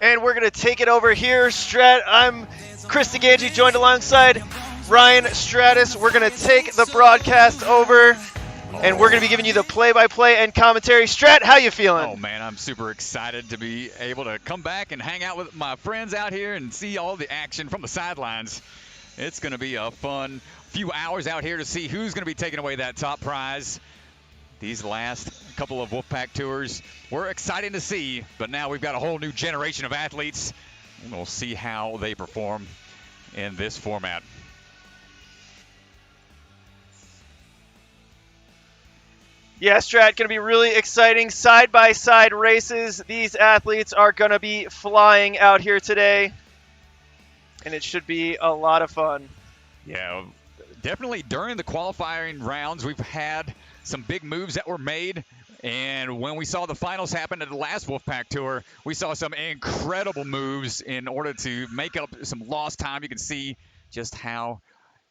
And we're going to take it over here. Strat, I'm Chris DeGangi, joined alongside Ryan Stratus. We're going to take the broadcast over, and we're going to be giving you the play-by-play and commentary. Strat, how you feeling? Oh, man, I'm super excited to be able to come back and hang out with my friends out here and see all the action from the sidelines. It's going to be a fun few hours out here to see who's going to be taking away that top prize. These last couple of Wolfpack tours were exciting to see, but now we've got a whole new generation of athletes, and we'll see how they perform in this format. Yeah, Strat, going to be really exciting. Side-by-side races. These athletes are going to be flying out here today, and it should be a lot of fun. Yeah, definitely during the qualifying rounds, we've had some big moves that were made. And when we saw the finals happen at the last Wolfpack Tour, we saw some incredible moves in order to make up some lost time. You can see just how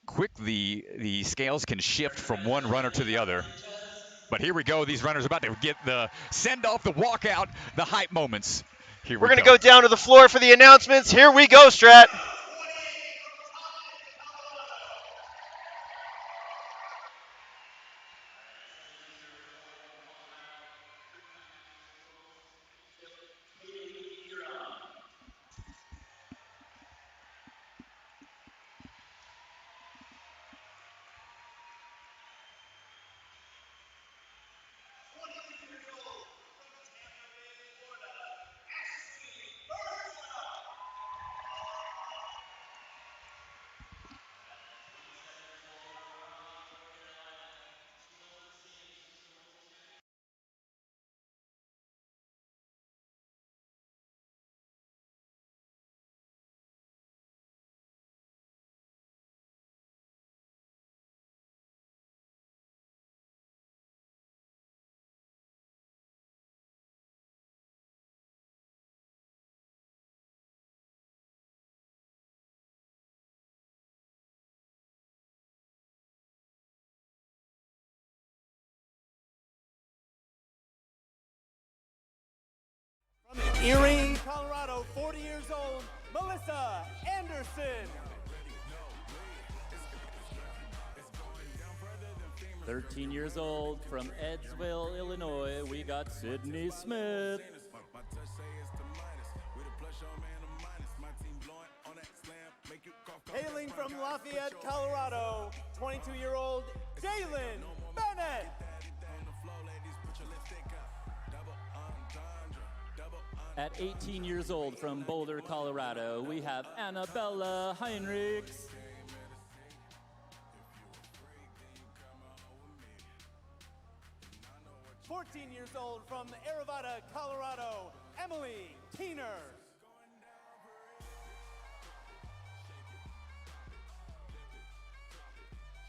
quick the scales can shift from one runner to the other. But here we go. These runners are about to get the send-off, the walkout, the hype moments. Here We're going to go down to the floor for the announcements. Here we go, Strat. From Erie, Colorado, 40 years old, Melissa Anderson. 13 years old, from Eddsville, Illinois, we got Sydney Smith. Hailing from Lafayette, Colorado, 22-year-old Jalen Bennett. At 18 years old, from Boulder, Colorado, we have Annabella Heinrichs. "14 years old, from Aravada, Colorado, Emily Keener.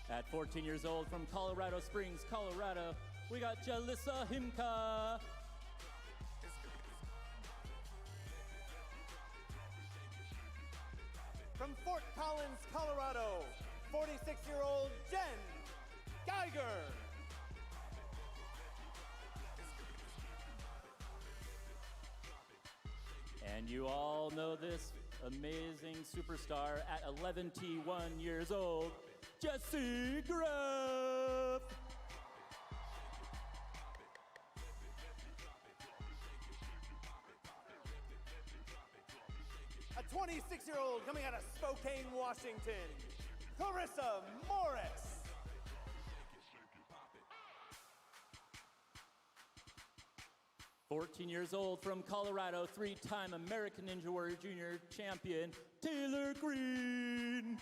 At 14 years old, from Colorado Springs, Colorado, we got Jalissa Himka. From Fort Collins, Colorado, 46-year-old Jen Geiger. And you all know this amazing superstar at 11T1 years old, Jesse Graff. A 26-year-old coming out of Spokane, Washington, Clarissa Morris. "14 years old, from Colorado, three-time American Ninja Warrior Junior champion, Taylor Green.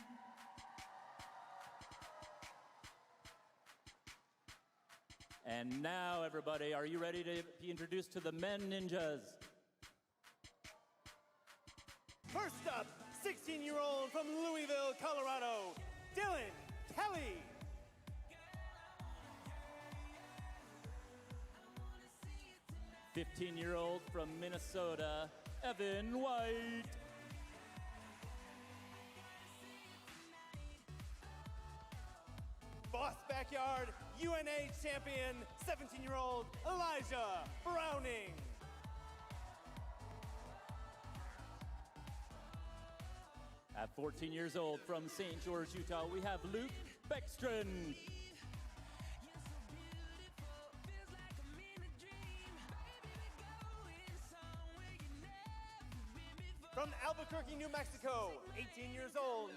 And now, everybody, are you ready to be introduced to the men ninjas? First up, 16-year-old from Louisville, Colorado, Dylan Kelly. "15-year-old from Minnesota, Evan White. Boss Backyard UNA champion, 17-year-old Elijah Browning. At 14 years old from St. George, Utah, we have Luke Beckstrom. From Albuquerque, New Mexico, 18 years old,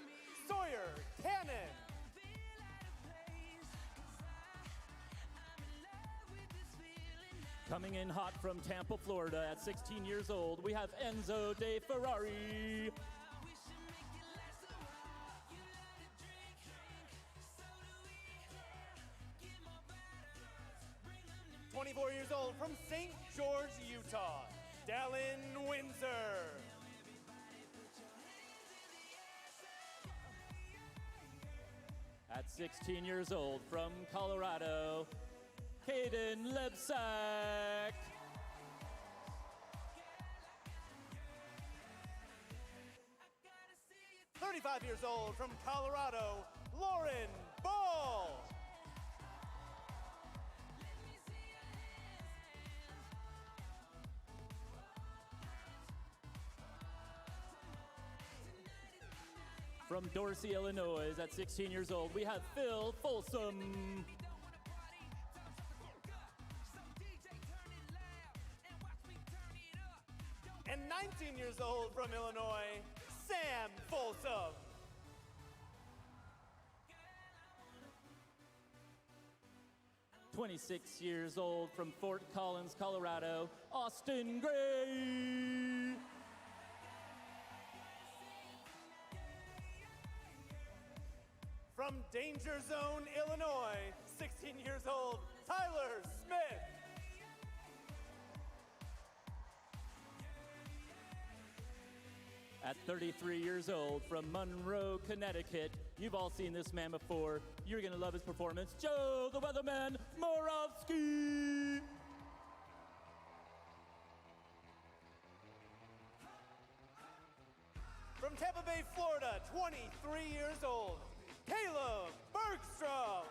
Sawyer Cannon. Coming in hot from Tampa, Florida at 16 years old, we have Enzo De Ferrari. "24 years old from St. George, Utah, Dallin Windsor. At 16 years old from Colorado, Caden Lebsack. "35 years old from Colorado, Lauren Ball. From Dorsey, Illinois, at 16 years old, we have Phil Folsom. And 19 years old from Illinois, Sam Folsom. "26 years old from Fort Collins, Colorado, Austin Gray. From Danger Zone, Illinois, 16 years old, Tyler Smith. At 33 years old from Monroe, Connecticut, you've all seen this man before. You're going to love his performance, Joe the Weatherman Moravsky. From Tampa Bay, Florida, 23 years old, Caleb Bergstrom.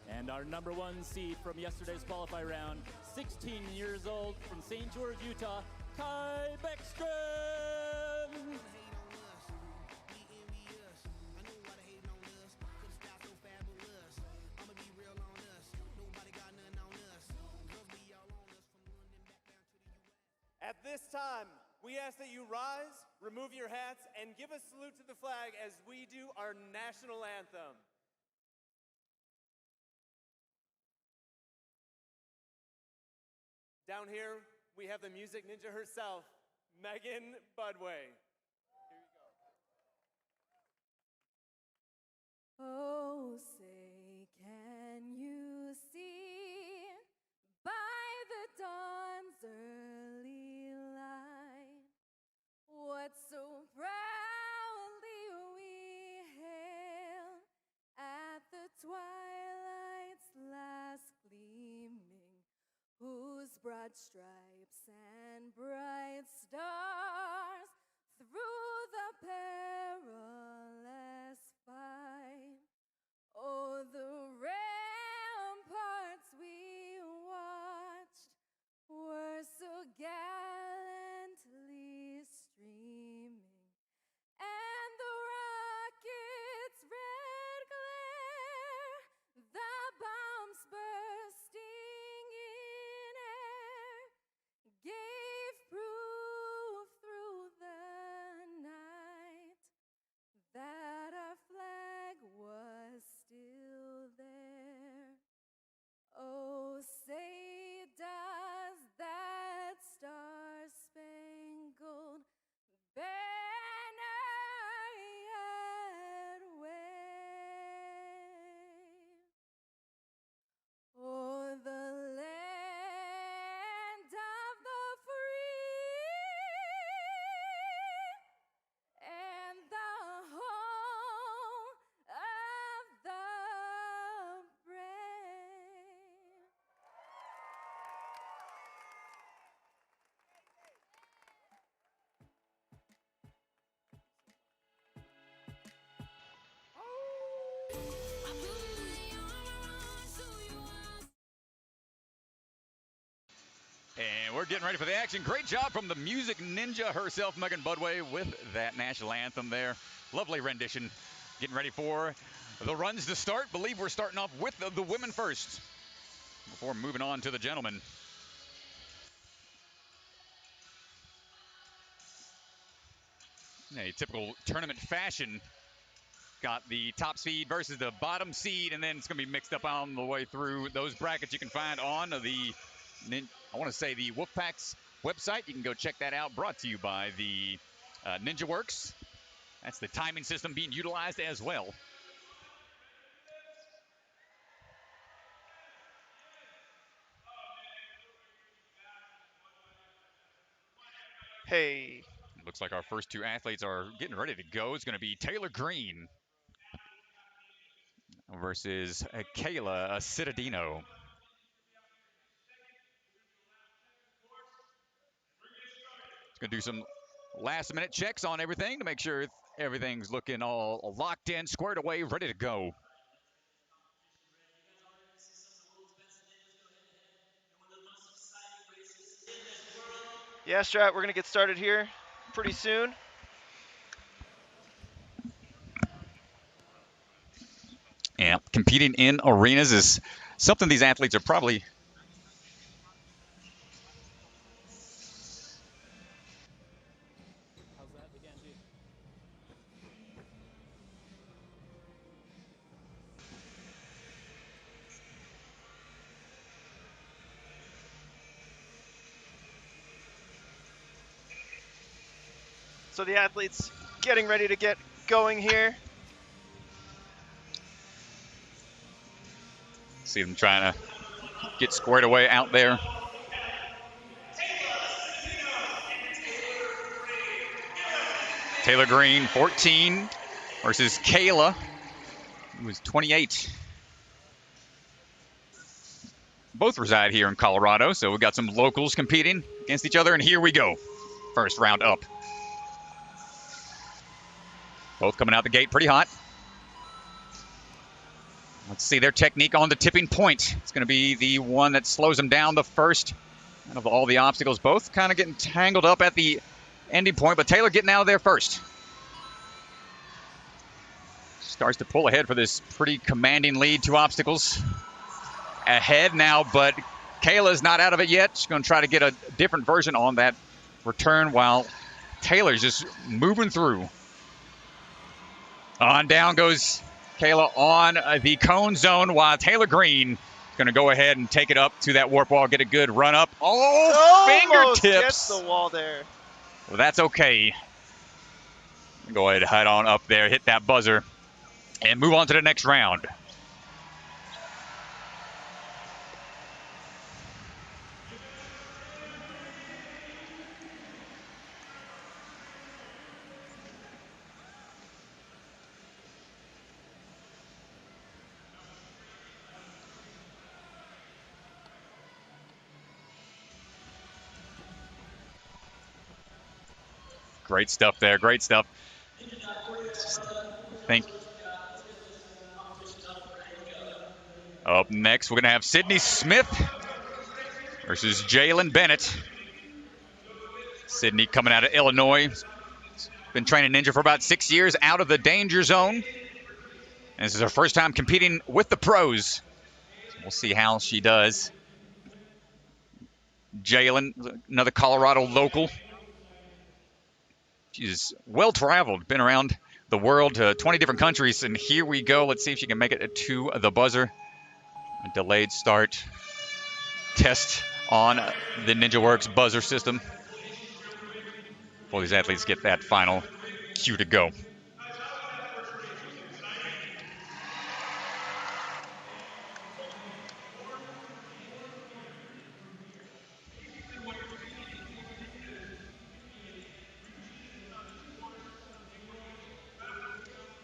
And our number one seed from yesterday's qualify round, 16 years old from St. George, Utah, Kai Beckstrom. At this time, we ask that you rise, remove your hats, and give a salute to the flag as we do our national anthem. Down here, we have the music ninja herself, Megan Budway. Here you go. Oh, say, can you see by the dawn's early light what so proudly we hailed at the twilight's last gleaming, whose broad stripes and bright stars through the perilous fight, oh, the ramparts we watched were so gallantly streaming, and the rockets' red glare, the bombs bursting in air, gave getting ready for the action. Great job from the music ninja herself, Megan Budway, with that national anthem there. Lovely rendition. Getting ready for the runs to start. Believe we're starting off with the women first before moving on to the gentlemen. In a typical tournament fashion, got the top seed versus the bottom seed, and then it's going to be mixed up on the way through those brackets you can find on the, I want to say, the Wolfpack's website. You can go check that out. Brought to you by the Ninja Works. That's the timing system being utilized as well. Hey. Looks like our first two athletes are getting ready to go. It's going to be Taylor Green versus Kayla Cittadino. It's going to do some last-minute checks on everything to make sure everything's looking all locked in, squared away, ready to go. Yeah, Strat, we're going to get started here pretty soon. Yeah, competing in arenas is something these athletes are probably How's that, Ganji? So the athletes getting ready to get going here. see them trying to get squared away out there. Taylor Green, 14, versus Kayla, who is 28. Both reside here in Colorado, so we've got some locals competing against each other, and here we go. First round up. Both coming out the gate pretty hot. Let's see their technique on the tipping point. It's going to be the one that slows them down the first out of all the obstacles. Both kind of getting tangled up at the ending point, but Taylor getting out of there first. Starts to pull ahead for this pretty commanding lead. 2 obstacles ahead now, but Kayla's not out of it yet. She's going to try to get a different version on that return while Taylor's just moving through. On down goes Kayla on the cone zone while Taylor Green is going to go ahead and take it up to that warp wall, get a good run up. Oh, Almost fingertips. gets the wall there. Well, that's okay. Go ahead, head on up there, hit that buzzer, and move on to the next round. Great stuff there, great stuff. I think up next, we're going to have Sydney Smith versus Jalen Bennett. Sydney coming out of Illinois. Been training ninja for about 6 years, out of the danger zone. And this is her first time competing with the pros. So we'll see how she does. Jalen, another Colorado local. She's well-traveled, been around the world to 20 different countries. And here we go. Let's see if she can make it to the buzzer. A delayed start test on the Ninja Works buzzer system before these athletes get that final cue to go.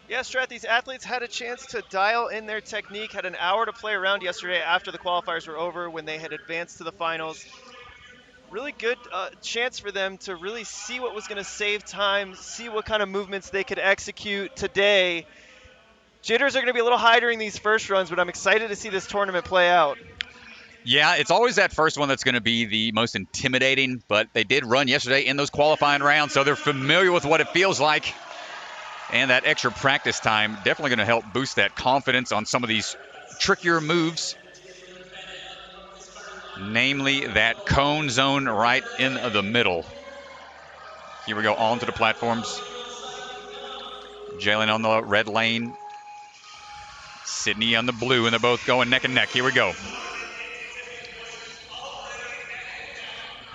Yeah, Strat, these athletes had a chance to dial in their technique, had an hour to play around yesterday after the qualifiers were over when they had advanced to the finals. Really good chance for them to really see what was going to save time, see what kind of movements they could execute today. Jitters are going to be a little high during these first runs, but I'm excited to see this tournament play out. Yeah, it's always that first one that's going to be the most intimidating, but they did run yesterday in those qualifying rounds, so they're familiar with what it feels like. And that extra practice time definitely going to help boost that confidence on some of these trickier moves, namely that cone zone right in the middle. Here we go, onto the platforms. Jalen on the red lane, Sydney on the blue, and they're both going neck and neck. Here we go.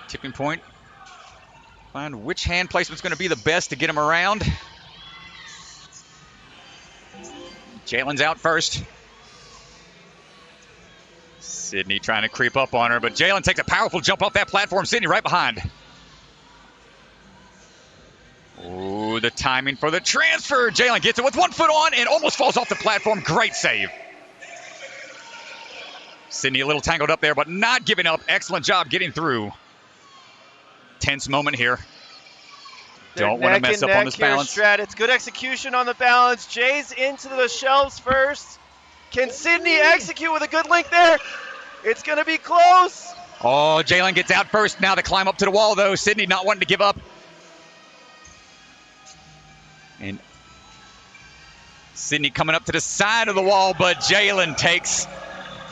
Tipping point. Find which hand placement's going to be the best to get him around. Jalen's out first. Sydney trying to creep up on her, but Jalen takes a powerful jump off that platform. Sydney right behind. Ooh, the timing for the transfer. Jalen gets it with 1 foot on and almost falls off the platform. Great save. Sydney a little tangled up there, but not giving up. Excellent job getting through. Tense moment here. Don't want to mess up on this balance. Strat. It's good execution on the balance. Jay's into the shelves first. Can Sydney execute with a good link there? It's going to be close. Oh, Jalen gets out first. Now the climb up to the wall, though. Sydney not wanting to give up. And Sydney coming up to the side of the wall, but Jalen takes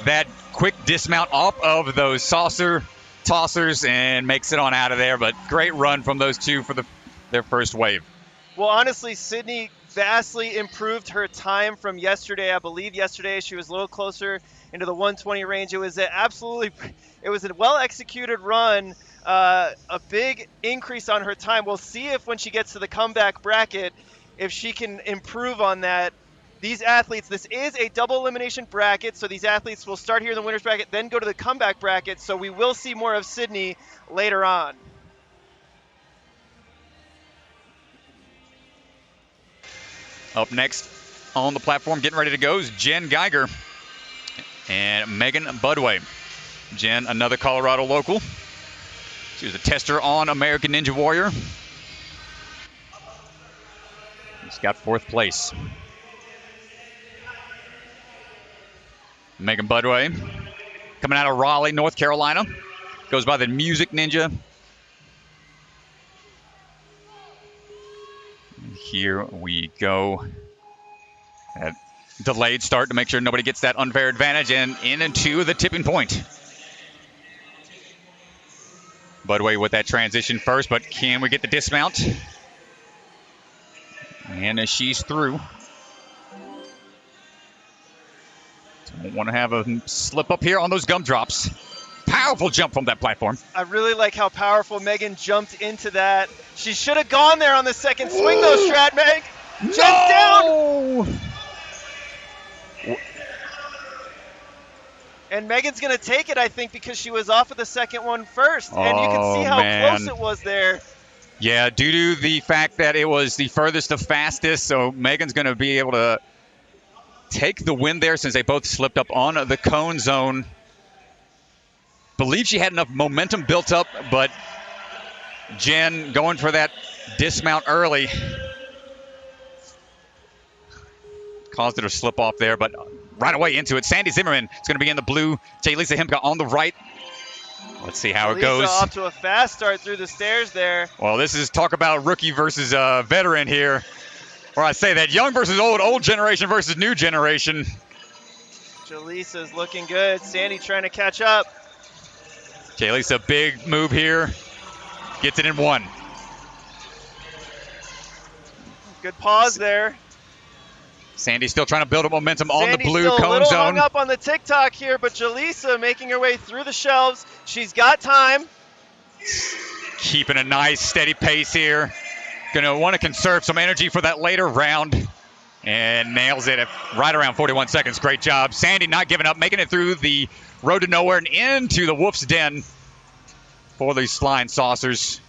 that quick dismount off of those tossers and makes it on out of there. But great run from those two for their first wave. Well, honestly, Sydney vastly improved her time from yesterday. I believe yesterday she was a little closer into the 120 range. It was a well-executed run, a big increase on her time. We'll see if when she gets to the comeback bracket, if she can improve on that. These athletes, this is a double elimination bracket, so these athletes will start here in the winner's bracket, then go to the comeback bracket, so we will see more of Sydney later on. Up next on the platform, getting ready to go, is Jen Geiger and Megan Budway. Jen, another Colorado local. She was a tester on American Ninja Warrior. She's got 4th place. Megan Budway, coming out of Raleigh, North Carolina, goes by the Music Ninja. Here we go. That delayed start to make sure nobody gets that unfair advantage, and into the tipping point. Budway with that transition first, but can we get the dismount? And she's through. Don't want to have a slip up here on those gumdrops. Powerful jump from that platform. I really like how powerful Megan jumped into that. She should have gone there on the second swing, though, Strat Meg. Jen down. And Megan's going to take it, I think, because she was off of the second one first. And you can see how close it was there. Yeah, due to the fact that it was the furthest to fastest, so Megan's going to be able to take the win there since they both slipped up on the cone zone. Believe she had enough momentum built up, but Jen going for that dismount early caused her to slip off there, but right away into it. Sandy Zimmerman is going to be in the blue. Jayleesa Himka on the right. Let's see how it goes. Off to a fast start through the stairs there. Well, this is talk about rookie versus veteran here. Or I say that young versus old generation versus new generation. Jaleesa's looking good. Sandy trying to catch up. Jayleesa, big move here. Gets it in 1. Good pause there. Sandy still trying to build up momentum on the blue still cone a little zone. Hung up on the TikTok here, but Jaleesa making her way through the shelves. She's got time. Keeping a nice steady pace here. Going to want to conserve some energy for that later round. And nails it at right around 41 seconds. Great job. Sandy not giving up, making it through the road to nowhere and into the Wolf's Den for these flying saucers.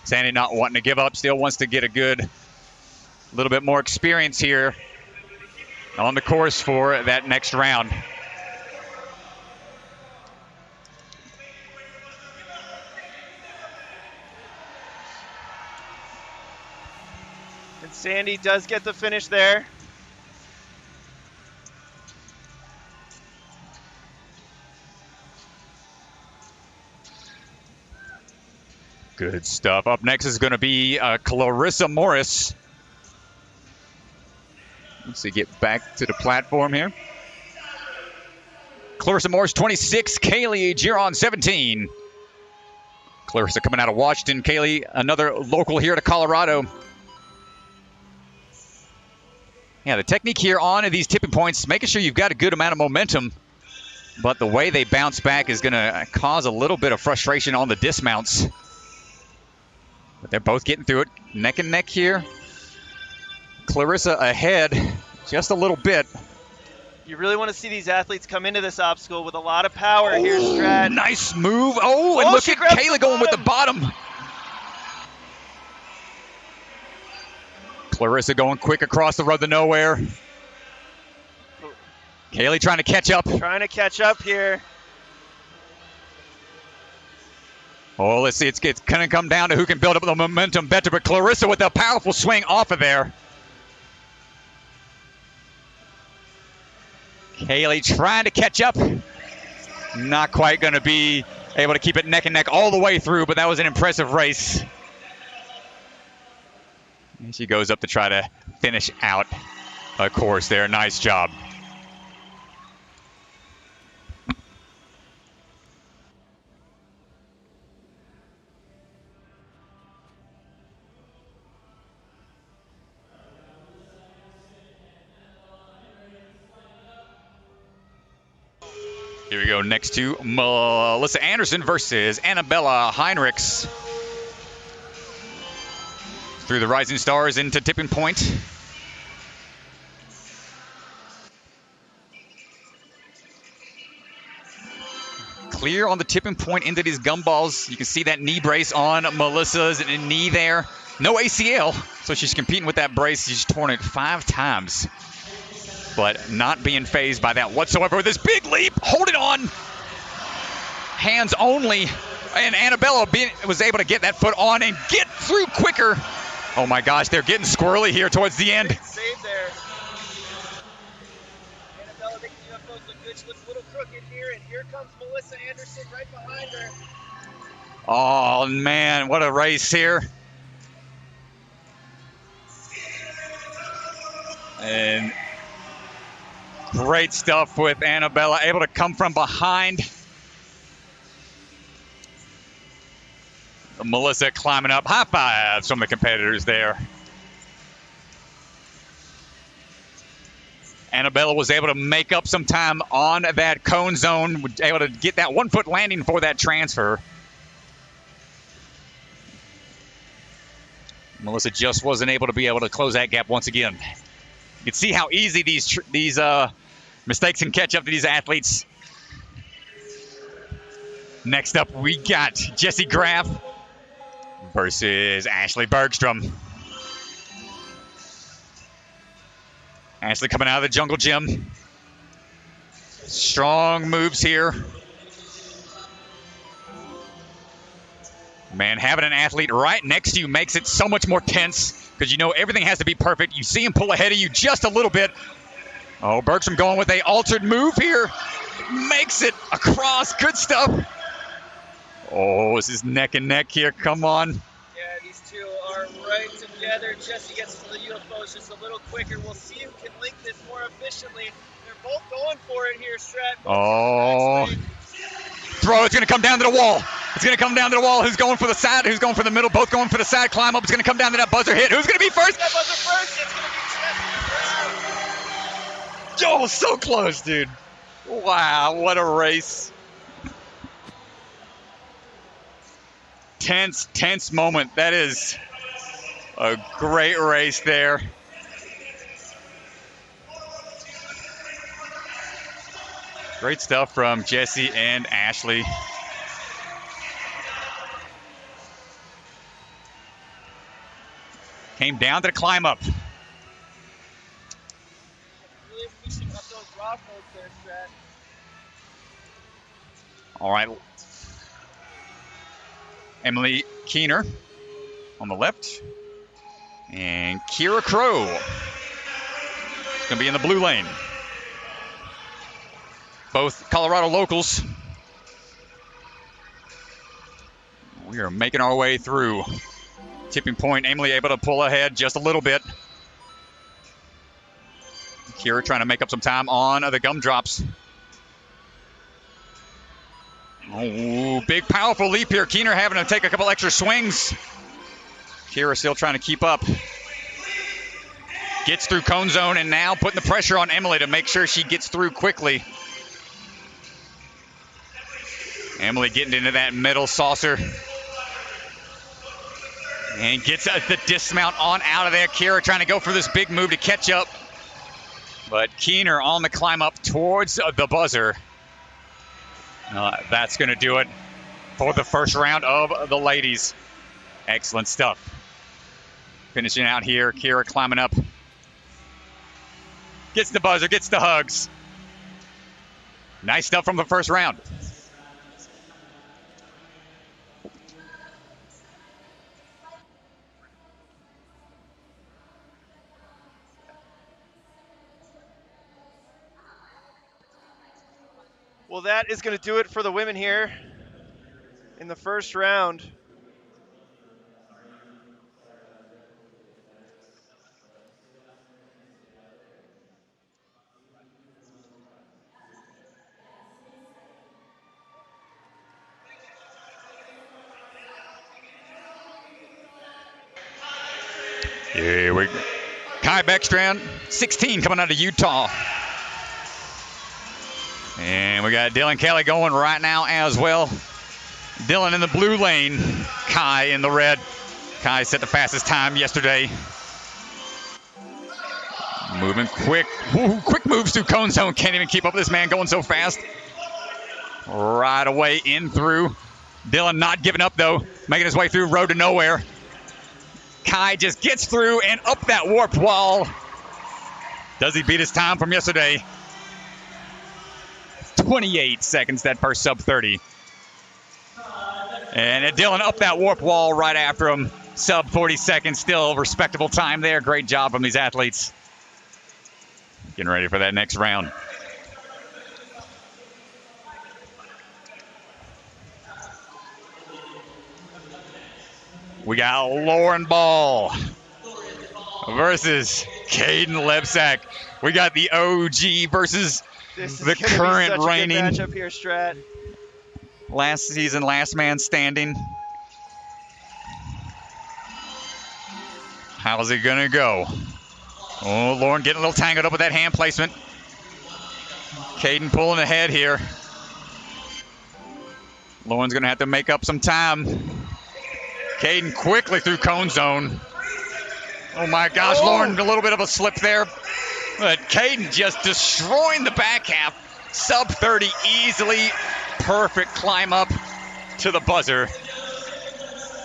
Sandy not wanting to give up, still wants to get a little bit more experience here on the course for that next round. And Sandy does get the finish there. Good stuff. Up next is going to be Clarissa Morris. Let's see, get back to the platform here. Clarissa Morris, 26. Kaylee Giron, 17. Clarissa coming out of Washington. Kaylee, another local here to Colorado. Yeah, the technique here on these tipping points, making sure you've got a good amount of momentum. But the way they bounce back is going to cause a little bit of frustration on the dismounts. But they're both getting through it. Neck and neck here. Clarissa ahead just a little bit. You really want to see these athletes come into this obstacle with a lot of power here, Strat. Nice move. Oh, and look at Kayla going with the bottom. Clarissa going quick across the road to nowhere. Kaylee trying to catch up. Trying to catch up here. Oh, let's see. It's going to come down to who can build up the momentum better. But Clarissa with a powerful swing off of there. Kaylee trying to catch up. Not quite going to be able to keep it neck and neck all the way through, but that was an impressive race. And she goes up to try to finish out a course there. Nice job. Here we go, next to Melissa Anderson versus Annabella Heinrichs. Through the Rising Stars into tipping point. Clear on the tipping point into these gumballs. You can see that knee brace on Melissa's knee there. No ACL, so she's competing with that brace. She's torn it 5 times. But not being phased by that whatsoever with this big leap, holding on, hands only, and Annabella was able to get that foot on and get through quicker. Oh my gosh, they're getting squirrely here towards the end. Big save there. Annabella making the UFOs look good. She looks a little crooked here, and here comes Melissa Anderson right behind her. Oh man, what a race here. And great stuff with Annabella, able to come from behind. Melissa climbing up. High fives from the competitors there. Annabella was able to make up some time on that cone zone, able to get that 1-foot landing for that transfer. Melissa just wasn't able to close that gap once again. You can see how easy these mistakes can catch up to these athletes. Next up, we got Jessie Graff versus Ashley Bergstrom. Ashley coming out of the jungle gym. Strong moves here. Man, having an athlete right next to you makes it so much more tense because you know everything has to be perfect. You see him pull ahead of you just a little bit. Oh, Bergstrom going with a altered move here. Makes it across. Good stuff. Oh, this is neck and neck here. Come on. Yeah, these two are right together. Jessie gets to the UFOs just a little quicker. We'll see who can link this more efficiently. They're both going for it here, Strat. Oh. Throw. It's going to come down to the wall. It's going to come down to the wall. Who's going for the side? Who's going for the middle? Both going for the side climb up. It's going to come down to that buzzer hit. Who's going to be first? That buzzer first. It's going to be Jessie. Oh, so close, dude. Wow, what a race. Tense moment. That is a great race there. Great stuff from Jessie and Ashley. Came down to the climb up. Really pushing up those rock holds there, Strat. All right. Emily Keener on the left. And Kira Crow is going to be in the blue lane. Both Colorado locals. We are making our way through. Tipping point, Emily able to pull ahead just a little bit. Kira trying to make up some time on the gumdrops. Oh, big powerful leap here. Keener having to take a couple extra swings. Kira still trying to keep up. Gets through cone zone and now putting the pressure on Emily to make sure she gets through quickly. Emily getting into that middle saucer. And gets the dismount on out of there. Kira trying to go for this big move to catch up. But Keener on the climb up towards the buzzer. That's going to do it for the first round of the ladies. Excellent stuff. Finishing out here, Kira climbing up. Gets the buzzer, gets the hugs. Nice stuff from the first round. Well, that is going to do it for the women here in the first round. Here we go. Kai Beckstrand, 16, coming out of Utah. And we got Dylan Kelly going right now as well. Dylan in the blue lane, Kai in the red. Kai set the fastest time yesterday. Moving quick. Ooh, quick moves through cone zone. Can't even keep up with this man going so fast. Right away in through. Dylan not giving up though. Making his way through road to nowhere. Kai just gets through and up that warped wall. Does he beat his time from yesterday? 28 seconds, that first sub 30. And Dylan up that warp wall right after him. Sub 40 seconds, still respectable time there. Great job from these athletes. Getting ready for that next round. We got Lauren Ball versus Caden Lebsack. We got the OG versus the current reigning matchup here, Strat. Last season, last man standing. How's it gonna go? Oh, Lauren getting a little tangled up with that hand placement. Caden pulling ahead here. Lauren's gonna have to make up some time. Caden quickly through cone zone. Oh my gosh, Lauren, a little bit of a slip there. But Caden just destroying the back half. Sub 30 easily. Perfect climb up to the buzzer.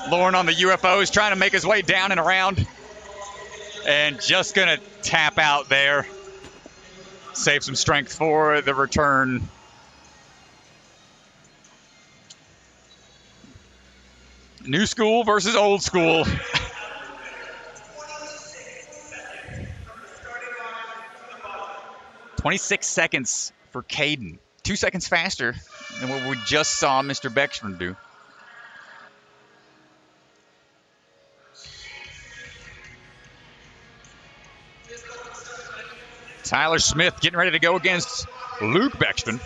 Lauren on the UFO is trying to make his way down and around. And just going to tap out there. Save some strength for the return. New school versus old school. "26 seconds for Caden. 2 seconds faster than what we just saw Mr. Beckstrom do. Tyler Smith getting ready to go against Luke Beckstrom.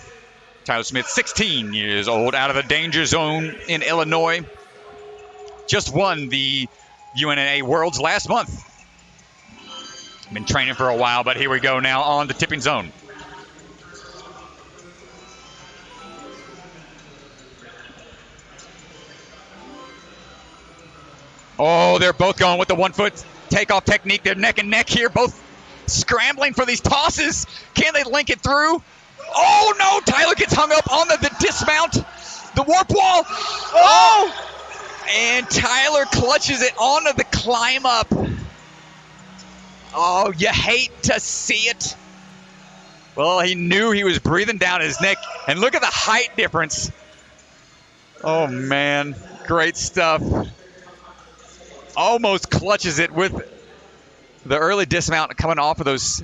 Tyler Smith, 16 years old, out of the danger zone in Illinois. Just won the UNA Worlds last month. Been training for a while, but here we go now on the tipping zone. Oh, they're both going with the 1 foot takeoff technique. They're neck and neck here, both scrambling for these tosses. Can they link it through? Oh no, Tyler gets hung up on the dismount, the warp wall. Oh! And Tyler clutches it onto the climb up. Oh, you hate to see it. Well, he knew he was breathing down his neck. And look at the height difference. Oh, man. Great stuff. Almost clutches it with the early dismount coming off of those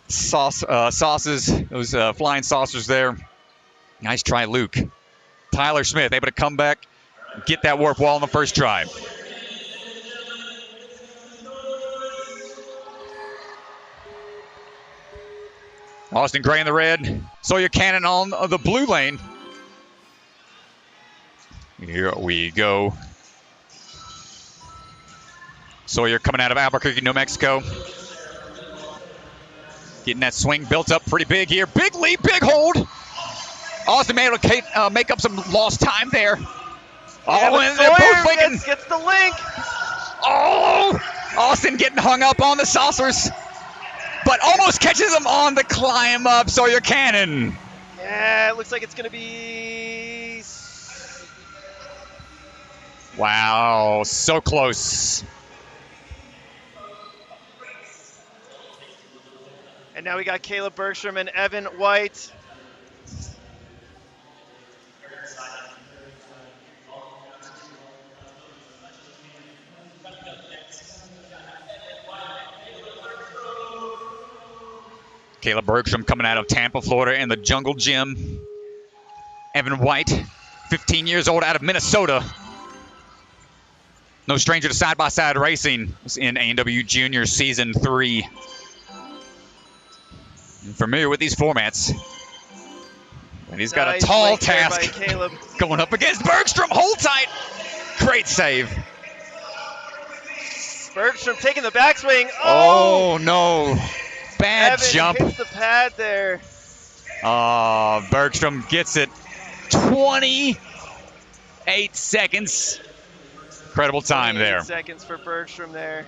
saucers, those flying saucers there. Nice try, Luke. Tyler Smith able to come back get that warp wall in the first try. Austin Gray in the red. Sawyer Cannon on the blue lane. Here we go. Sawyer coming out of Albuquerque, New Mexico. Getting that swing built up pretty big here. Big leap, big hold. Austin able to make up some lost time there. Yeah, and they're both linking. Gets the link. Oh, Austin getting hung up on the saucers, but almost catches him on the climb up. Sawyer Cannon. Yeah, it looks like it's going to be... Wow, so close. And now we got Caleb Bergstrom and Evan White. Caleb Bergstrom coming out of Tampa, Florida in the Jungle Gym. Evan White, 15 years old, out of Minnesota. No stranger to side-by-side racing in A&W Junior Season 3. Familiar with these formats. And he's got Nice a tall link there task by Caleb. going up against Bergstrom. Hold tight. Great save. Bergstrom taking the backswing. Oh no. Bad Evan jump. hits the pad there. Bergstrom gets it. 28 seconds. Incredible time 28 there. seconds for Bergstrom there.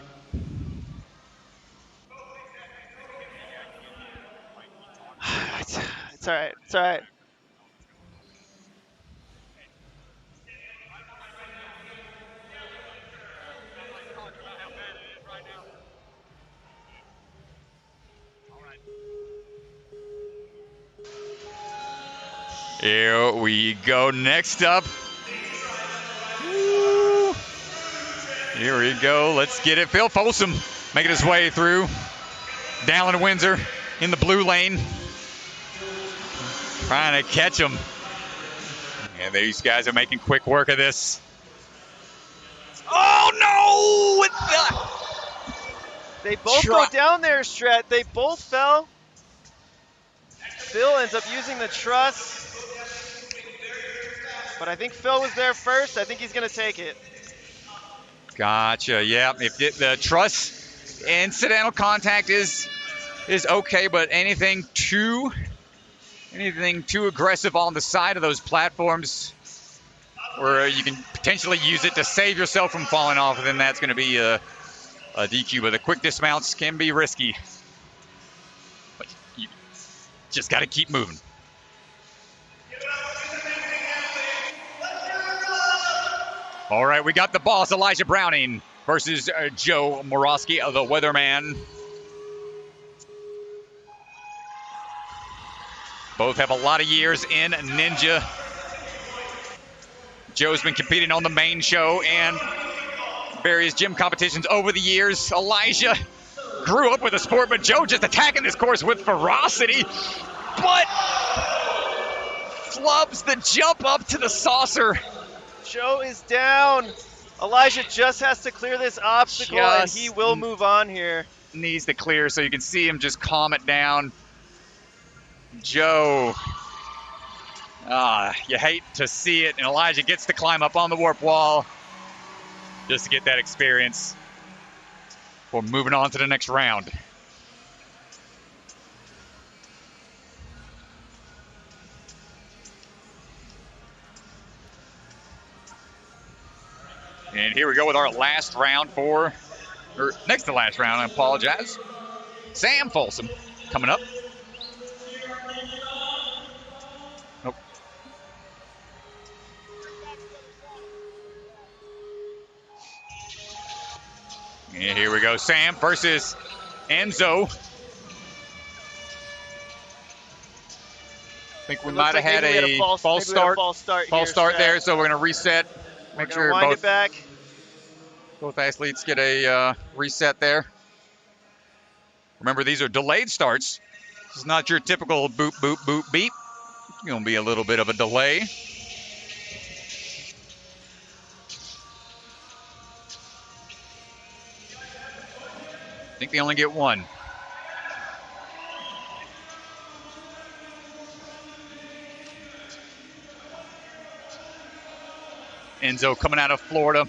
It's all right. It's all right. Here we go. Next up. Here we go. Let's get it. Phil Folsom making his way through. Dallin Windsor in the blue lane. Trying to catch him. And these guys are making quick work of this. Oh, no! With the They both go down there, Strat. They both fell. Phil ends up using the truss. But I think Phil was there first. I think he's going to take it. Gotcha. Yeah. If the truss incidental contact is okay, but anything too aggressive on the side of those platforms where you can potentially use it to save yourself from falling off, then that's going to be a DQ. But the quick dismounts can be risky. But you just got to keep moving. All right, we got the boss, Elijah Browning, versus Joe Morosky, the weatherman. Both have a lot of years in Ninja. Joe's been competing on the main show and various gym competitions over the years. Elijah grew up with the sport, but Joe just attacking this course with ferocity, but flubs the jump up to the saucer. Joe is down. Elijah just has to clear this obstacle, and he will move on here. Needs to clear so you can see him just calm it down. Joe, you hate to see it, and Elijah gets to climb up on the warp wall just to get that experience before moving on to the next round. And here we go with our last round next to last round, I apologize. Sam Folsom coming up. Nope. And here we go, Sam versus Enzo. I think we might have had a false start there, so we're going to reset. Make sure wind it back. Both athletes get a reset there. Remember, these are delayed starts. This is not your typical boop, boop, boop, beep. It's going to be a little bit of a delay. think they only get one. Enzo coming out of Florida.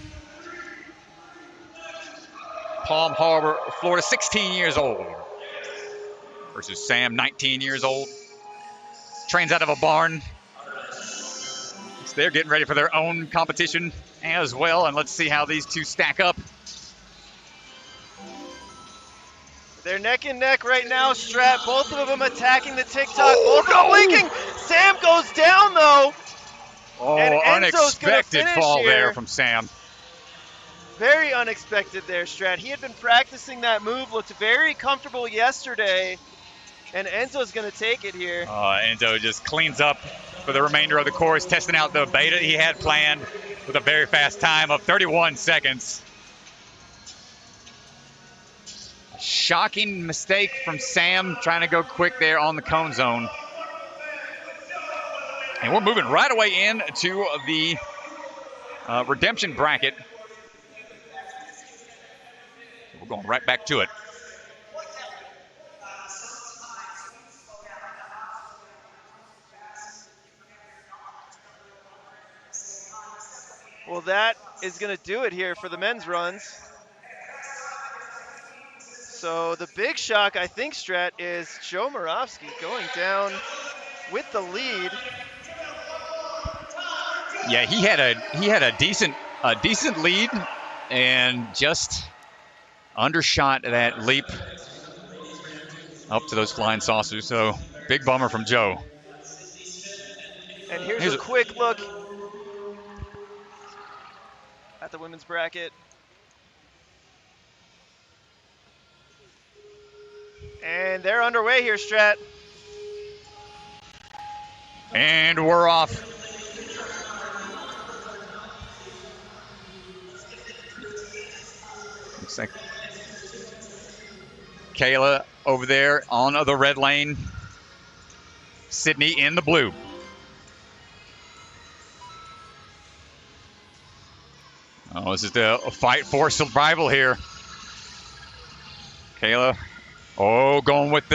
Palm Harbor, Florida, 16 years old. Versus Sam, 19 years old. Trains out of a barn. So they're getting ready for their own competition as well. And let's see how these two stack up. They're neck and neck right now, Strat. Both of them attacking the TikTok. Both of them blinking. Sam goes down, though. Oh, and Enzo's gonna unexpected finish fall here. there from Sam. Very unexpected there, Strat. He had been practicing that move, looked very comfortable yesterday, and Enzo's going to take it here. Enzo just cleans up for the remainder of the course, testing out the beta he had planned with a very fast time of 31 seconds. Shocking mistake from Sam, trying to go quick there on the cone zone. And we're moving right away into the redemption bracket. We're going right back to it. Well, that is going to do it here for the men's runs. So the big shock, I think, Strat, is Joe Moravsky going down with the lead. Yeah, he had a decent lead and just undershot that leap up to those flying saucers. So big bummer from Joe. And here's a quick look at the women's bracket. And they're underway here, Strat. And we're off. Looks like Kayla over there on the red lane. Sydney in the blue. Oh, this is a fight for survival here. Kayla, going with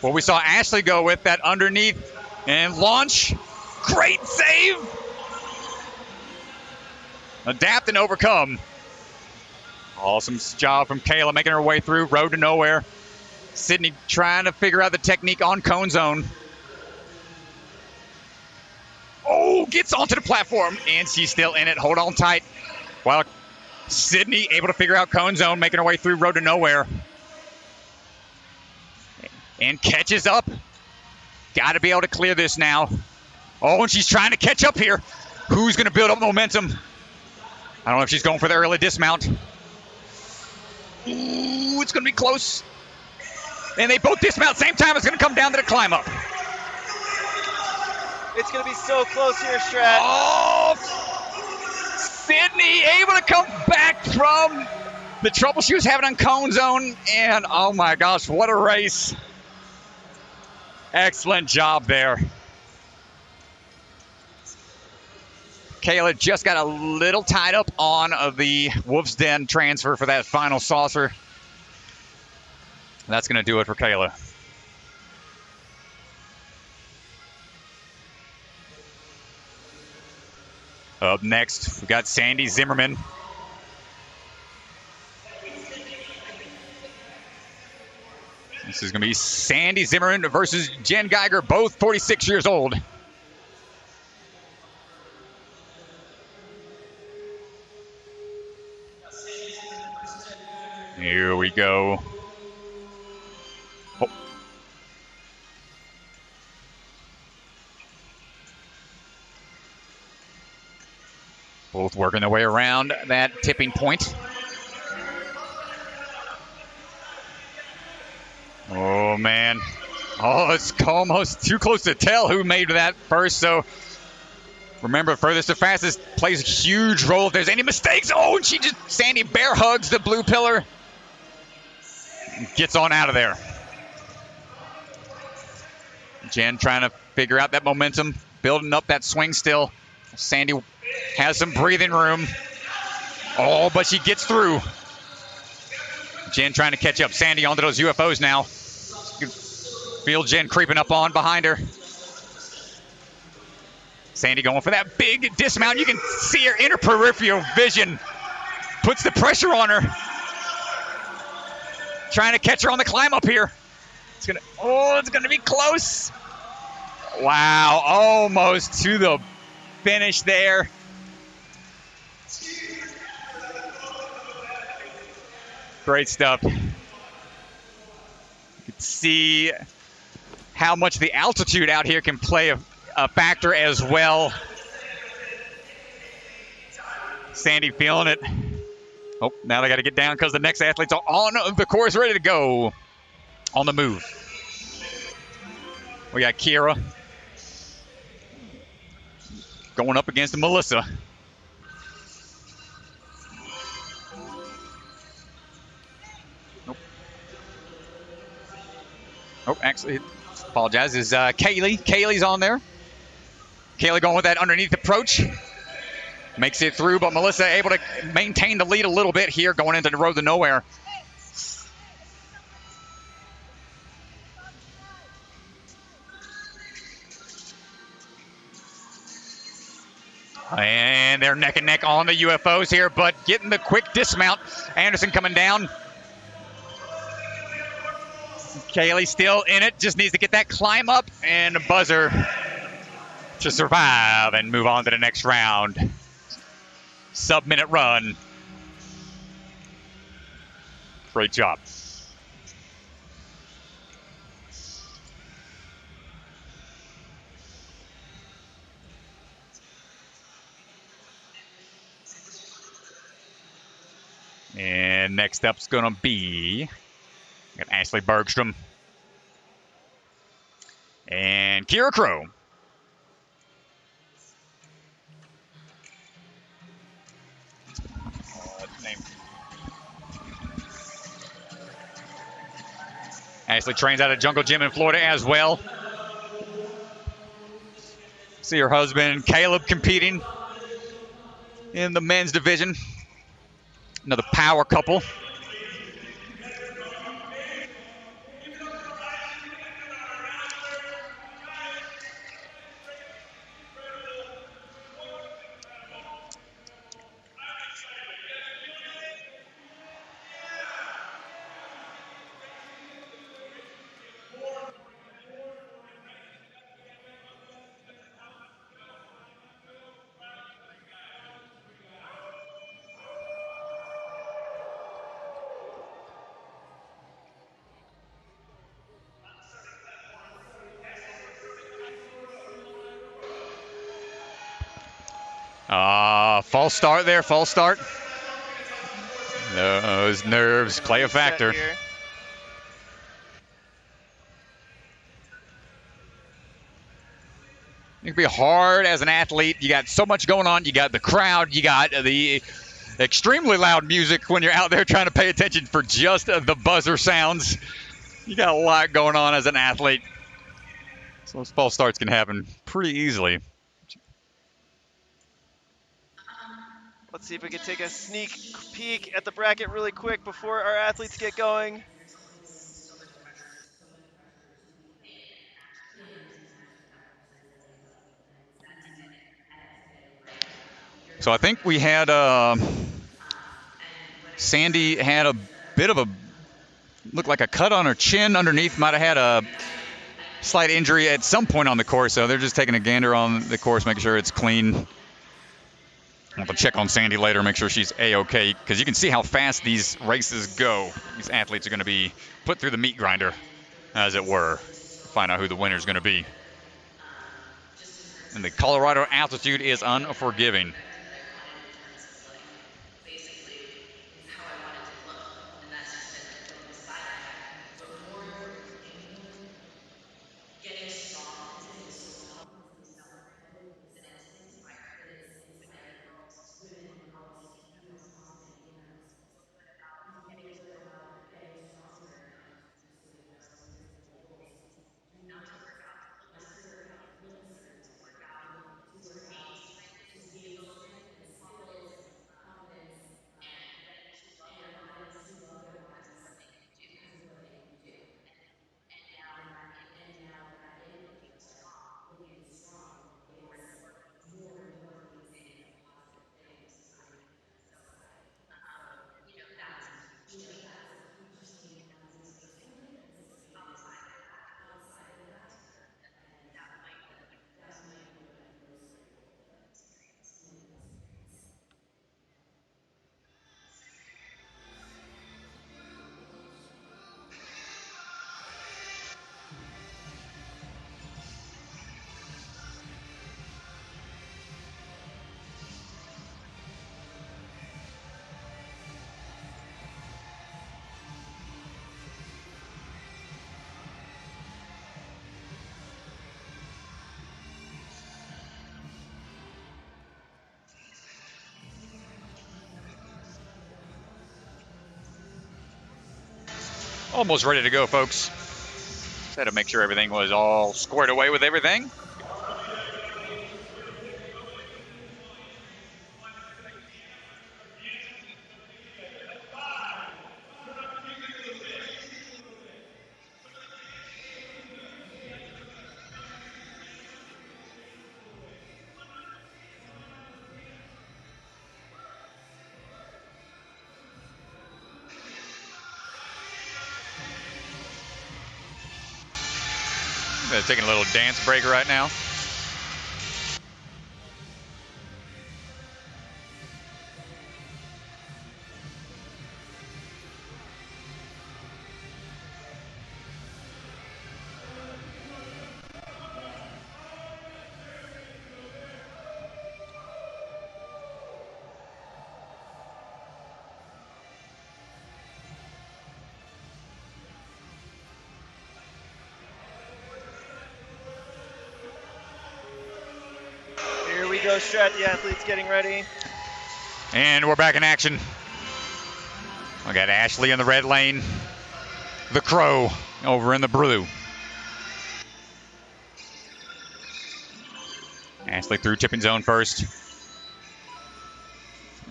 what we saw Ashley go with, that underneath and launch. Great save. Adapt and overcome. Awesome job from Kayla making her way through. Road to nowhere. Sydney trying to figure out the technique on cone zone. Oh, gets onto the platform, and she's still in it. Hold on tight. While Sydney able to figure out cone zone, making her way through road to nowhere. And catches up. Got to be able to clear this now. Oh, and she's trying to catch up here. Who's going to build up momentum? I don't know if she's going for the early dismount. Ooh, it's going to be close. And they both dismount same time. It's going to come down to the climb up. It's going to be so close here, Strat. Oh, Sydney able to come back from the trouble she was having on cone zone. And oh my gosh, what a race. Excellent job there. Kayla just got a little tied up on the Wolf's Den transfer for that final saucer. That's going to do it for Kayla. Up next, we got Sandy Zimmerman. This is going to be Sandy Zimmerman versus Jen Geiger, both 46 years old. Here we go. Oh. Both working their way around that tipping point. Oh, man. Oh, it's almost too close to tell who made that first. So remember, furthest to fastest plays a huge role if there's any mistakes. Oh, and Sandy bear hugs the blue pillar. Gets on out of there. Jen trying to figure out that momentum, building up that swing still. Sandy has some breathing room. Oh, but she gets through. Jen trying to catch up. Sandy onto those UFOs now. Feel Jen creeping up on behind her. Sandy going for that big dismount. You can see her inner peripheral vision. Puts the pressure on her. Trying to catch her on the climb up here. It's gonna be close. Wow, almost to the finish there. Great stuff. You can see how much the altitude out here can play a factor as well. Sandy feeling it. Oh, now they got to get down because the next athletes are on the course, ready to go. On the move. We got Kira going up against Melissa. Nope. Oh, actually, apologize. Is Kaylee. Kaylee's on there. Kaylee going with that underneath approach. Makes it through, but Melissa able to maintain the lead a little bit here going into the road to nowhere. And they're neck and neck on the UFOs here, but getting the quick dismount. Anderson coming down. Kaylee still in it, just needs to get that climb up and a buzzer to survive and move on to the next round. Sub-minute run. Great job. And next up's going to be got Ashley Bergstrom and Kira Crow. Ashley trains out of Jungle Gym in Florida as well. See her husband Caleb competing in the men's division. Another power couple. False start there, false start. Those nerves play a factor. It can be hard as an athlete. You got so much going on. You got the crowd. You got the extremely loud music when you're out there trying to pay attention for just the buzzer sounds. You got a lot going on as an athlete. So those false starts can happen pretty easily. Let's see if we can take a sneak peek at the bracket really quick before our athletes get going. So I think we had Sandy had a bit of a looked like a cut on her chin underneath. Might have had a slight injury at some point on the course. So they're just taking a gander on the course, making sure it's clean. I'll have to check on Sandy later, make sure she's A-okay, because you can see how fast these races go. These athletes are going to be put through the meat grinder, as it were, to find out who the winner is going to be. And the Colorado altitude is unforgiving. Almost ready to go, folks. Just had to make sure everything was all squared away with everything. They're taking a little dance break right now. Here we go, Strat. The athletes getting ready. And we're back in action. We got Ashley in the red lane. The Crow over in the blue. Ashley through tipping zone first.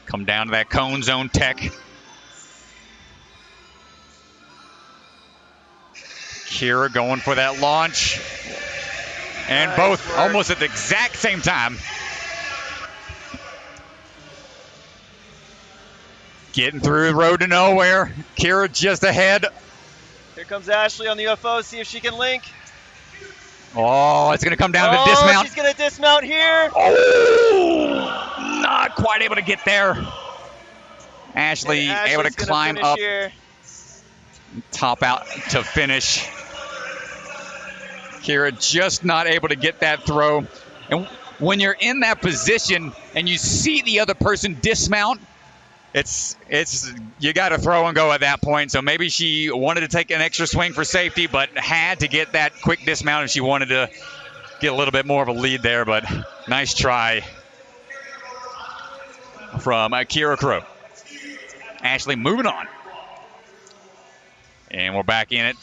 Come down to that cone zone tech. Kira going for that launch. And Nice both work. almost at the exact same time. Getting through the road to nowhere. Kira just ahead. Here comes Ashley on the UFO. See if she can link. Oh, it's going to come down to Oh, dismount. she's going to dismount here. Oh, not quite able to get there. Ashley And able to Ashley's gonna climb finish up, here. top out to finish. Kira just not able to get that throw. And when you're in that position and you see the other person dismount, it's you got to throw and go at that point. So maybe she wanted to take an extra swing for safety, but had to get that quick dismount if she wanted to get a little bit more of a lead there. But nice try from Kira Crow. Ashley moving on. And we're back in it.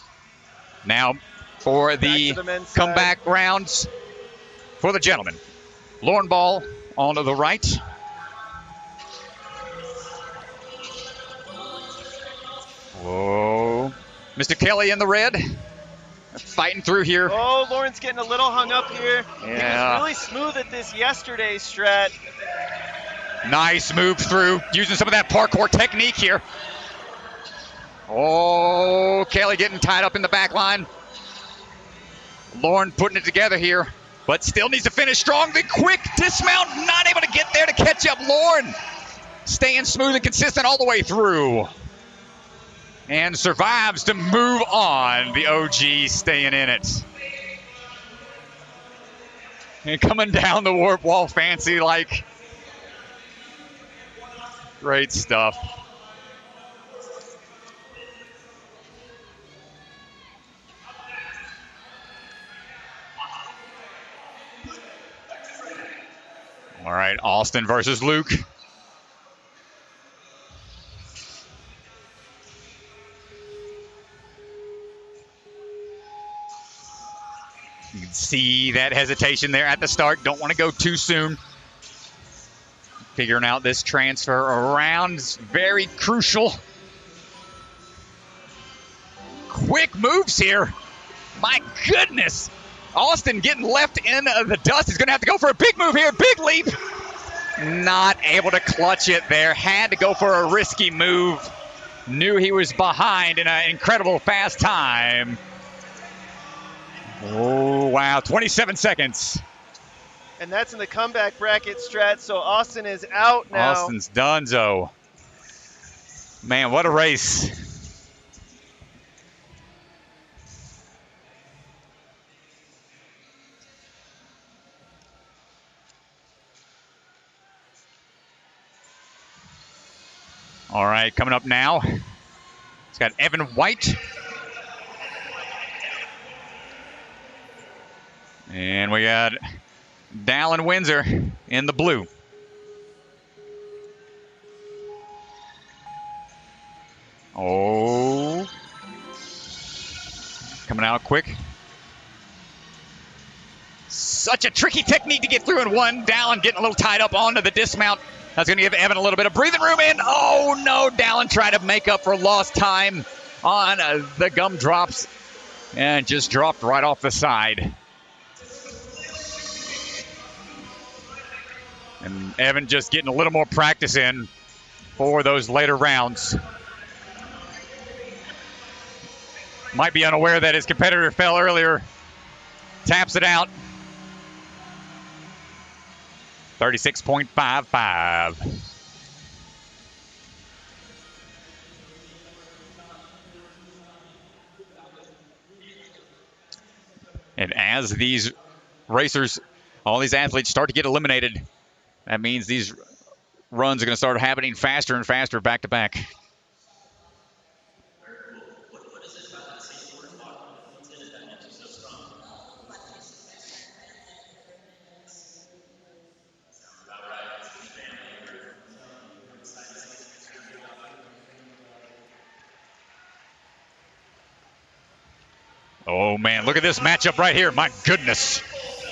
Now for the to the men's comeback rounds for the gentlemen. Lauren Ball on to the right. Whoa. Mr. Kelly in the red. Fighting through here. Oh, Lauren's getting a little hung up here. He Yeah. was really smooth at this yesterday, Strat. Nice move through. Using some of that parkour technique here. Oh, Kelly getting tied up in the back line. Lauren putting it together here, but still needs to finish strong. The quick dismount, not able to get there to catch up. Lauren staying smooth and consistent all the way through. And survives to move on. The OG staying in it. And coming down the warp wall fancy like. Great stuff. All right, Austin versus Luke. You can see that hesitation there at the start. Don't want to go too soon. Figuring out this transfer around is very crucial. Quick moves here. My goodness. Austin getting left in the dust. He's going to have to go for a big move here. Big leap. Not able to clutch it there. Had to go for a risky move. Knew he was behind in an incredible fast time. Oh, wow. 27 seconds. And that's in the comeback bracket, Strat. So Austin is out now. Austin's donezo. Man, what a race. All right, coming up now, it's got Evan White. And we got Dallin Windsor in the blue. Oh. Coming out quick. Such a tricky technique to get through in one. Dallin getting a little tied up onto the dismount. That's going to give Evan a little bit of breathing room in. Oh, no. Dallin tried to make up for lost time on the gumdrops and just dropped right off the side. And Evan just getting a little more practice in for those later rounds. Might be unaware that his competitor fell earlier. Taps it out. 36.55. And as these racers, all these athletes start to get eliminated, that means these runs are going to start happening faster and faster back to back. Oh, man, look at this matchup right here. My goodness.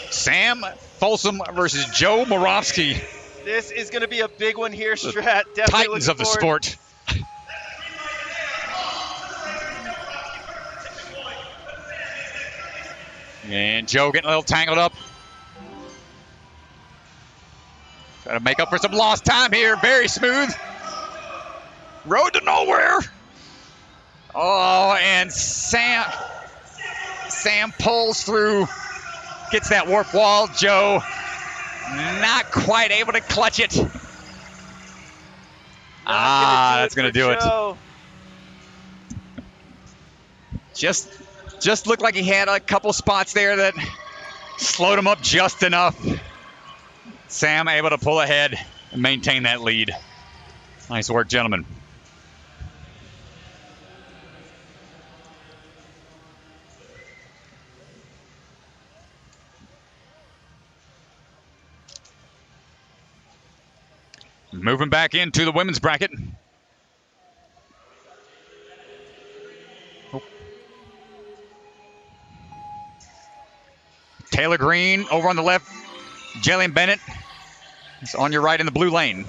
Sam Folsom versus Joe Moravsky. This is going to be a big one here, Strat. Definitely Titans of the sport. And Joe getting a little tangled up. Trying to make up for some lost time here. Very smooth. Road to nowhere. Oh, and Sam pulls through. Gets that warp wall. Joe not quite able to clutch it. That's going to do it. Just looked like he had a couple spots there that slowed him up just enough. Sam able to pull ahead and maintain that lead. Nice work, gentlemen. Moving back into the women's bracket. Taylor Green over on the left. Jillian Bennett is on your right in the blue lane.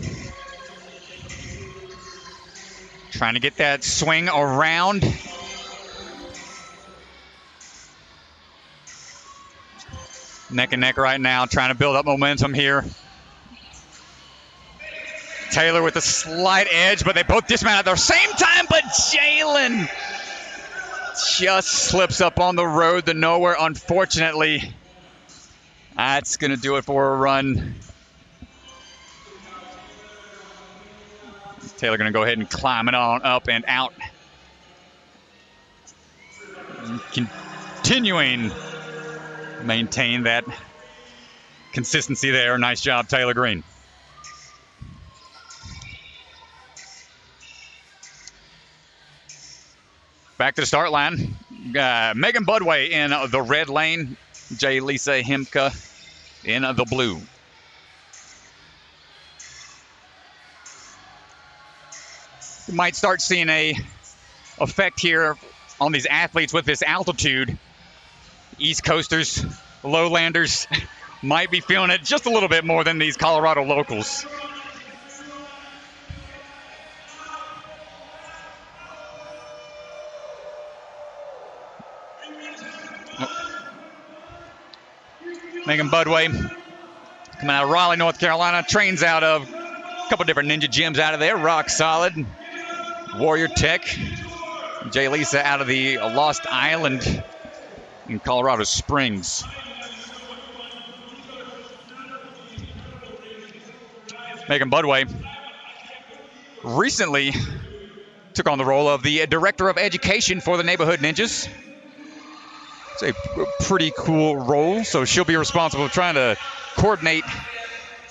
Trying to get that swing around. Neck and neck right now, trying to build up momentum here. Taylor with a slight edge, but they both dismount at the same time, but Jalen just slips up on the road to nowhere, unfortunately. That's going to do it for a run. Taylor going to go ahead and climb it on up and out. Continuing to maintain that consistency there. Nice job, Taylor Green. Back to the start line. Megan Budway in the red lane. J. Lisa Himka in the blue. We might start seeing a effect here on these athletes with this altitude. East Coasters, lowlanders might be feeling it just a little bit more than these Colorado locals. Megan Budway coming out of Raleigh, North Carolina, trains out of a couple different ninja gyms out of there. Rock Solid, Warrior Tech. Jay Lisa out of the Lost Island in Colorado Springs. Megan Budway recently took on the role of the Director of Education for the Neighborhood Ninjas. It's a pretty cool role, so she'll be responsible for trying to coordinate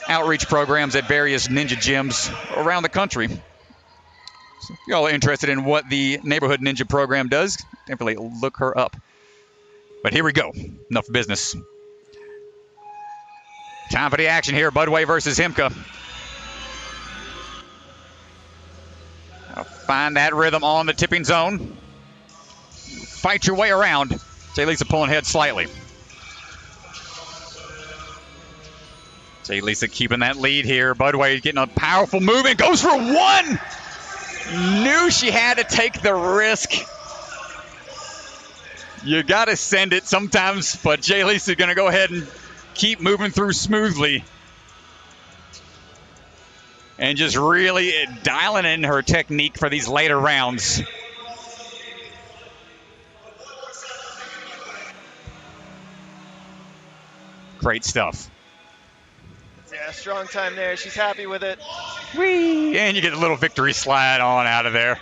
outreach programs at various ninja gyms around the country. So if y'all are interested in what the Neighborhood Ninja program does, definitely look her up. But here we go. Enough business. Time for the action here. Budway versus Himka. Find that rhythm on the tipping zone. Fight your way around. Jay Lisa pulling ahead slightly. Jay Lisa keeping that lead here. Budway getting a powerful move and goes for one. Knew she had to take the risk. You got to send it sometimes, but Jay Lisa is going to go ahead and keep moving through smoothly. And just really dialing in her technique for these later rounds. Great stuff. Yeah, strong time there. She's happy with it. Whee! And you get a little victory slide on out of there.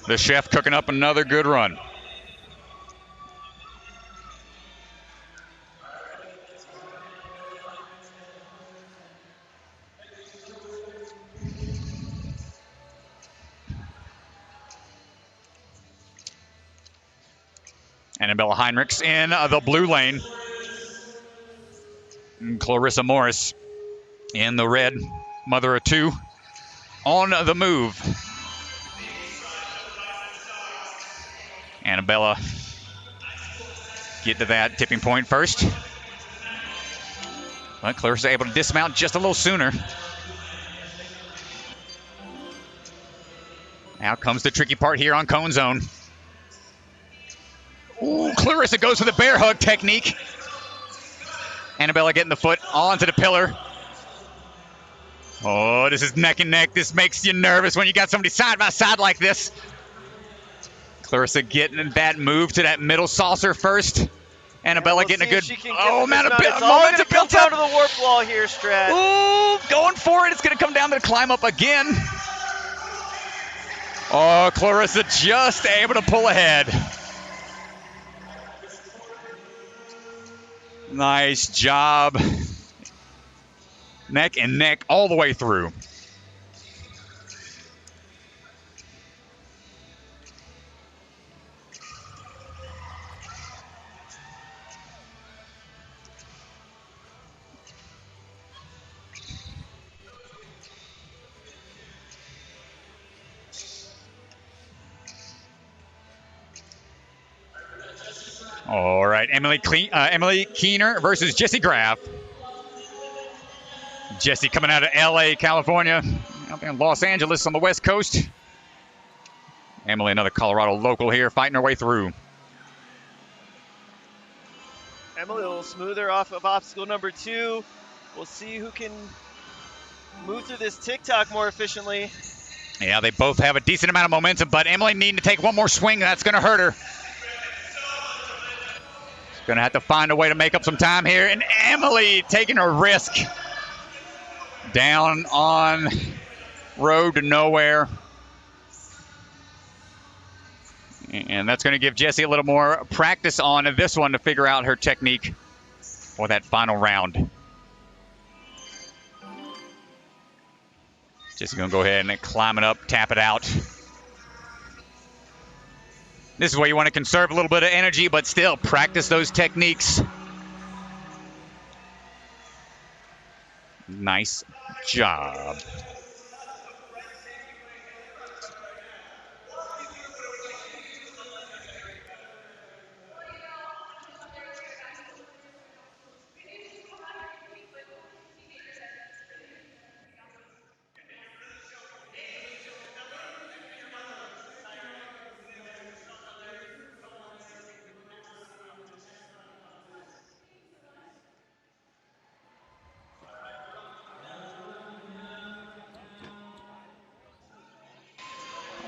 The chef cooking up another good run. Annabella Heinrichs in the blue lane. And Clarissa Morris in the red, mother of two, on the move. Annabella get to that tipping point first. But Clarissa able to dismount just a little sooner. Now comes the tricky part here on cone zone. Ooh, Clarissa goes for the bear hug technique. Annabella getting the foot onto the pillar. Oh, this is neck and neck. This makes you nervous when you got somebody side by side like this. Clarissa getting that move to that middle saucer first. Annabella getting a good. Oh, man, it's all going to come down to the warp wall here, Strat. Ooh, going for it. It's going to come down to the climb up again. Oh, Clarissa just able to pull ahead. Nice job. Neck and neck all the way through. All right, Emily Keener versus Jessie Graff. Jessie coming out of LA, California, up in Los Angeles on the West Coast. Emily, another Colorado local here, fighting her way through. Emily a little smoother off of obstacle number 2. We'll see who can move through this TikTok more efficiently. Yeah, they both have a decent amount of momentum, but Emily needing to take one more swing. That's going to hurt her. Going to have to find a way to make up some time here. And Emily taking a risk down on road to nowhere. And that's going to give Jessie a little more practice on this one to figure out her technique for that final round. Jessie going to go ahead and climb it up, tap it out. This is where you want to conserve a little bit of energy, but still practice those techniques. Nice job.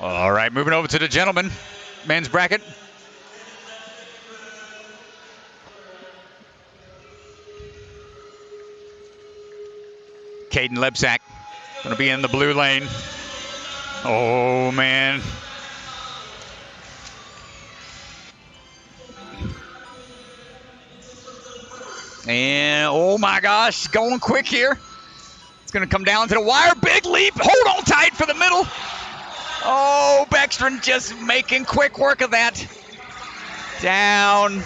All right, moving over to the gentlemen, men's bracket. Caden Lebsack going to be in the blue lane. Oh, man. And, oh, my gosh, going quick here. It's going to come down to the wire. Big leap. Hold on tight for the middle. Oh, Beckstrom just making quick work of that. Down.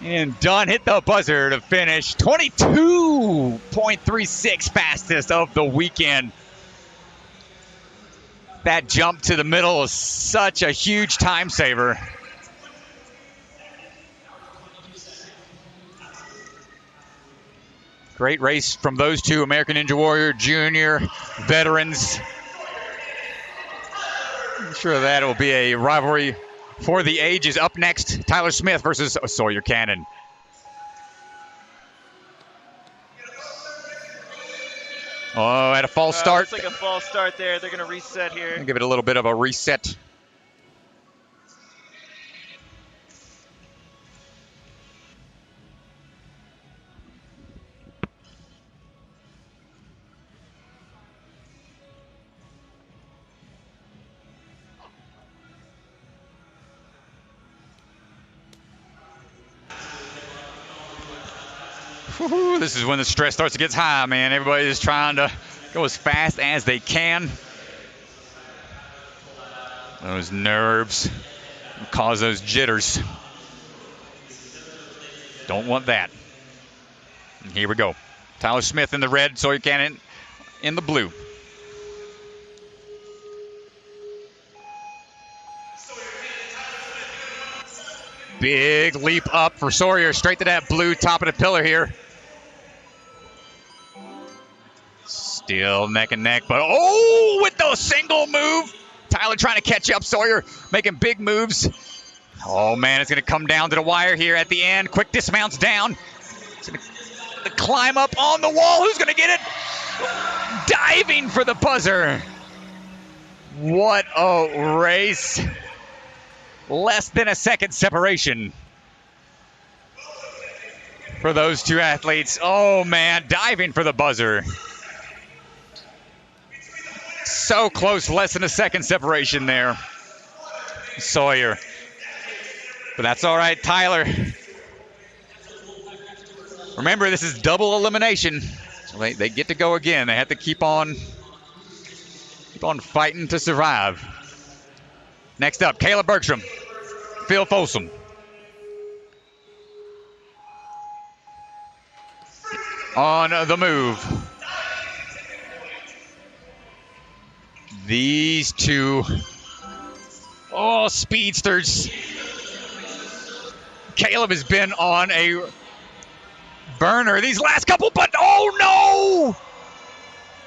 And Dunn hit the buzzer to finish. 22.36 fastest of the weekend. That jump to the middle is such a huge time saver. Great race from those two, American Ninja Warrior Junior veterans. I'm sure that will be a rivalry for the ages. Up next, Tyler Smith versus Sawyer Cannon. Oh, at a false start. Looks like a false start there. They're going to reset here. I'll give it a little bit of a reset. Woo-hoo, this is when the stress starts to get high, man. Everybody is trying to go as fast as they can. Those nerves cause those jitters. Don't want that. And here we go. Tyler Smith in the red, Sawyer Cannon in the blue. Big leap up for Sawyer, straight to that blue top of the pillar here. Still neck and neck, but oh, with the single move. Tyler trying to catch up, Sawyer making big moves. Oh man, it's gonna come down to the wire here at the end. Quick dismounts down. It's gonna climb up on the wall. Who's gonna get it? Diving for the buzzer. What a race. Less than a second separation for those two athletes. Oh man, diving for the buzzer. So close, less than a second separation there. Sawyer. But that's all right, Tyler. Remember, this is double elimination. So they get to go again. They have to keep on fighting to survive. Next up, Caleb Bergstrom, Phil Folsom. On the move. These two, speedsters. Caleb has been on a burner these last couple, but oh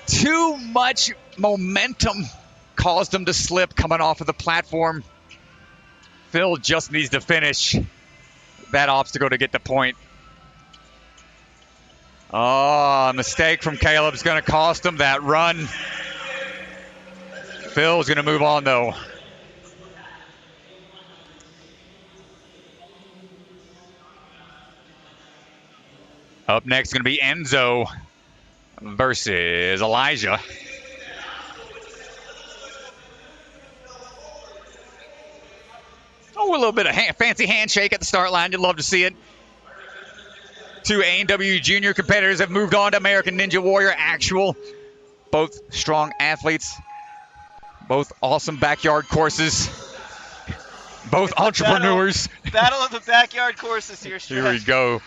no! Too much momentum caused him to slip coming off of the platform. Phil just needs to finish that obstacle to get the point. Oh, a mistake from Caleb is going to cost him that run. Phil's going to move on, though. Up next is going to be Enzo versus Elijah. Oh, a little bit of fancy handshake at the start line. You'd love to see it. Two A&W junior competitors have moved on to American Ninja Warrior Actual. Both strong athletes. Both awesome backyard courses. Both entrepreneurs. Battle of the backyard courses here, Stretch. Here we go.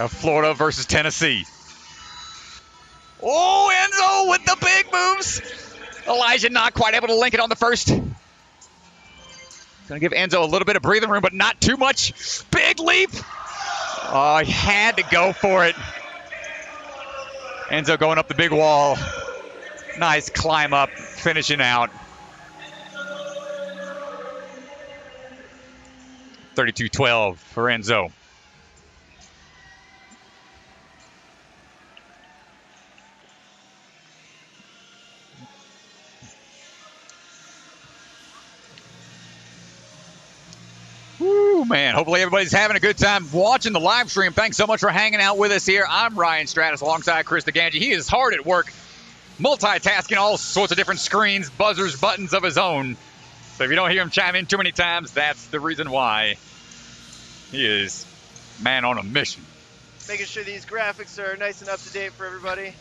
Florida versus Tennessee. Oh, Enzo with the big moves. Elijah not quite able to link it on the first. Going to give Enzo a little bit of breathing room, but not too much. Big leap. Oh, he had to go for it. Enzo going up the big wall. Nice climb up, finishing out. 32-12 for Enzo. Woo, man. Hopefully everybody's having a good time watching the live stream. Thanks so much for hanging out with us here. I'm Ryan Stratus alongside Chris DeGangi. He is hard at work multitasking all sorts of different screens, buzzers, buttons of his own. So if you don't hear him chime in too many times, that's the reason why. He is man on a mission. Making sure these graphics are nice and up to date for everybody.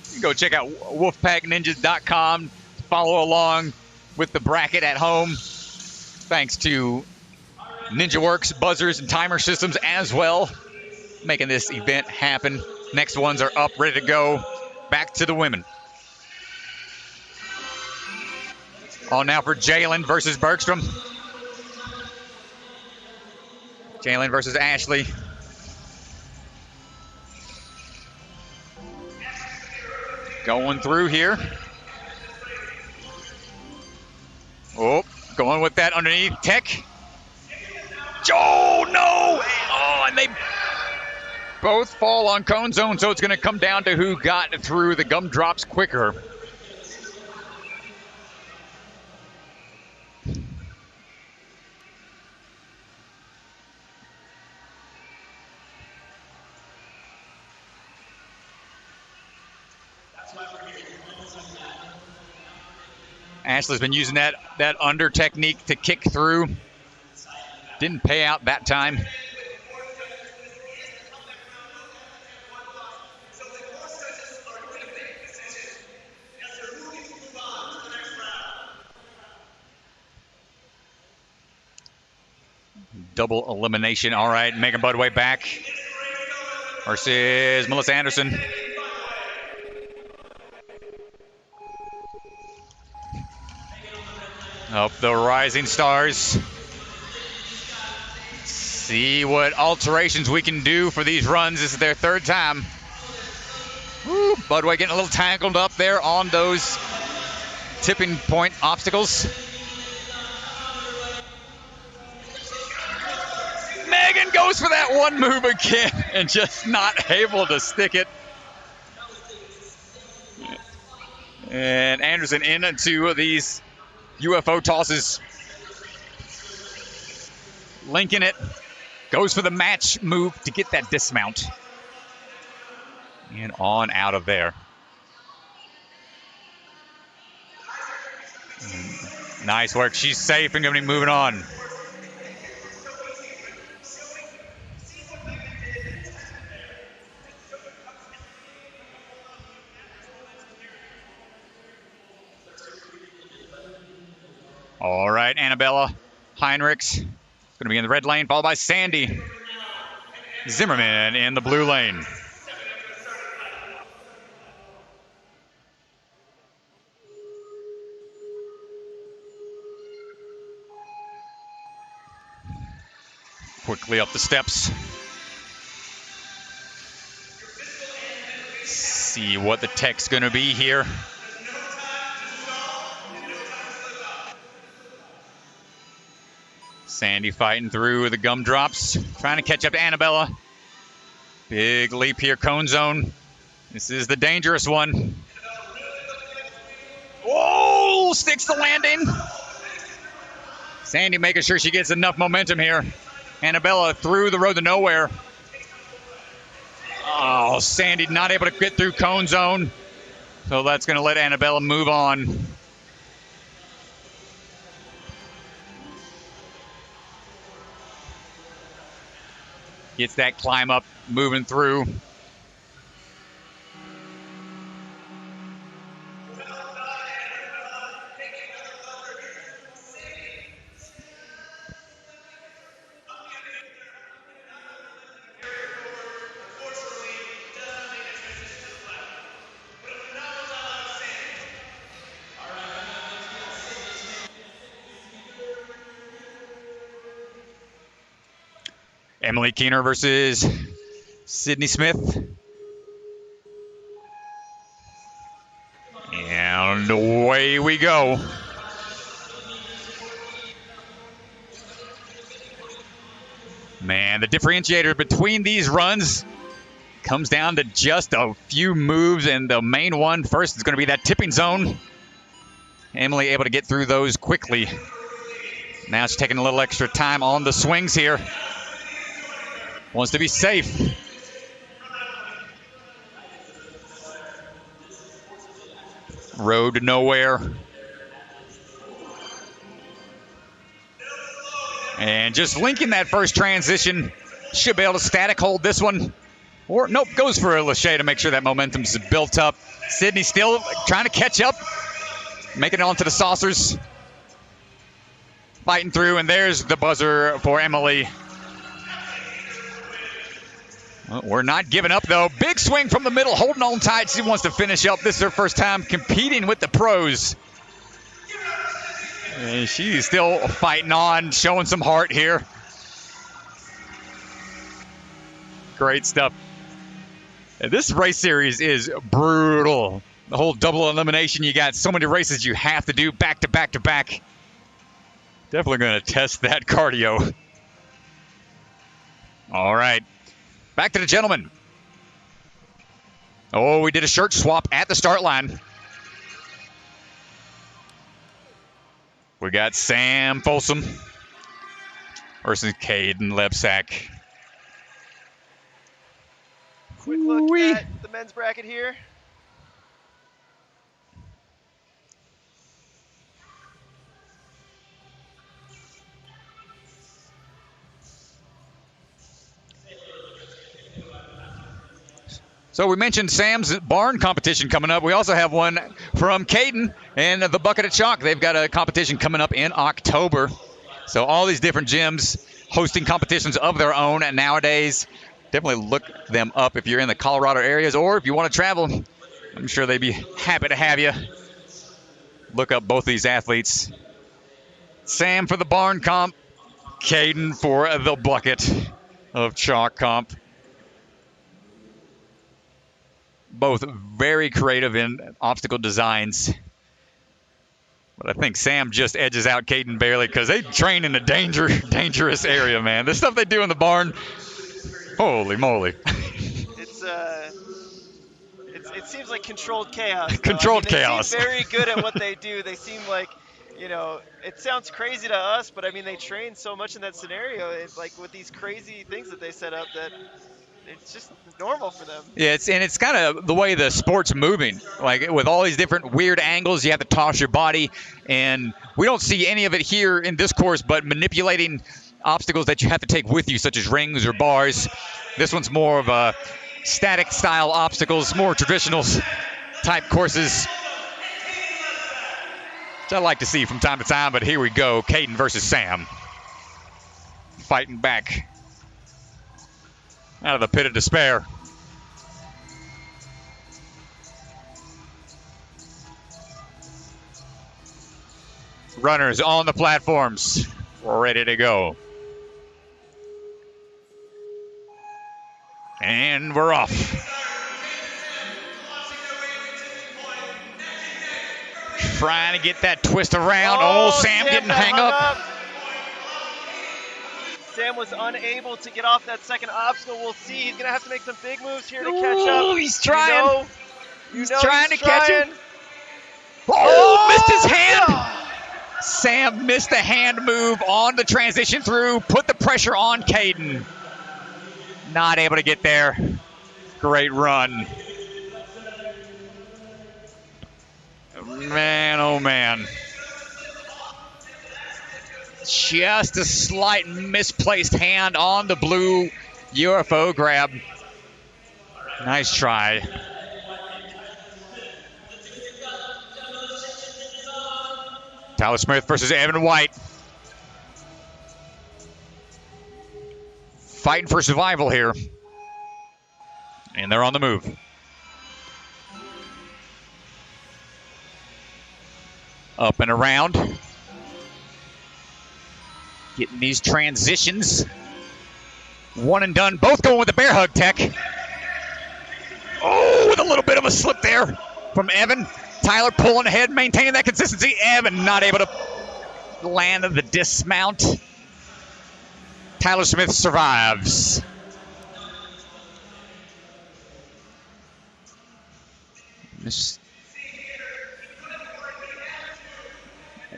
You can go check out wolfpackninjas.com to follow along with the bracket at home. Thanks to NinjaWorks, buzzers, and timer systems as well, making this event happen. Next ones are up, ready to go. Back to the women. On now for Jalen versus Bergstrom. Jalen versus Ashley. Going through here. Oh, going with that underneath. Tech. Oh, no! Oh, and they both fall on cone zone, so it's going to come down to who got through the gumdrops quicker. Ashley's been using that under technique to kick through. Didn't pay out that time. Double elimination. All right, Megan Budway back versus Melissa Anderson. Up the Rising Stars. See what alterations we can do for these runs. This is their third time. Woo, Budway getting a little tangled up there on those tipping point obstacles. Megan goes for that one move again and just not able to stick it. And Anderson into these UFO tosses. Linking it. Goes for the match move to get that dismount. And on out of there. Nice work. She's safe and going to be moving on. All right, Annabella Heinrichs going to be in the red lane, followed by Sandy Zimmerman in the blue lane. Quickly up the steps. See what the tech's going to be here. Sandy fighting through the gumdrops, trying to catch up to Annabella. Big leap here, cone zone. This is the dangerous one. Whoa, sticks the landing. Sandy making sure she gets enough momentum here. Annabella through the road to nowhere. Oh, Sandy not able to get through cone zone. So that's going to let Annabella move on. Gets that climb up, moving through. Emily Keener versus Sydney Smith. And away we go. Man, the differentiator between these runs comes down to just a few moves, and the main one first is going to be that tipping zone. Emily able to get through those quickly. Now she's taking a little extra time on the swings here. Wants to be safe. Road to nowhere. And just linking that first transition. Should be able to static hold this one. Or nope, goes for a Lachey to make sure that momentum's built up. Sydney still trying to catch up. Making it onto the saucers. Fighting through, and there's the buzzer for Emily. Well, we're not giving up, though. Big swing from the middle, holding on tight. She wants to finish up. This is her first time competing with the pros. And she's still fighting on, showing some heart here. Great stuff. And this race series is brutal. The whole double elimination, you got so many races you have to do back to back to back. Definitely going to test that cardio. All right. Back to the gentlemen. Oh, we did a shirt swap at the start line. We got Sam Folsom versus Caden Lebsack. Quick look at the men's bracket here. So we mentioned Sam's barn competition coming up. We also have one from Caden and the Bucket of Chalk. They've got a competition coming up in October. So all these different gyms hosting competitions of their own nowadays. Definitely look them up if you're in the Colorado areas, or if you want to travel. I'm sure they'd be happy to have you. Look up both these athletes. Sam for the barn comp, Caden for the Bucket of Chalk comp. Both very creative in obstacle designs. But I think Sam just edges out Caden barely because they train in a dangerous area, man. The stuff they do in the barn, holy moly. It seems like controlled chaos. Controlled chaos. chaos. They seem very good at what they do. They seem like, it sounds crazy to us, but I mean, they train so much in that scenario. It's like with these crazy things that they set up that it's just normal for them. Yeah, it's kind of the way the sport's moving. Like with all these different weird angles, you have to toss your body, and we don't see any of it here in this course, but manipulating obstacles that you have to take with you, such as rings or bars. This one's more of a static style obstacles, more traditional type courses, which I like to see from time to time. But here we go, Caden versus Sam, fighting back out of the pit of despair. Runners on the platforms, ready to go. And we're off. Trying to get that twist around. Oh, Sam getting hung up. Sam was unable to get off that second obstacle. We'll see. He's going to have to make some big moves here to catch up. He's trying. He's trying to catch him. Oh, missed his hand. Sam missed the hand move on the transition through. Put the pressure on Caden. Not able to get there. Great run. Man, oh man. Just a slight misplaced hand on the blue UFO grab. Nice try. Tyler Smith versus Evan White. Fighting for survival here. And they're on the move. Up and around. Getting these transitions. One and done. Both going with the bear hug tech. Oh, with a little bit of a slip there from Evan. Tyler pulling ahead, maintaining that consistency. Evan not able to land the dismount. Tyler Smith survives.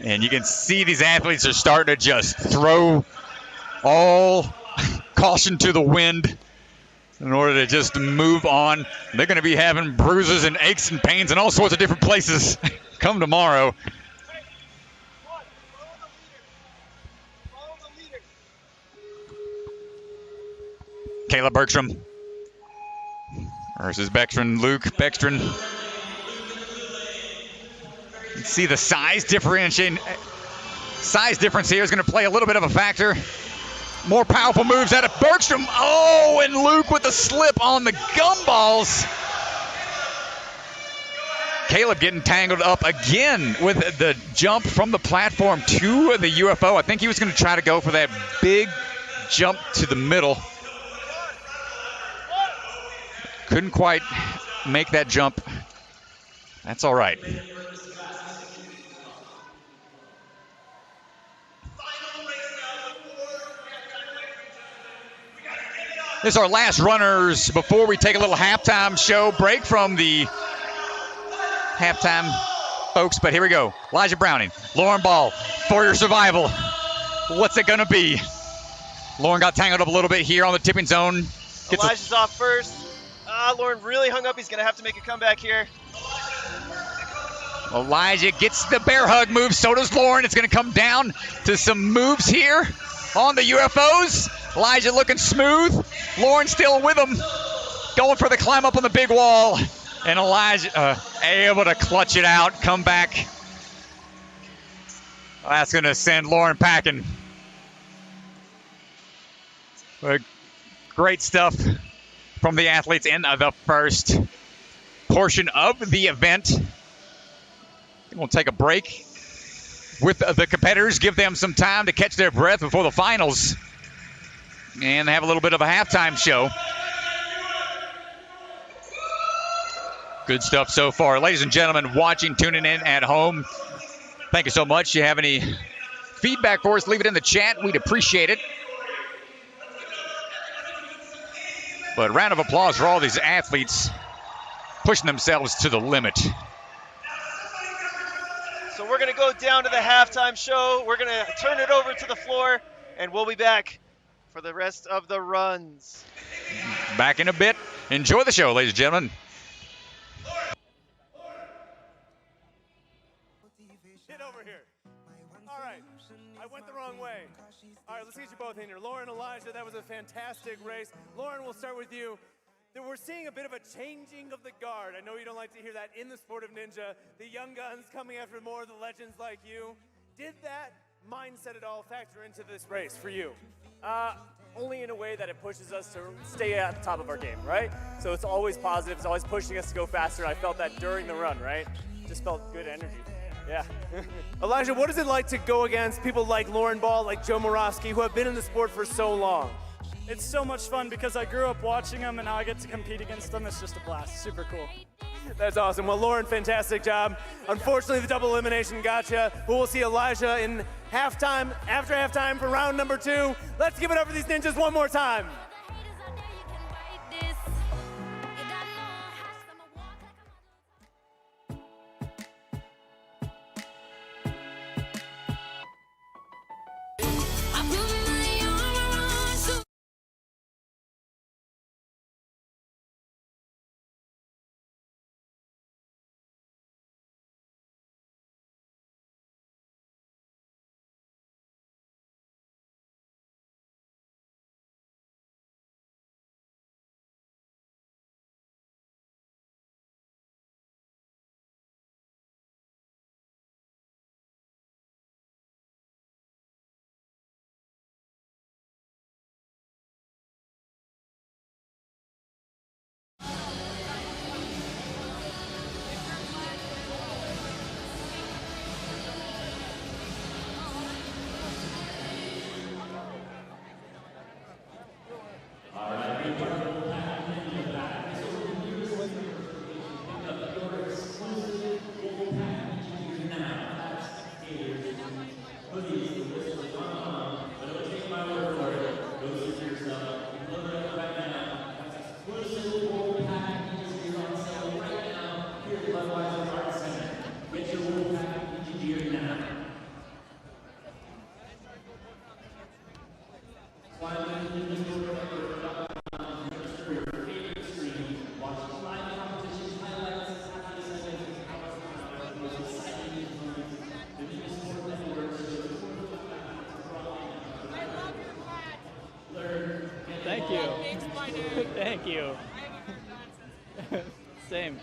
And you can see these athletes are starting to just throw all caution to the wind in order to just move on. They're going to be having bruises and aches and pains in all sorts of different places come tomorrow. Caleb Bergstrom versus Beckstrom. Luke Beckstrom. You see the size difference here is going to play a little bit of a factor. More powerful moves out of Bergstrom. Oh, and Luke with the slip on the gumballs. Caleb getting tangled up again with the jump from the platform to the UFO. I think he was going to try to go for that big jump to the middle. Couldn't quite make that jump. That's all right. This is our last runners before we take a little halftime show break from the halftime folks. But here we go. Elijah Browning, Lauren Ball, for your survival. What's it going to be? Lauren got tangled up a little bit here on the tipping zone. Elijah's off first. Lauren really hung up. He's going to have to make a comeback here. Elijah gets the bear hug move. So does Lauren. It's going to come down to some moves here on the UFOs. Elijah looking smooth. Lauren still with him. Going for the climb up on the big wall. And Elijah able to clutch it out. Come back. That's going to send Lauren packing. But great stuff from the athletes in the first portion of the event. We'll take a break with the competitors, give them some time to catch their breath before the finals, and have a little bit of a halftime show. Good stuff so far. Ladies and gentlemen, watching, tuning in at home, thank you so much. If you have any feedback for us, leave it in the chat. We'd appreciate it. But round of applause for all these athletes pushing themselves to the limit. So we're going to go down to the halftime show. We're going to turn it over to the floor, and we'll be back for the rest of the runs. Back in a bit. Enjoy the show, ladies and gentlemen. Get over here. All right. I went the wrong way. All right, let's get you both in here. Lauren, Elijah, that was a fantastic race. Lauren, we'll start with you. We're seeing a bit of a changing of the guard. I know you don't like to hear that in the sport of ninja. The young guns coming after more of the legends like you. Did that mindset at all factor into this race for you? Only in a way that it pushes us to stay at the top of our game, right? So it's always positive. It's always pushing us to go faster. I felt that during the run, right? Just felt good energy. Yeah. Elijah, what is it like to go against people like Lauren Ball, like Joe Moravsky, who have been in the sport for so long? It's so much fun because I grew up watching them and now I get to compete against them. It's just a blast. Super cool. That's awesome. Well, Lauren, fantastic job. Unfortunately, the double elimination got you. But we'll see Elijah in halftime, after halftime for round number 2. Let's give it up for these ninjas one more time. Thank you. Thank you. Same.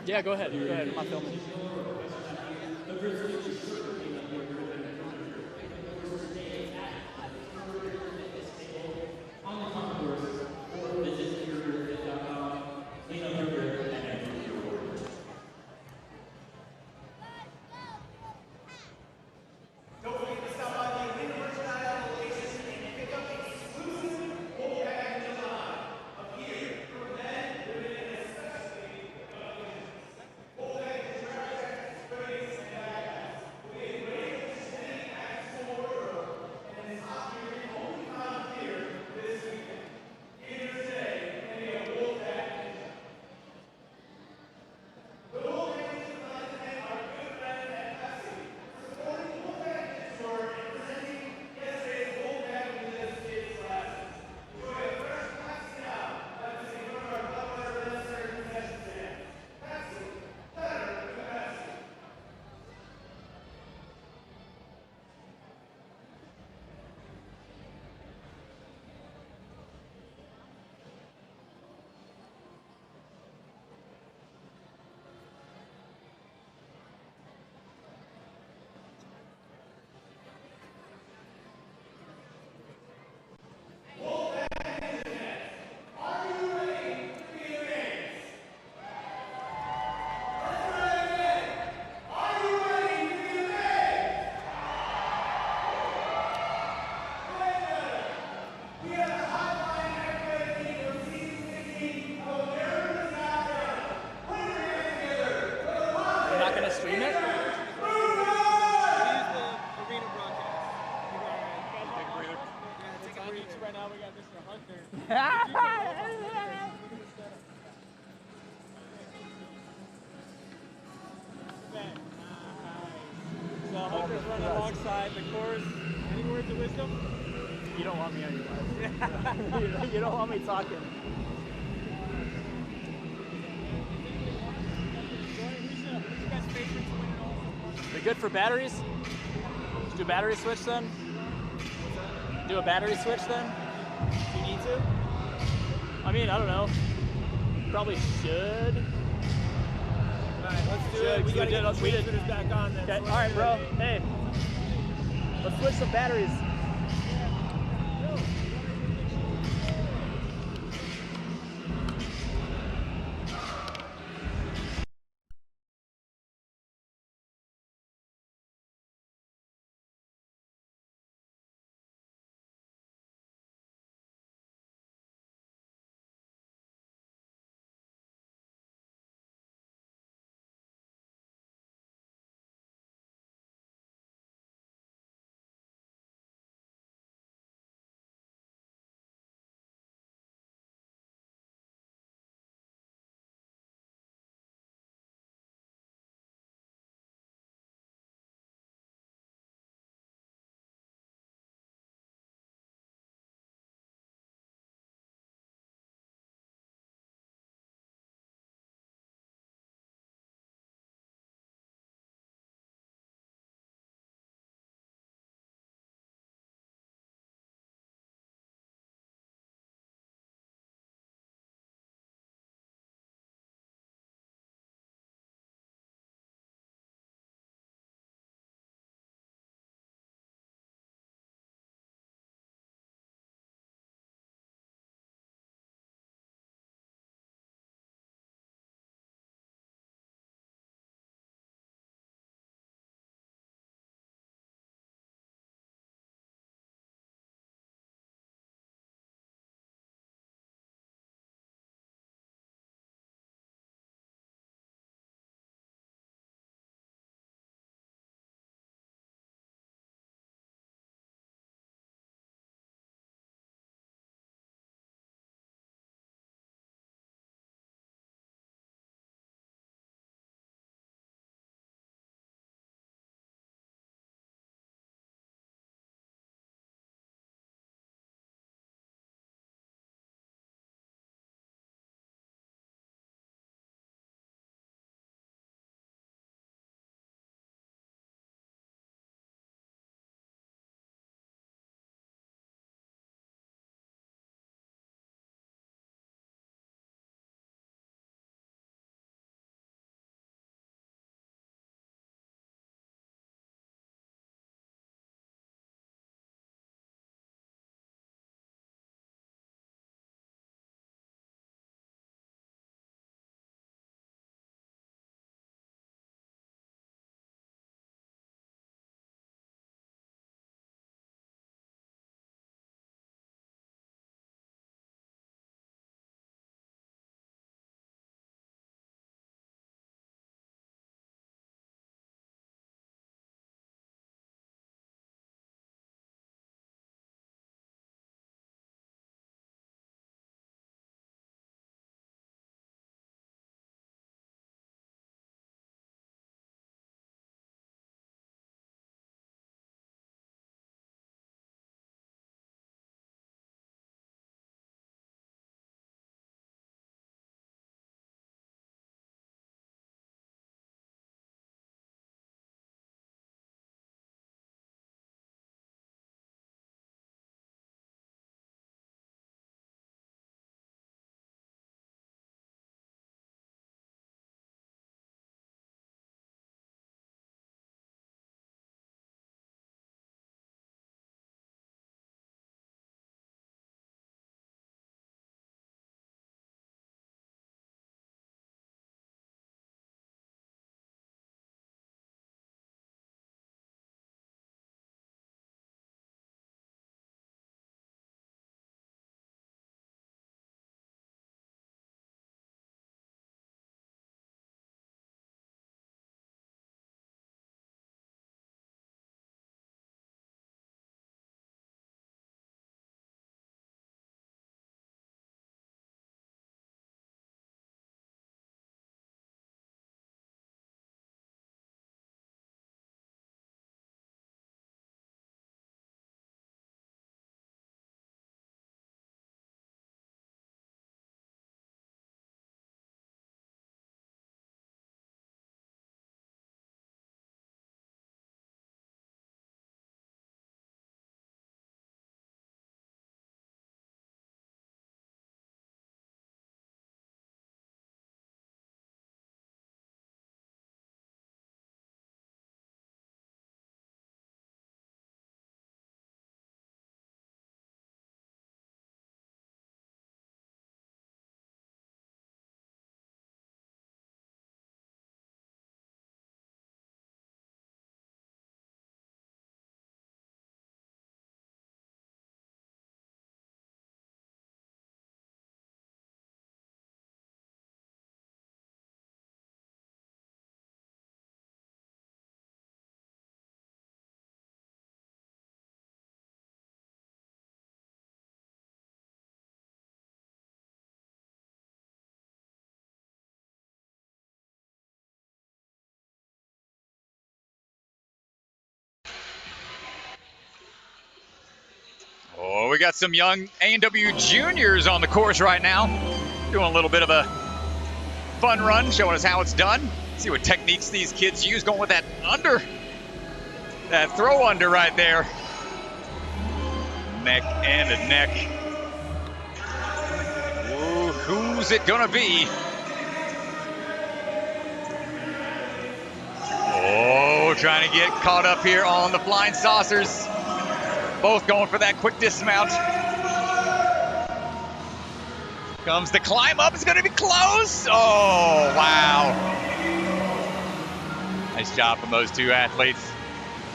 Yeah, go ahead. Go ahead. I'm not filming. You're not gonna stream it? Right now we got Mr. Hunter. So Hunter's running alongside the course. Any words of wisdom? You don't want me on your live. You don't want me talking. We good for batteries? Let's do a battery switch then? Do a battery switch then? Do you need to? I mean, I don't know. Probably should. Alright, let's do it. We gotta get those shooters back on then. Okay, alright, bro. Hey. Let's switch some batteries. we got some young A&W juniors on the course right now, doing a little bit of a fun run, showing us how it's done. See what techniques these kids use, going with that under, that throw under right there. Neck and a neck. Ooh, who's it gonna be? Oh, trying to get caught up here on the flying saucers. Both going for that quick dismount. Comes the climb up. It's going to be close. Oh, wow. Nice job from those two athletes.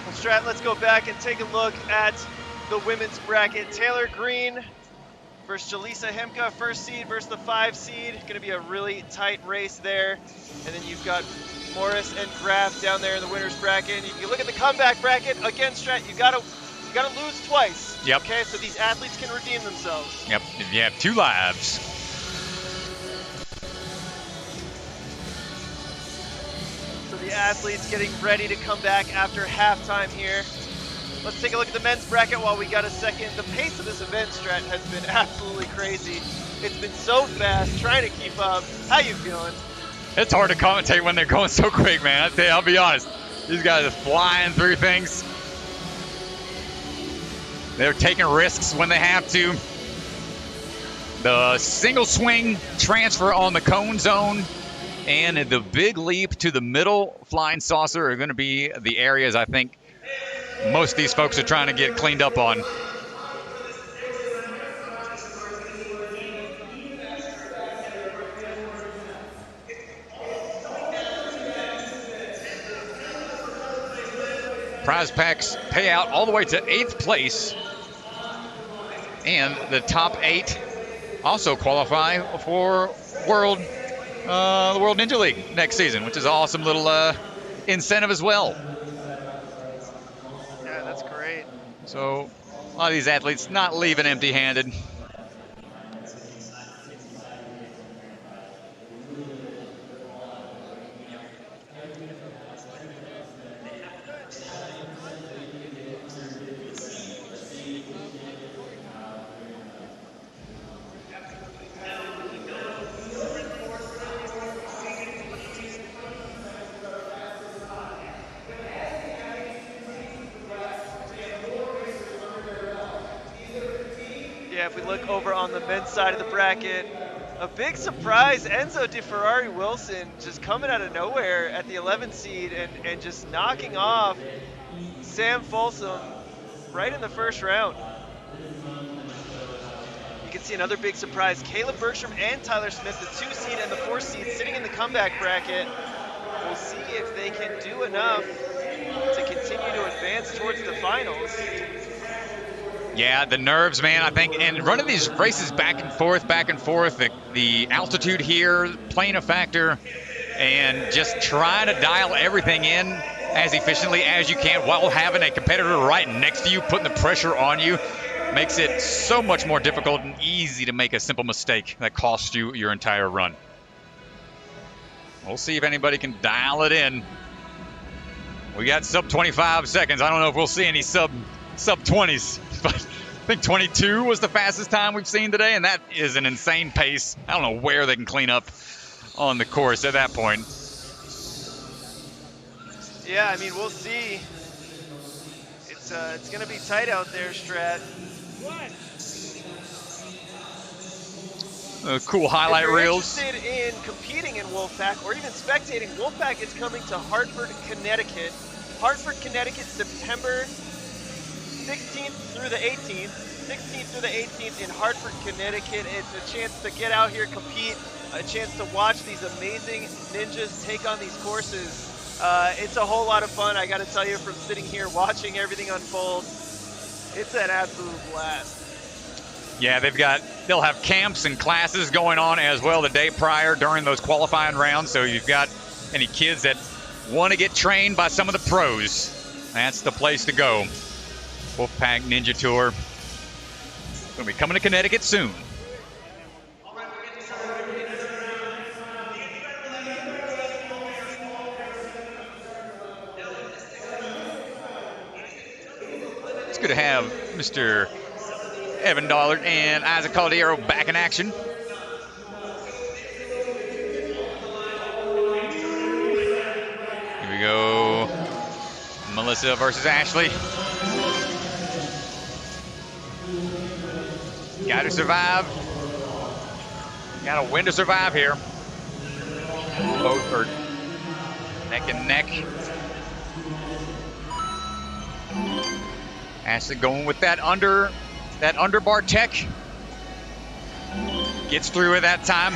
Well, Strat, let's go back and take a look at the women's bracket. Taylor Green versus Jaleesa Hemka, first seed versus the 5 seed. Going to be a really tight race there. And then you've got Morris and Graf down there in the winner's bracket. And if you look at the comeback bracket, again, Strat, you gotta lose twice. Yep. Okay, so these athletes can redeem themselves. Yep, if you have 2 lives. So the athletes getting ready to come back after halftime here. Let's take a look at the men's bracket while we got a second. The pace of this event, Strat, has been absolutely crazy. It's been so fast, trying to keep up. How you feeling? It's hard to commentate when they're going so quick, man. I'll be honest. These guys are flying through things. They're taking risks when they have to. The single swing transfer on the cone zone and the big leap to the middle flying saucer are going to be the areas I think most of these folks are trying to get cleaned up on. Prize packs pay out all the way to 8th place. And the top 8 also qualify for the World Ninja League next season, which is an awesome little incentive as well. Yeah, that's great. So a lot of these athletes not leaving empty-handed. Yeah, if we look over on the men's side of the bracket, a big surprise, Enzo DeFerrari Wilson just coming out of nowhere at the 11th seed and just knocking off Sam Folsom right in the first round. You can see another big surprise, Caleb Bergstrom and Tyler Smith, the 2 seed and the 4 seed sitting in the comeback bracket. We'll see if they can do enough to continue to advance towards the finals. Yeah, the nerves, man, I think, and running these races back and forth, the altitude here playing a factor, and just trying to dial everything in as efficiently as you can while having a competitor right next to you, putting the pressure on you, makes it so much more difficult and easy to make a simple mistake that costs you your entire run. We'll see if anybody can dial it in. We got sub 25 seconds. I don't know if we'll see any sub 20s. But I think 22 was the fastest time we've seen today, and that is an insane pace. I don't know where they can clean up on the course at that point. Yeah, I mean, we'll see. It's going to be tight out there, Strat. Cool highlight if you're reels. Interested in competing in Wolfpack or even spectating, Wolfpack is coming to Hartford, Connecticut. Hartford, Connecticut, September 16th through the 18th in Hartford, Connecticut. It's a chance to get out here, compete, a chance to watch these amazing ninjas take on these courses. It's a whole lot of fun, I gotta tell you, from sitting here watching everything unfold. It's an absolute blast. Yeah, they'll have camps and classes going on as well the day prior during those qualifying rounds. So you've got any kids that want to get trained by some of the pros, that's the place to go. Wolfpack Ninja Tour. Going to be coming to Connecticut soon. It's good to have Mr. Evan Dollard and Isaac Caldero back in action. Here we go. Melissa versus Ashley. Got to survive. Got to win to survive here. Both are neck and neck. Ashley going with that underbar tech. Gets through it that time.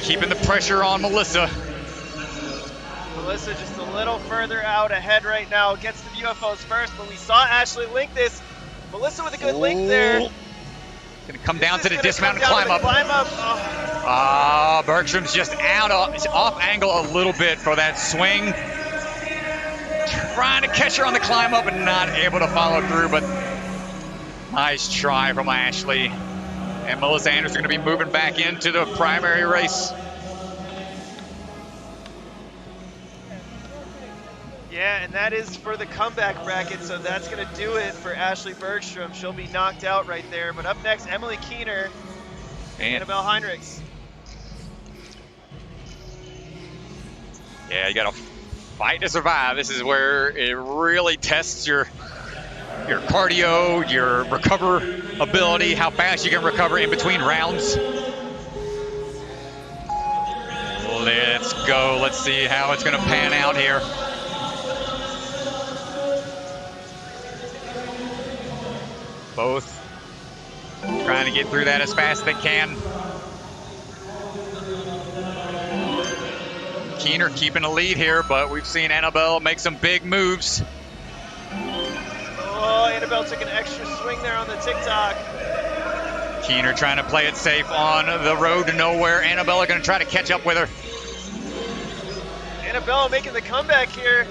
Keeping the pressure on Melissa. Melissa just a little further out ahead right now. Gets the UFOs first, but we saw Ashley link this. Melissa with a good link there. Gonna come down to the dismount and climb up. Bergstrom's just off angle a little bit for that swing. Trying to catch her on the climb up and not able to follow through, but nice try from Ashley. And Melissa Anderson gonna be moving back into the primary race. Yeah, and that is for the comeback bracket, so that's going to do it for Ashley Bergstrom. She'll be knocked out right there. But up next, Emily Keener and Annabelle Heinrichs. Yeah, you got to fight to survive. This is where it really tests your cardio, your recover ability, how fast you can recover in between rounds. Let's go. Let's see how it's going to pan out here. Both trying to get through that as fast as they can. Keener keeping a lead here, but we've seen Annabelle make some big moves. Oh, Annabelle took an extra swing there on the TikTok. Keener trying to play it safe on the road to nowhere. Annabelle going to try to catch up with her. Annabelle making the comeback here.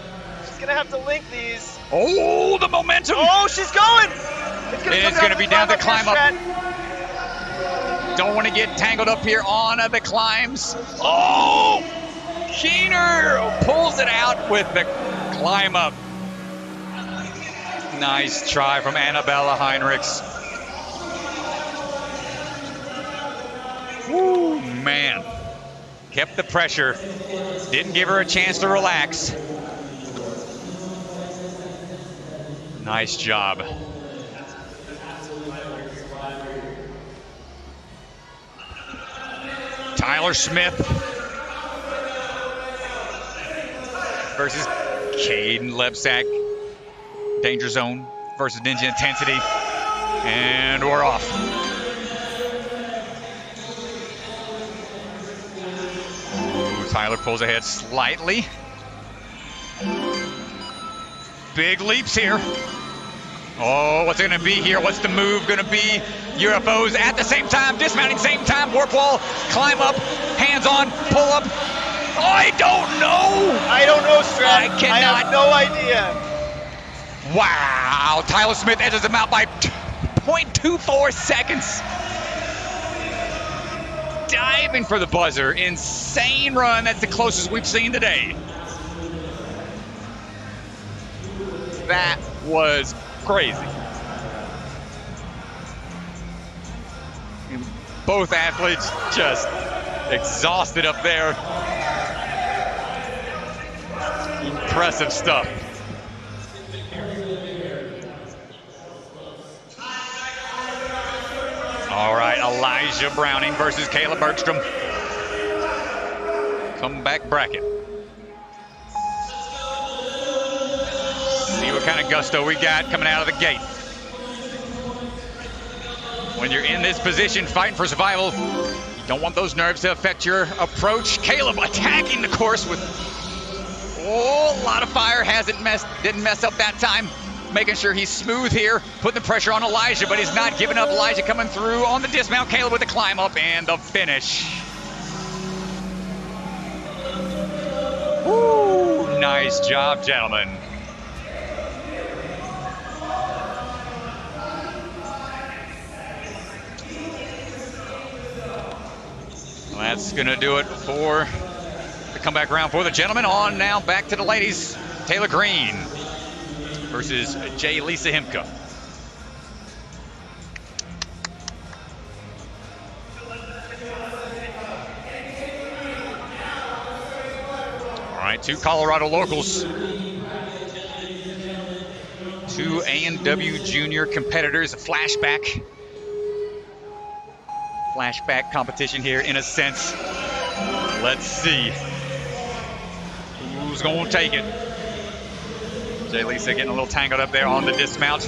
She's going to have to link these. Oh, the momentum. Oh, she's going. It's going to be down the climb up. Don't want to get tangled up here on the climbs. Oh, Keener pulls it out with the climb up. Nice try from Annabella Heinrichs. Woo, man. Kept the pressure. Didn't give her a chance to relax. Nice job. Tyler Smith versus Caden Lebsack. Danger Zone versus Ninja Intensity. And we're off. Ooh, Tyler pulls ahead slightly. Big leaps here. Oh, what's it going to be here? What's the move going to be? UFOs at the same time, dismounting same time, warp wall, climb up, hands on, pull up. I don't know. I don't know, Strat. I cannot. I have no idea. Wow, Tyler Smith edges him out by 0.24 seconds. Diving for the buzzer. Insane run. That's the closest we've seen today. That was crazy. Both athletes just exhausted up there. Impressive stuff. All right, Elijah Browning versus Kayla Bergstrom. Comeback bracket. See what kind of gusto we got coming out of the gate. When you're in this position fighting for survival, you don't want those nerves to affect your approach. Caleb attacking the course with a lot of fire. Didn't mess up that time. Making sure he's smooth here, putting the pressure on Elijah, but he's not giving up. Elijah coming through on the dismount. Caleb with the climb up and the finish. Woo, nice job, gentlemen. Well, that's going to do it for the comeback round for the gentlemen. On now, back to the ladies. Taylor Green versus J. Lisa Himka. Two Colorado locals. Two A&W junior competitors. A flashback competition here in a sense. Let's see who's going to take it. Jay Lisa getting a little tangled up there on the dismount.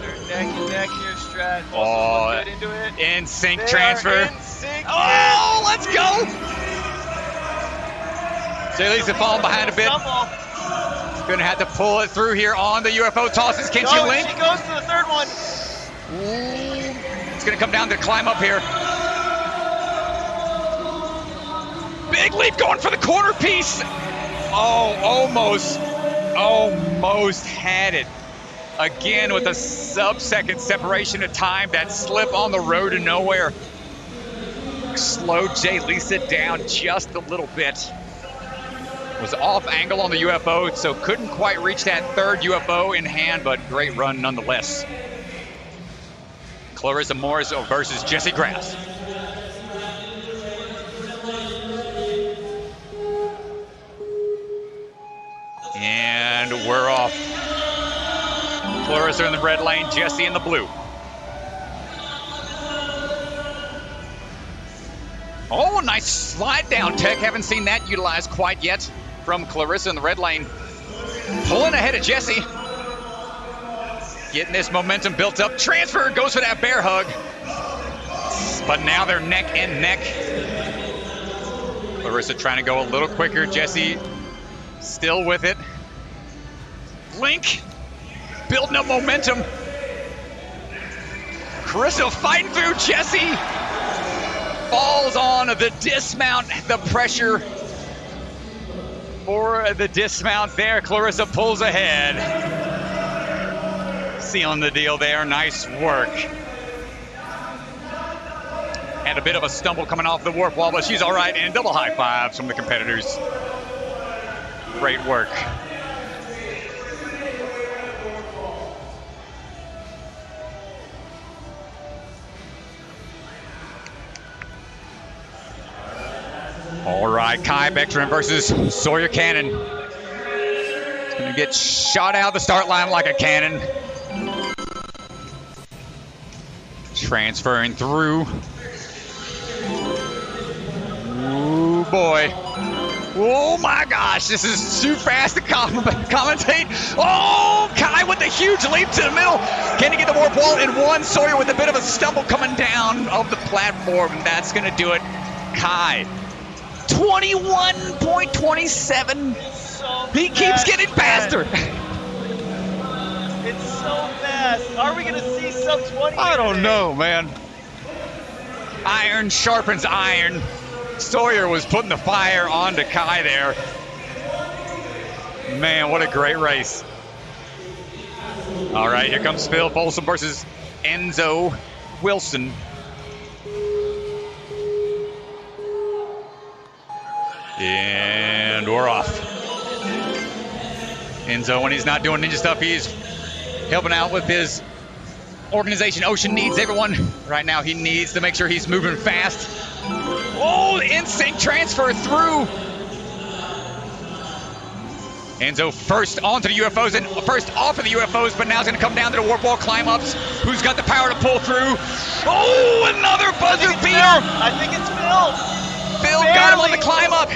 They're neck and neck here, Strat. Oh, Get into it. in sync They transfer. are in sync. Oh, let's go! Jay Lisa falling behind a bit. Stumble. Gonna have to pull it through here on the UFO tosses. Can she No, link? she goes to the third one. It's gonna come down to the climb up here. Big leap going for the corner piece. Oh, almost had it. Again with a sub-second separation of time. That slip on the road to nowhere slowed Jay Lisa down just a little bit. Was off angle on the UFO, so couldn't quite reach that third UFO in hand, but great run nonetheless. Clarissa Morris versus Jessie Grass. And we're off. Clarissa in the red lane, Jessie in the blue. Oh, nice slide down tech. Haven't seen that utilized quite yet from Clarissa in the red lane. Pulling ahead of Jessie. Getting this momentum built up. Transfer goes for that bear hug. But now they're neck and neck. Clarissa trying to go a little quicker. Jessie still with it. Link building up momentum. Clarissa fighting through. Jessie falls on the dismount. The pressure for the dismount there. Clarissa pulls ahead. Sealing the deal there. Nice work. Had a bit of a stumble coming off the warp wall, but she's all right. And double high fives from the competitors. Great work. All right, Kai Bechtrin versus Sawyer Cannon. It's going to get shot out of the start line like a cannon. Transferring through. Ooh, boy. Oh, my gosh. This is too fast to commentate. Oh, Kai with the huge leap to the middle. Can he get the warp wall in one? Sawyer with a bit of a stumble coming down of the platform. That's going to do it. Kai. 21.27. So he keeps getting faster. It's so fast. Are we going to see sub 20? I don't know, man. Iron sharpens iron. Sawyer was putting the fire onto Kai there. Man, what a great race. All right, here comes Phil Folsom versus Enzo Wilson. And we're off. Enzo, when he's not doing ninja stuff, he's helping out with his organization. Ocean needs everyone. Right now, he needs to make sure he's moving fast. Oh, in-sync transfer through. Enzo first onto the UFOs and first off of the UFOs, but now it's going to come down to the warp wall climb-ups. Who's got the power to pull through? Oh, another buzzer beater. I think it's Phil. Phil got him on the climb up.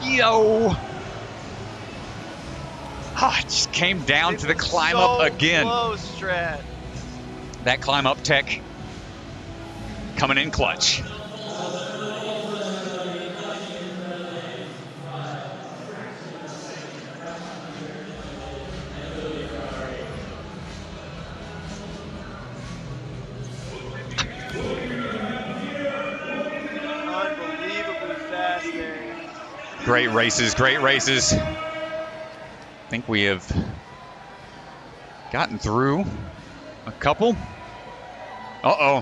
Yo. It just came down to the climb up again. Close, Strat. That climb up tech coming in clutch. Unbelievably fast there. Great races, great races. I think we have gotten through a couple. Uh-oh.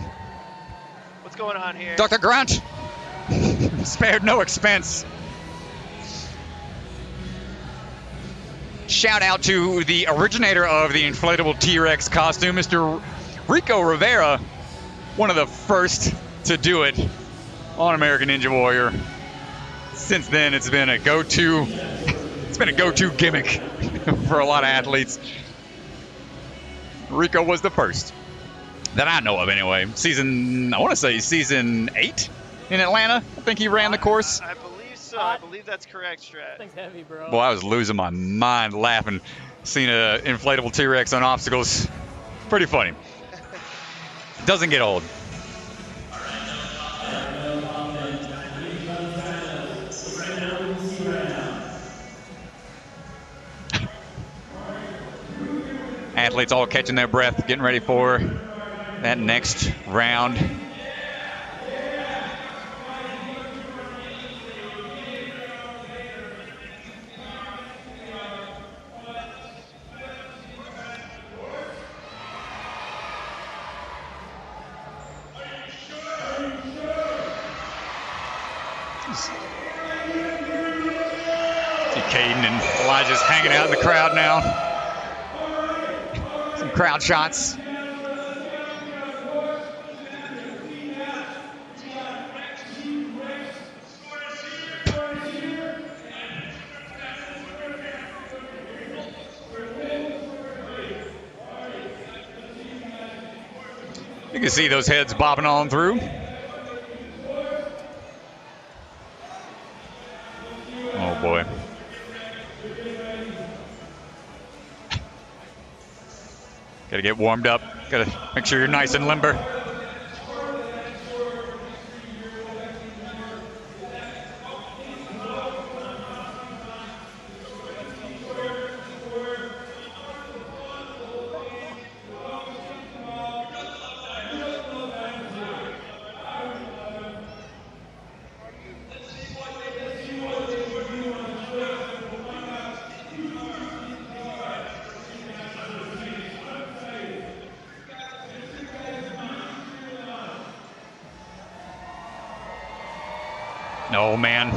What's going on here? Dr. Grunt spared no expense. Shout out to the originator of the inflatable T-Rex costume, Mr. Rico Rivera, one of the first to do it. on American Ninja Warrior. Since then, it's been a go-to. It's been a go-to gimmick for a lot of athletes. Rico was the first that I know of, anyway. I want to say season 8 in Atlanta. I think he ran the course. I believe so. I believe that's correct, Strat. Thing's heavy, bro. Boy, I was losing my mind laughing, seeing an inflatable T-Rex on obstacles. Pretty funny. Doesn't get old. Athletes all catching their breath, getting ready for that next round. See Caden and Elijah's hanging out in the crowd now. Some crowd shots. You can see those heads bobbing on through. Oh boy. Gotta get warmed up. Gotta make sure you're nice and limber. Oh man.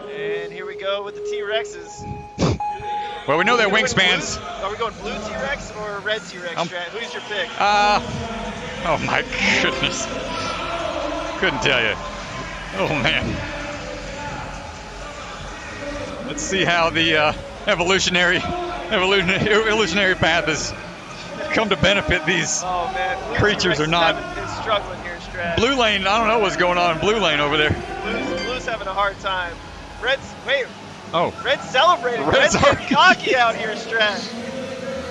And here we go with the T-Rexes. Well, we know their Are we going wingspans. blue? Are we going blue T-Rex or red T-Rex, Strat? Who's your pick? Oh my goodness. Couldn't tell you. Oh man. Let's see how the evolutionary path has come to benefit these Oh man, blue creatures. T-Rex Are not. is struggling here, Strat. Blue lane, I don't know what's going on in blue lane over there. Blue's having a hard time. Red's Oh, celebrating. Red's Red's getting cocky out here, Strat.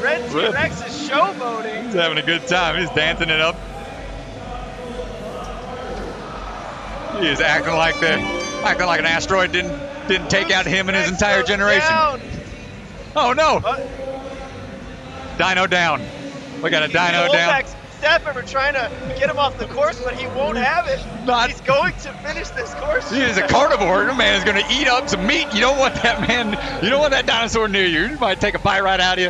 Red T-Rex is showboating. he's having a good time. He's dancing it up. He is acting like an asteroid didn't take out him and his T-Rex entire goes generation. down. Oh no! Dino down. We got a dino down. Staff member trying to get him off the course, but he won't have it. He's going to finish this course. He is a carnivore. The man is going to eat up some meat. You don't want that man. You don't want that dinosaur near you. He might take a bite right out of you.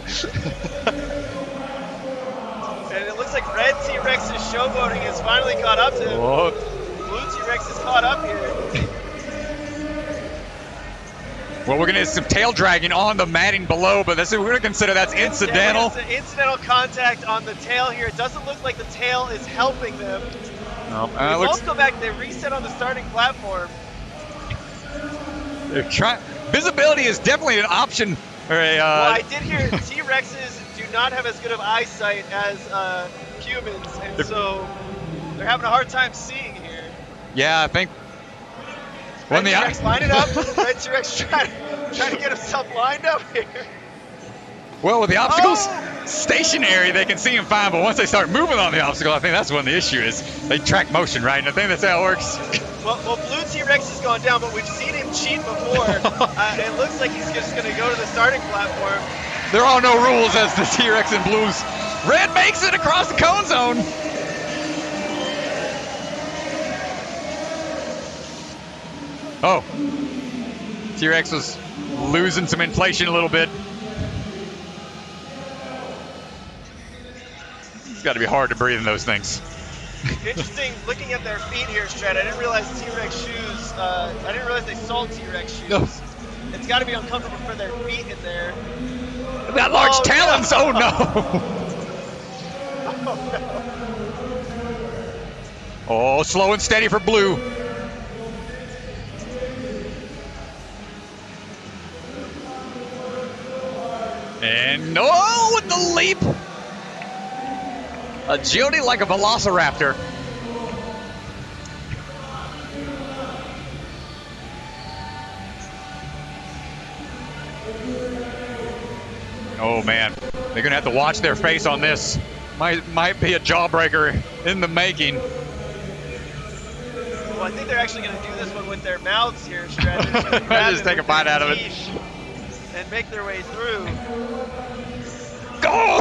And it looks like red T-Rex's showboating has finally caught up to him. Whoa. Blue T-Rex is caught up here. Well, we're going to get some tail dragging on the matting below, but we're going to consider that's incidental. It's an incidental contact on the tail here. It doesn't look like the tail is helping them. No, They both go back. They reset on the starting platform. Visibility is definitely an option. Or Well, I did hear T-Rexes do not have as good of eyesight as humans, and so they're having a hard time seeing here. Yeah, I think. Red T-Rex line it up. Red T-Rex trying to get himself lined up here. Well, with the obstacles stationary, they can see him fine, but once they start moving on the obstacle, I think that's when the issue is. They track motion, right? And I think that's how it works. Well, blue T-Rex has gone down, but we've seen him cheat before. It looks like he's just going to go to the starting platform. There are no rules as the T-Rex and blues. Red makes it across the cone zone. Oh, T-Rex was losing some inflation a little bit. got to be hard to breathe in those things. Interesting, looking at their feet here, Strat. I didn't realize T-Rex shoes. I didn't realize they sold T-Rex shoes. No. It's got to be uncomfortable for their feet in there. They've got large talons. No. Oh no. Oh, slow and steady for Blue. And no, with the leap. Agility like a velociraptor. Oh man, they're gonna have to watch their face on this. Might be a jawbreaker in the making. Well, I think they're actually going to do this one with their mouths here, Strat. Just take a bite out of it. And make their way through. Go!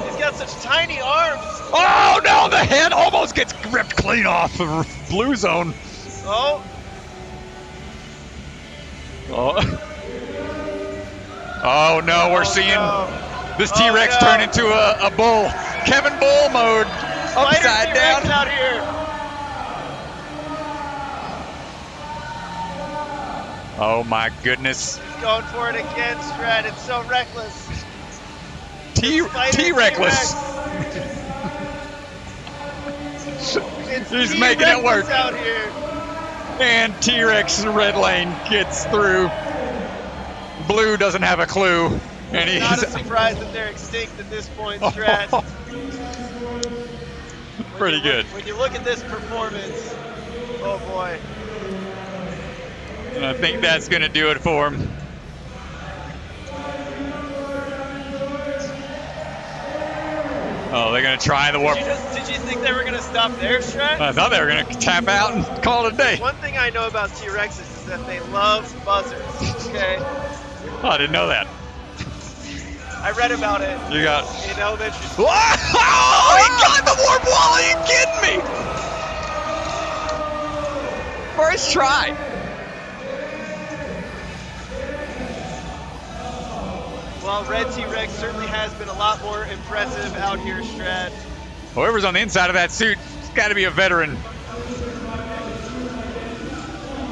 He's got such tiny arms. Oh no, the head almost gets ripped clean off the blue zone. Oh. Oh. Oh no, we're seeing this T-Rex turn into a bull. Kevin Bull mode. Upside down. Out here. Oh my goodness. He's going for it again, Strat. It's so reckless. T-Reckless. He's making it work. Out here. And T-Rex red lane gets through. Blue doesn't have a clue. And he's not a surprise that they're extinct at this point, Strat. Pretty good. When you look at this performance, oh boy. And I think that's going to do it for him. Oh, they're going to try the warp. Did you think they were going to stop there, Strat? I thought they were going to tap out and call it a day. One thing I know about T-Rexes is that they love buzzers, okay? Oh, I didn't know that. I read about it. You got in elementary school. Oh, he got the warp wall. Are you kidding me? First try. Well, Red T-Rex certainly has been a lot more impressive out here, Strat. Whoever's on the inside of that suit has got to be a veteran.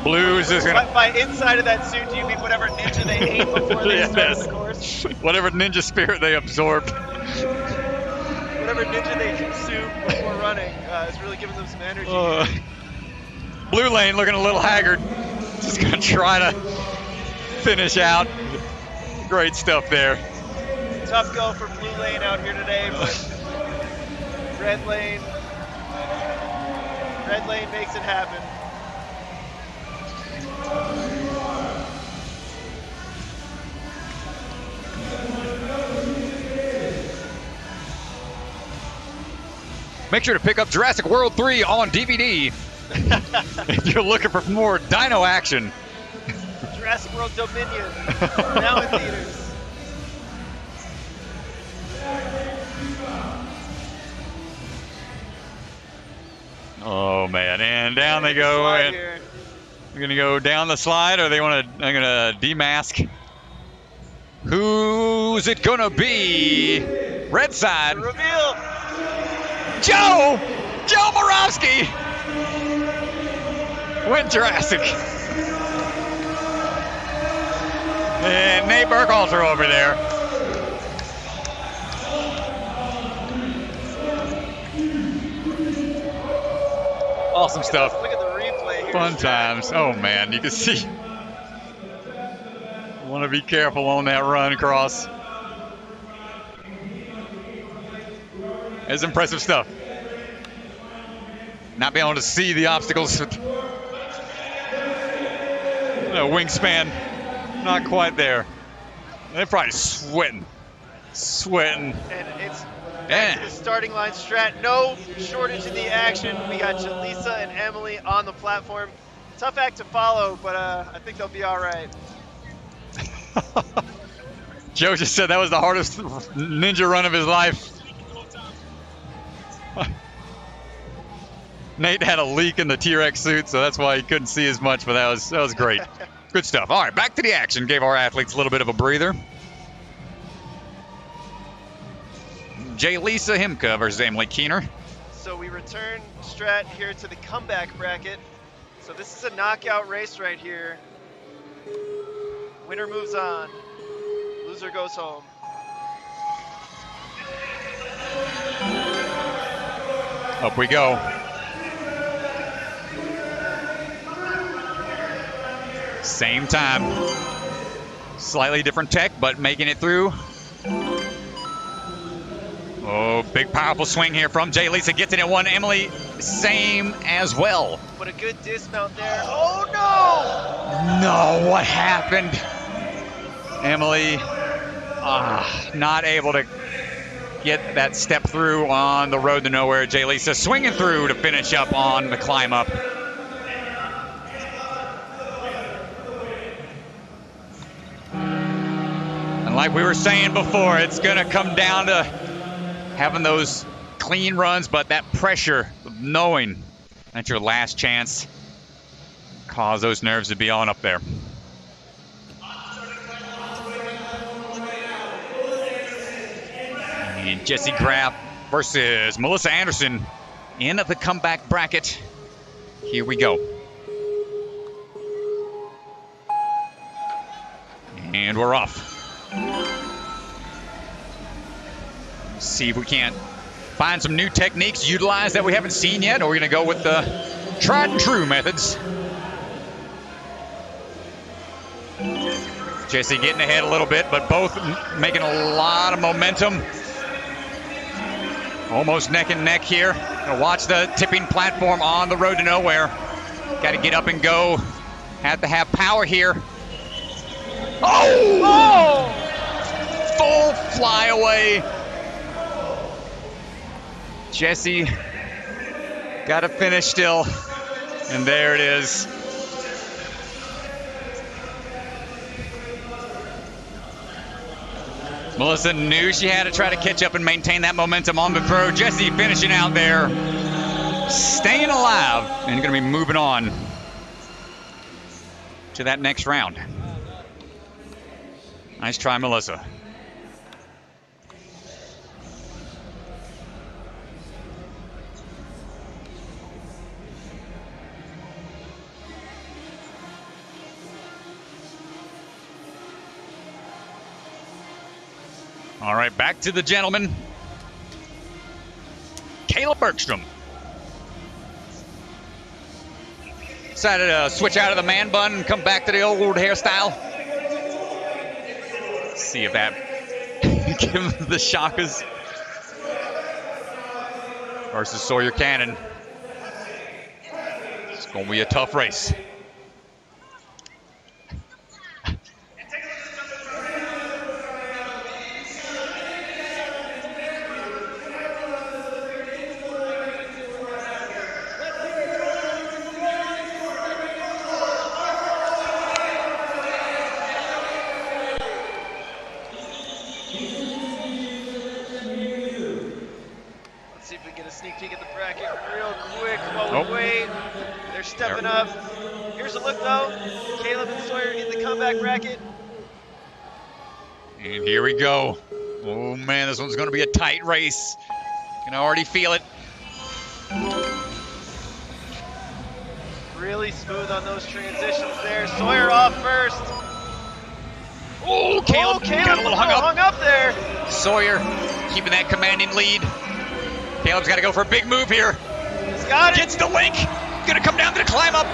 Blue is just gonna. By inside of that suit, do you mean whatever ninja they ate before they started the course? Whatever ninja spirit they absorbed. Whatever ninja they consumed before running is really giving them some energy. Blue lane looking a little haggard. Just gonna try to finish out. Great stuff there. Tough go for blue lane out here today, but red lane makes it happen. Make sure to pick up Jurassic World 3 on DVD if you're looking for more dino action. Jurassic World Dominion, now in theaters. Oh man, and down they go. And they're gonna go down the slide, or they're gonna demask. Who's it gonna be? Red side. The reveal. Joe Moravsky went Jurassic. And Nate Burkhalter over there. Awesome stuff. Look at the replay here. Fun times. Oh man, you can see. Want to be careful on that run across. It's impressive stuff. Not being able to see the obstacles. Wingspan, not quite there. They're probably sweating. And it's back to the starting line, Strat. No shortage in the action. We got Jaleesa and Emily on the platform. Tough act to follow, but I think they'll be all right. Joe just said that was the hardest ninja run of his life. Nate had a leak in the T-Rex suit, so that's why he couldn't see as much, but that was great. Good stuff. All right, back to the action. Gave our athletes a little bit of a breather. Jay-Lisa Himka versus Emily Keener. So we return Strat here to the comeback bracket. So this is a knockout race right here. Winner moves on. Loser goes home. Up we go. Same time. Slightly different tech, but making it through. Oh, big powerful swing here from Jay-Lisa. Gets it in one. Emily, same as well. But a good dismount there. Oh no! No, what happened? Emily, not able to get that step through on the road to nowhere. Jay-Lisa swinging through to finish up on the climb up. And like we were saying before, it's going to come down to having those clean runs, but that pressure of knowing that your last chance cause those nerves to be on up there. And Jessie Graff versus Melissa Anderson in the comeback bracket. Here we go. And we're off. See if we can't find some new techniques utilized that we haven't seen yet, or we're going to go with the tried and true methods. Jessie getting ahead a little bit, but both making a lot of momentum. Almost neck and neck here. Gonna watch the tipping platform on the road to nowhere. Got to get up and go. Have to have power here. Oh! Full flyaway. Jessie got to finish still. And there it is. Melissa knew she had to try to catch up and maintain that momentum on the throw. Jessie finishing out there, staying alive, and going to be moving on to that next round. Nice try, Melissa. All right, back to the gentleman. Caleb Bergstrom. Decided to switch out of the man bun and come back to the old hairstyle. Let's see if that gives him the shockers. Versus Sawyer Cannon. It's going to be a tough race. Sneak peek at the bracket real quick while we wait. They're stepping up. Here's a look though. Caleb and Sawyer in the comeback bracket. And here we go. Oh man, this one's going to be a tight race. Can already feel it. Really smooth on those transitions there. Sawyer off first. Oh, Caleb got a little hung up there. Sawyer keeping that commanding lead. Caleb's got to go for a big move here. He's got it. Gets the link. Going to come down to the climb up.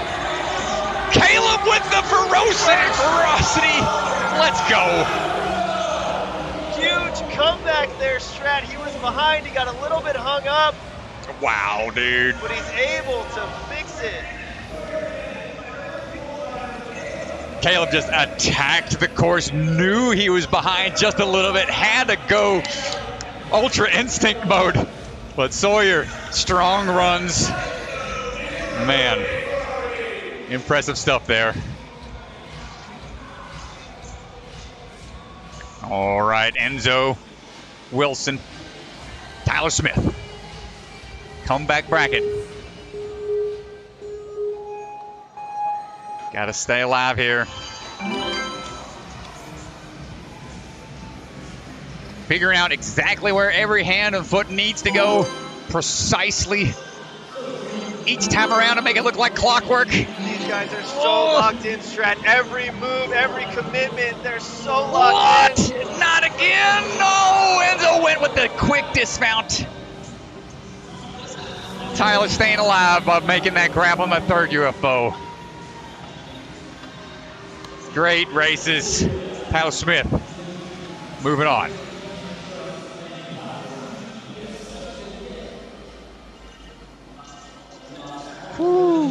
Caleb with the ferocity. Let's go. Huge comeback there, Strat. He was behind. He got a little bit hung up. Wow, dude. But he's able to fix it. Caleb just attacked the course. Knew he was behind just a little bit. Had to go ultra instinct mode. But Sawyer, strong runs. Man, impressive stuff there. All right, Enzo, Wilson, Tyler Smith. Comeback bracket. Got to stay alive here. figuring out exactly where every hand and foot needs to go precisely each time around to make it look like clockwork. These guys are so locked in, Strat. Every move, every commitment, they're so locked in. What? Not again! No! Enzo went with the quick dismount. Tyler staying alive by making that grab on the third UFO. Great races. Tyler Smith moving on. Whew.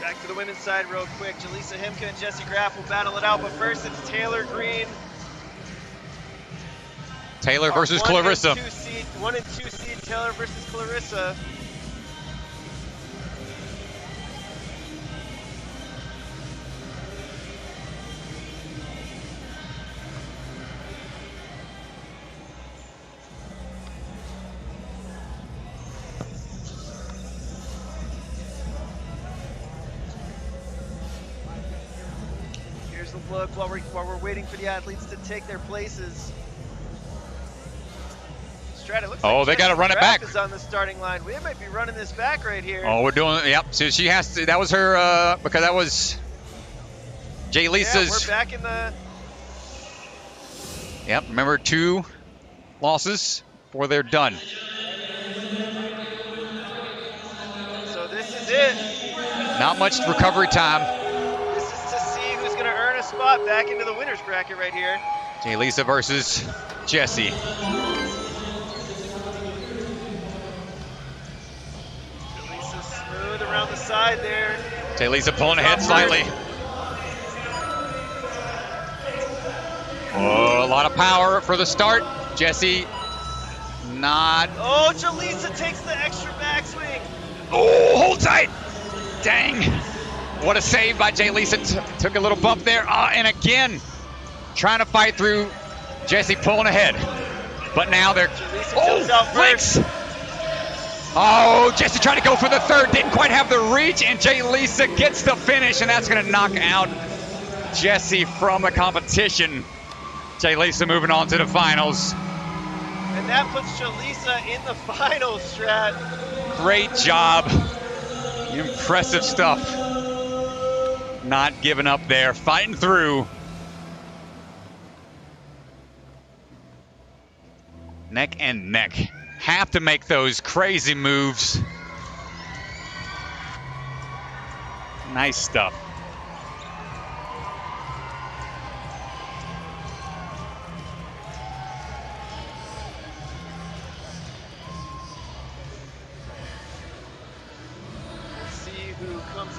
Back to the women's side real quick. Jaleesa Himka and Jessie Graff will battle it out, but first it's Taylor Green. Taylor versus Clarissa. 1 and 2 seed Taylor versus Clarissa. Here's the look while we're waiting for the athletes to take their places. Strat, it looks like They got to run it back. Is on the starting line. We might be running this back right here. Oh, we're doing, yep. So she has to, that was her, because that was Jay Lisa's. Yeah, we're back in the. Yep, remember 2 losses before they're done. So this is it. Not much recovery time. This is to see who's going to earn a spot back into the winner's bracket right here. Jay Lisa versus Jessie. Jaleesa smooth around the side there. Jay Lisa pulling ahead slightly. Oh, a lot of power for the start. Jessie not. Oh, Jaleesa takes the extra backswing. Oh, hold tight. Dang. What a save by Jay Lisa. Took a little bump there. And again, trying to fight through Jessie pulling ahead. But now they're. Jumps out flicks. Oh, Jessie trying to go for the third. Didn't quite have the reach. And Jay Lisa gets the finish. And that's going to knock out Jessie from the competition. Jay Lisa moving on to the finals. And that puts Jaleesa in the finals, Strat. Great job. Impressive stuff. Not giving up there, fighting through. Neck and neck. Have to make those crazy moves. Nice stuff.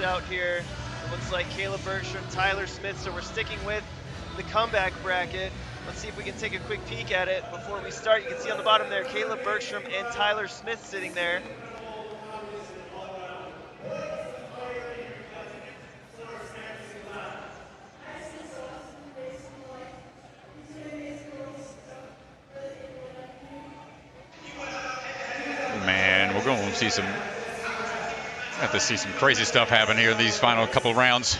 Out here. It looks like Caleb Bergstrom, Tyler Smith, so we're sticking with the comeback bracket. Let's see if we can take a quick peek at it before we start. You can see on the bottom there, Caleb Bergstrom and Tyler Smith sitting there. Man, we're going to see some. Have to see some crazy stuff happen here in these final couple rounds.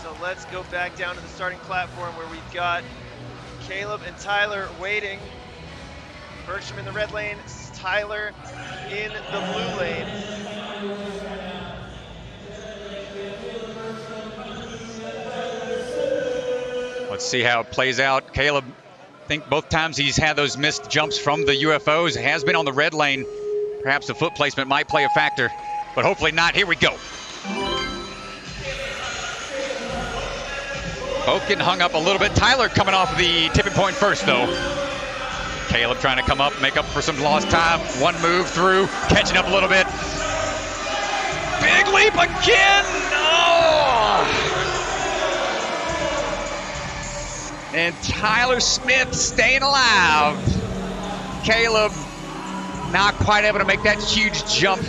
So let's go back down to the starting platform where we've got Caleb and Tyler waiting. Bergstrom in the red lane, Tyler in the blue lane. Let's see how it plays out. Caleb, I think both times he's had those missed jumps from the UFOs, has been on the red lane. Perhaps the foot placement might play a factor, but hopefully not. Here we go. Both getting hung up a little bit. Tyler coming off the tipping point first, though. Caleb trying to come up, make up for some lost time. One move through, catching up a little bit. Big leap again. Oh! And Tyler Smith staying alive. Caleb not quite able to make that huge jump.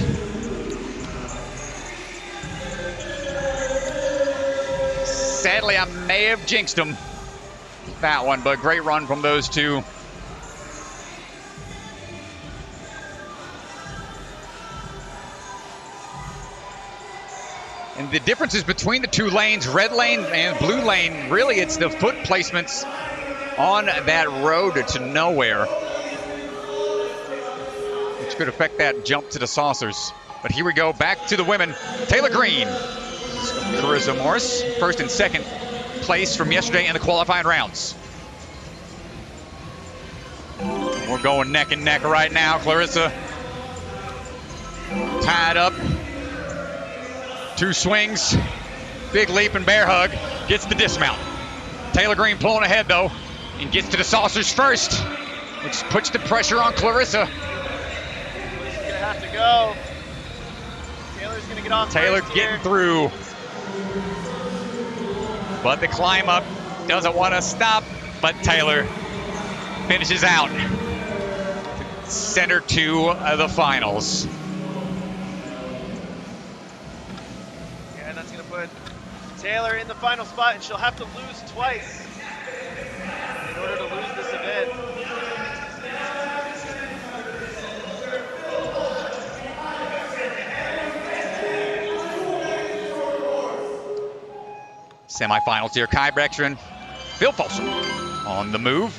Sadly, I may have jinxed him that one, but great run from those two. And the differences between the two lanes, red lane and blue lane, really it's the foot placements on that road to nowhere, which could affect that jump to the saucers. But here we go, back to the women. Taylor Green, Carissa Morris, first and second place from yesterday in the qualifying rounds. We're going neck and neck right now. Clarissa tied up. 2 swings, big leap and bear hug, gets the dismount. Taylor Green pulling ahead though, and gets to the saucers first, which puts the pressure on Clarissa. She's gonna have to go. Taylor's gonna get off. Taylor first getting here. through, but the climb up doesn't want to stop, but Taylor finishes out. Center to the finals. Yeah, that's gonna put Taylor in the final spot, and she'll have to lose twice in order to lose this event. Semifinals here, Kai Brextron, Phil Folsom on the move.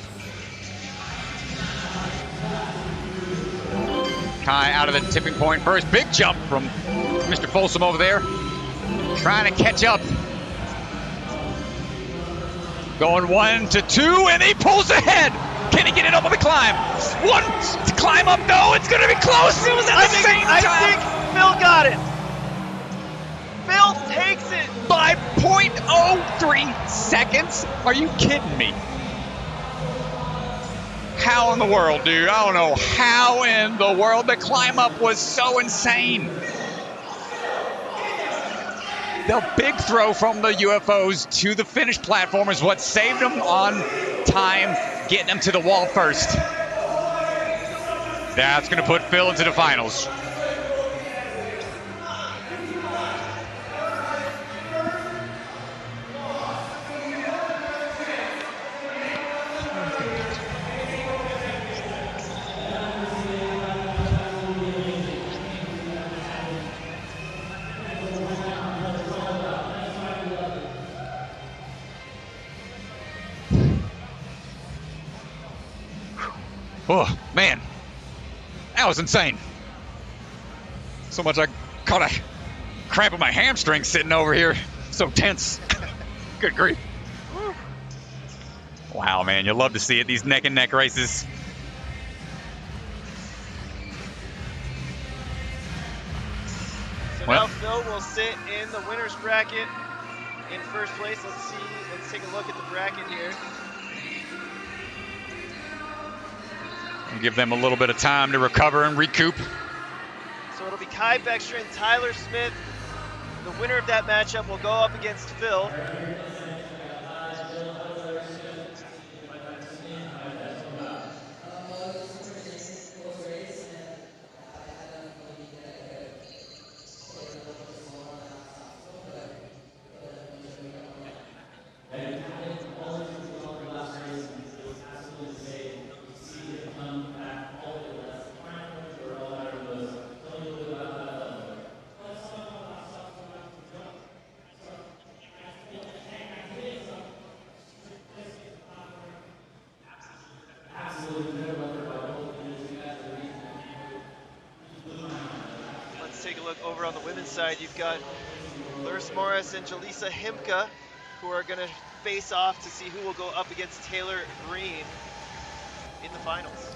Kai out of the tipping point first. Big jump from Mr. Folsom over there. Trying to catch up. Going 1 to 2, and he pulls ahead. Can he get it up on the climb? One to climb up. No, it's going to be close. It was at the same time. I think Phil got it. Phil takes it by 0.03 seconds. Are you kidding me? How in the world, dude? I don't know how in the world. The climb up was so insane. The big throw from the UFOs to the finish platform is what saved them on time, getting them to the wall first. That's going to put Phil into the finals. Oh, man. That was insane. So much I caught a cramp in my hamstring sitting over here. So tense. Good grief. Wow, man. You'll love to see it. These neck and neck races. So Well, now Phil will sit in the winner's bracket in first place. Let's take a look at the bracket here. and give them a little bit of time to recover and recoup. So it'll be Kai Brextron, Tyler Smith. The winner of that matchup will go up against Phil. Take a look over on the women's side. You've got Larissa Morris and Jaleesa Himka, who are going to face off to see who will go up against Taylor Green in the finals.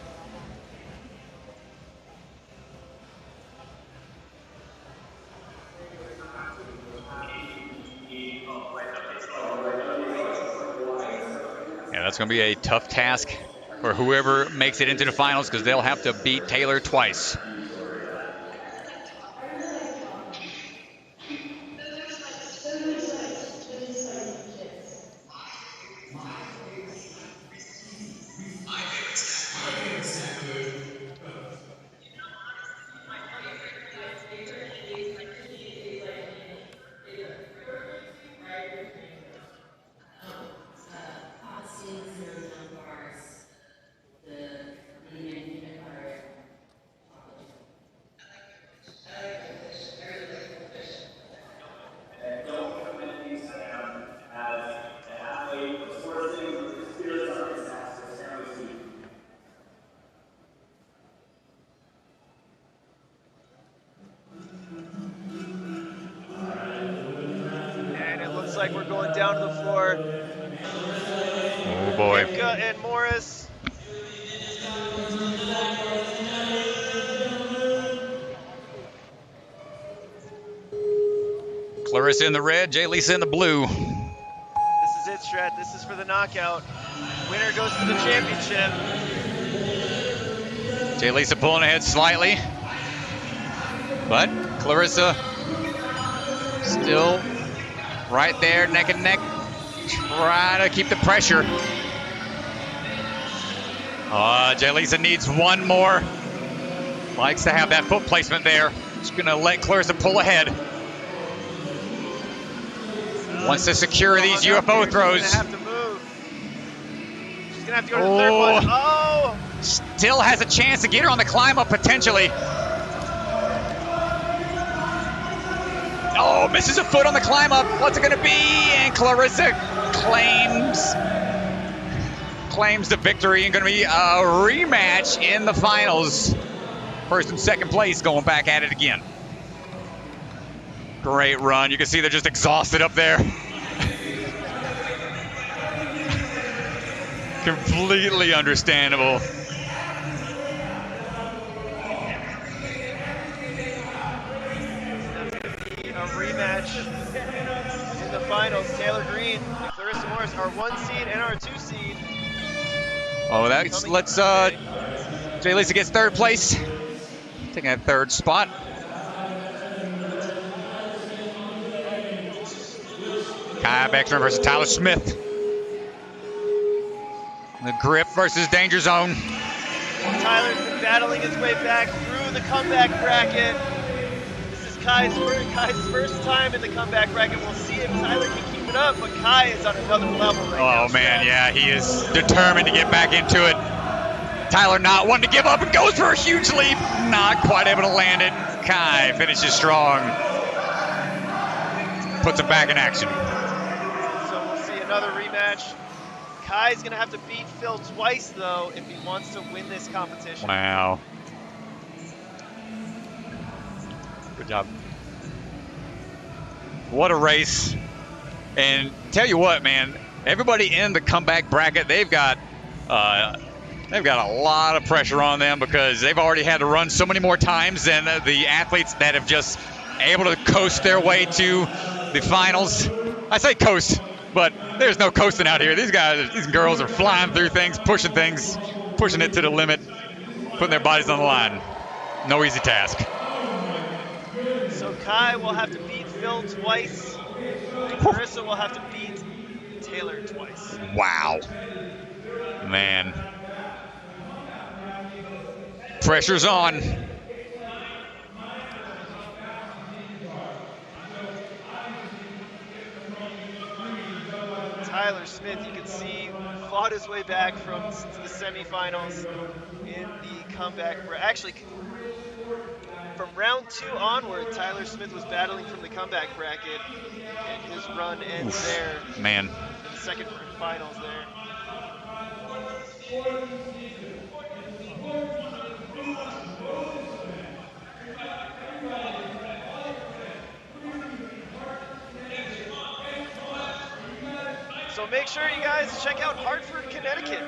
Yeah, that's going to be a tough task for whoever makes it into the finals, because they'll have to beat Taylor twice. going down to the floor. Oh boy. Ipka and Morris. Clarissa in the red, Jay Lisa in the blue. This is it, Strat. This is for the knockout. Winner goes to the championship. Jay Lisa pulling ahead slightly. But Clarissa still right there, neck and neck, trying to keep the pressure. Jay Lisa needs one more. Likes to have that foot placement there. Just gonna let Clarissa pull ahead. Wants to secure these UFO throws. She's gonna have to move. She's gonna have to go to the third one. Oh! Still has a chance to get her on the climb up potentially. Oh, misses a foot on the climb up. What's it gonna be? And Clarissa claims the victory, and gonna be a rematch in the finals. First and second place going back at it again. Great run. You can see they're just exhausted up there. Completely understandable. A rematch in the finals. Taylor Green and Clarissa Morris, our 1 seed and our 2 seed. Oh, let's Jay Lisa gets third place. Taking that third spot. Kai Beckner versus Tyler Smith. The grip versus danger zone. Tyler's been battling his way back through the comeback bracket. This is Kai's first time in the comeback bracket. We'll see if Tyler can keep it up, but Kai is on another level right now. Oh man, yeah, he is determined to get back into it. Tyler not wanting to give up and goes for a huge leap. Not quite able to land it. Kai finishes strong. Puts him back in action. So we'll see another rematch. Kai's going to have to beat Phil twice, though, if he wants to win this competition. Wow. Good job. What a race. And tell you what, man, everybody in the comeback bracket, they've got a lot of pressure on them because they've already had to run so many more times than the athletes that have just able to coast their way to the finals. I say coast, but there's no coasting out here. These girls are flying through things, pushing it to the limit, putting their bodies on the line. No easy task. So Kai will have to beat Phil twice, and Clarissa will have to beat Taylor twice. Wow. Man. Pressure's on. Tyler Smith, you can see, fought his way back from the semifinals in the comeback. Actually, from round 2 onward, Tyler Smith was battling from the comeback bracket, and his run ends there. Man. In the second finals there. So make sure you guys check out Hartford, Connecticut.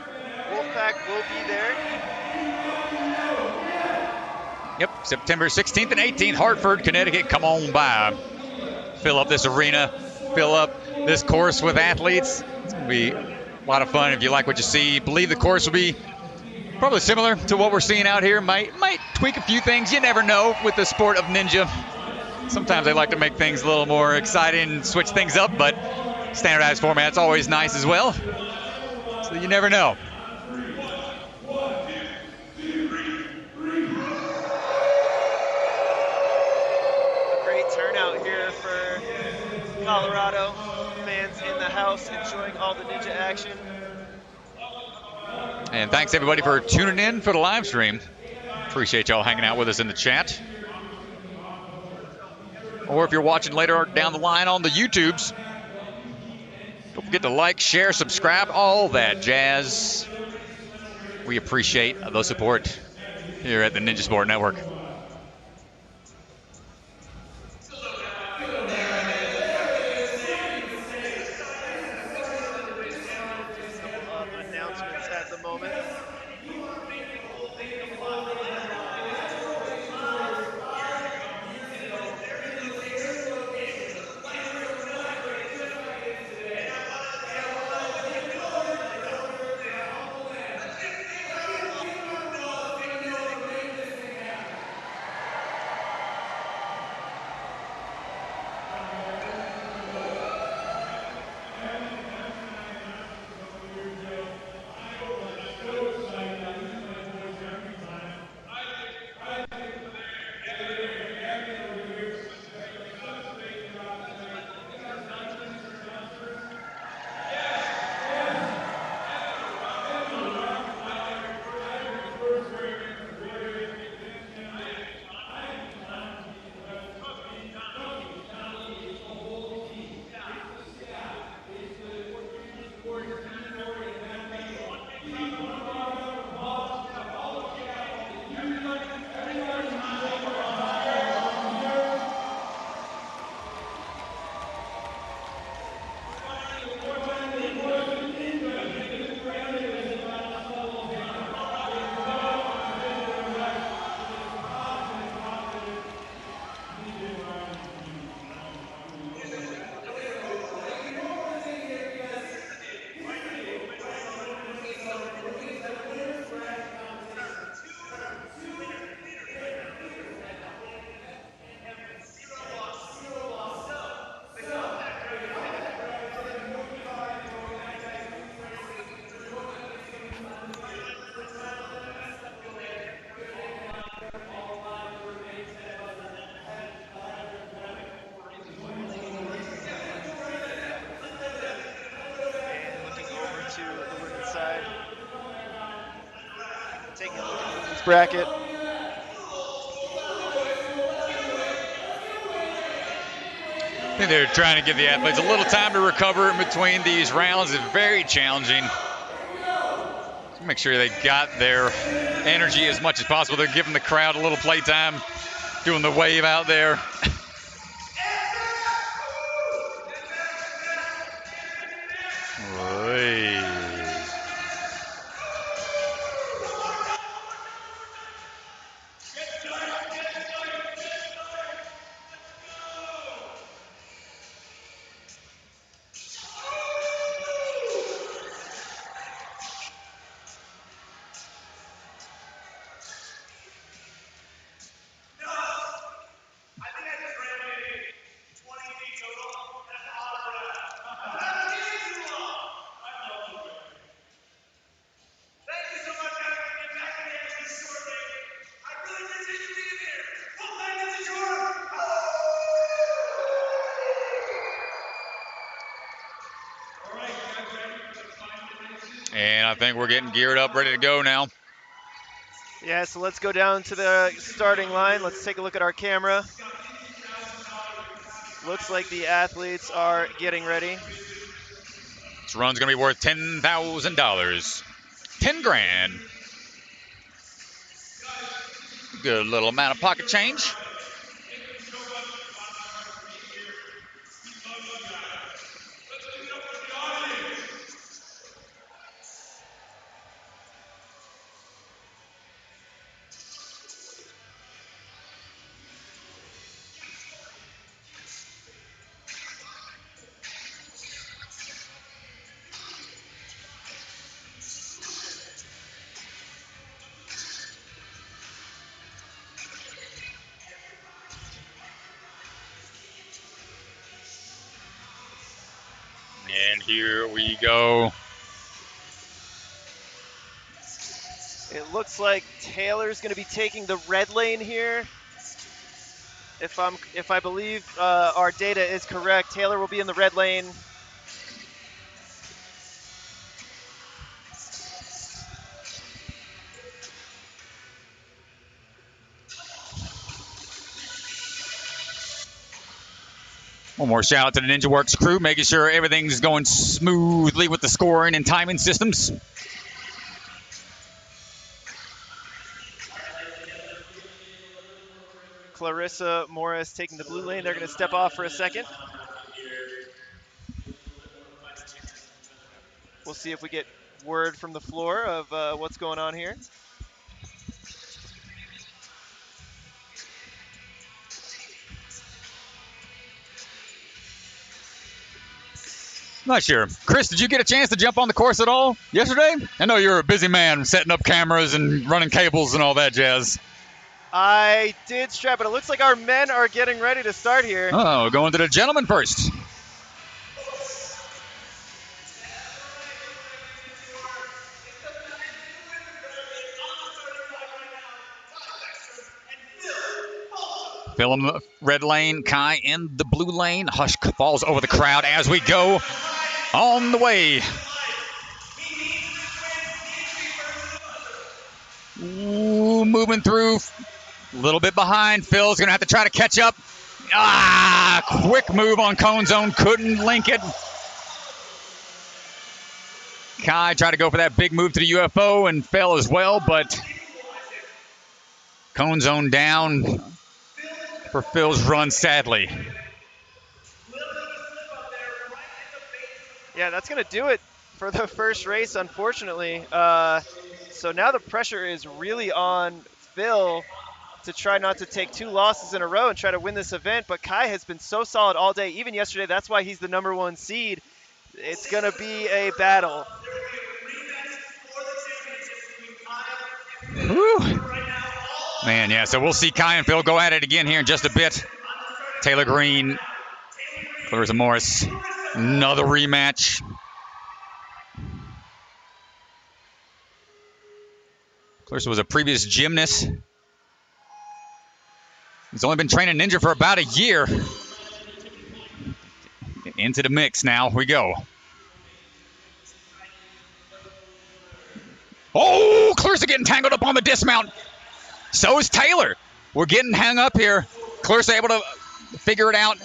Wolfpack will be there. Yep, September 16th and 18th, Hartford, Connecticut. Come on by. Fill up this arena, fill up this course with athletes. It's going to be a lot of fun if you like what you see. Believe the course will be probably similar to what we're seeing out here. Might tweak a few things. You never know with the sport of ninja. Sometimes they like to make things a little more exciting and switch things up, but standardized format's always nice as well. So you never know. Turnout here for Colorado fans in the house enjoying all the ninja action. And thanks everybody for tuning in for the live stream. Appreciate y'all hanging out with us in the chat. Or if you're watching later down the line on the YouTubes, don't forget to like, share, subscribe, all that jazz. We appreciate the support here at the Ninja Sport Network. Taking a look at the women's bracket. I think they're trying to give the athletes a little time to recover in between these rounds. It's very challenging. So make sure they got their energy as much as possible. They're giving the crowd a little playtime, doing the wave out there. And I think we're getting geared up, ready to go now. Yeah, so let's go down to the starting line. Let's take a look at our camera. Looks like the athletes are getting ready. This run's going to be worth $10,000. 10 grand. Good little amount of pocket change. And here we go. It looks like Taylor's going to be taking the red lane here. If I believe our data is correct, Taylor will be in the red lane. One more shout out to the Ninja Works crew, making sure everything's going smoothly with the scoring and timing systems. Clarissa Morris taking the blue lane. They're going to step off for a second. We'll see if we get word from the floor of what's going on here. Not sure. Chris, did you get a chance to jump on the course at all yesterday? I know you're a busy man setting up cameras and running cables and all that jazz. I did strap, but it looks like our men are getting ready to start here. Oh, going to the gentlemen first. Phil in the red lane, Kai in the blue lane. Hush falls over the crowd as we go on the way. Ooh, moving through, a little bit behind. Phil's going to have to try to catch up. Quick move on Cone Zone, couldn't link it. Kai tried to go for that big move to the UFO and fell as well, but Cone Zone down for Phil's run, sadly. Yeah, that's going to do it for the first race, unfortunately. So now the pressure is really on Phil to try not to take two losses in a row and try to win this event. But Kai has been so solid all day, even yesterday. That's why he's the #1 seed. It's going to be a battle. Whew. Man, yeah, so we'll see Kai and Phil go at it again here in just a bit. Taylor Green, Clarissa Morris, another rematch. Clarissa was a previous gymnast. He's only been training Ninja for about a year. Into the mix now we go. Oh, Clarissa Clarissa getting tangled up on the dismount. So is Taylor. We're getting hung up here. Clarissa able to figure it out.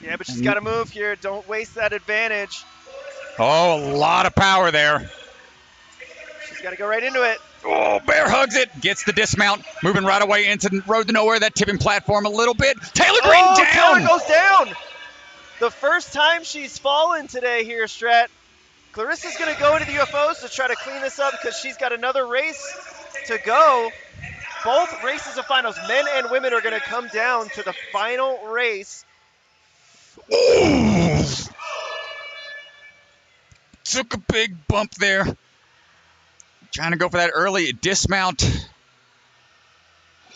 Yeah, but she's got to move here. Don't waste that advantage. Oh, a lot of power there. She's got to go right into it. Oh, Bear hugs it. Gets the dismount. Moving right away into the road to nowhere. That tipping platform a little bit. Taylor Green down. Taylor goes down. The first time she's fallen today here, Strat. Clarissa's going to go into the UFOs to try to clean this up because she's got another race to go. Both races of finals, men and women, are going to come down to the final race. Ooh. Took a big bump there. Trying to go for that early dismount.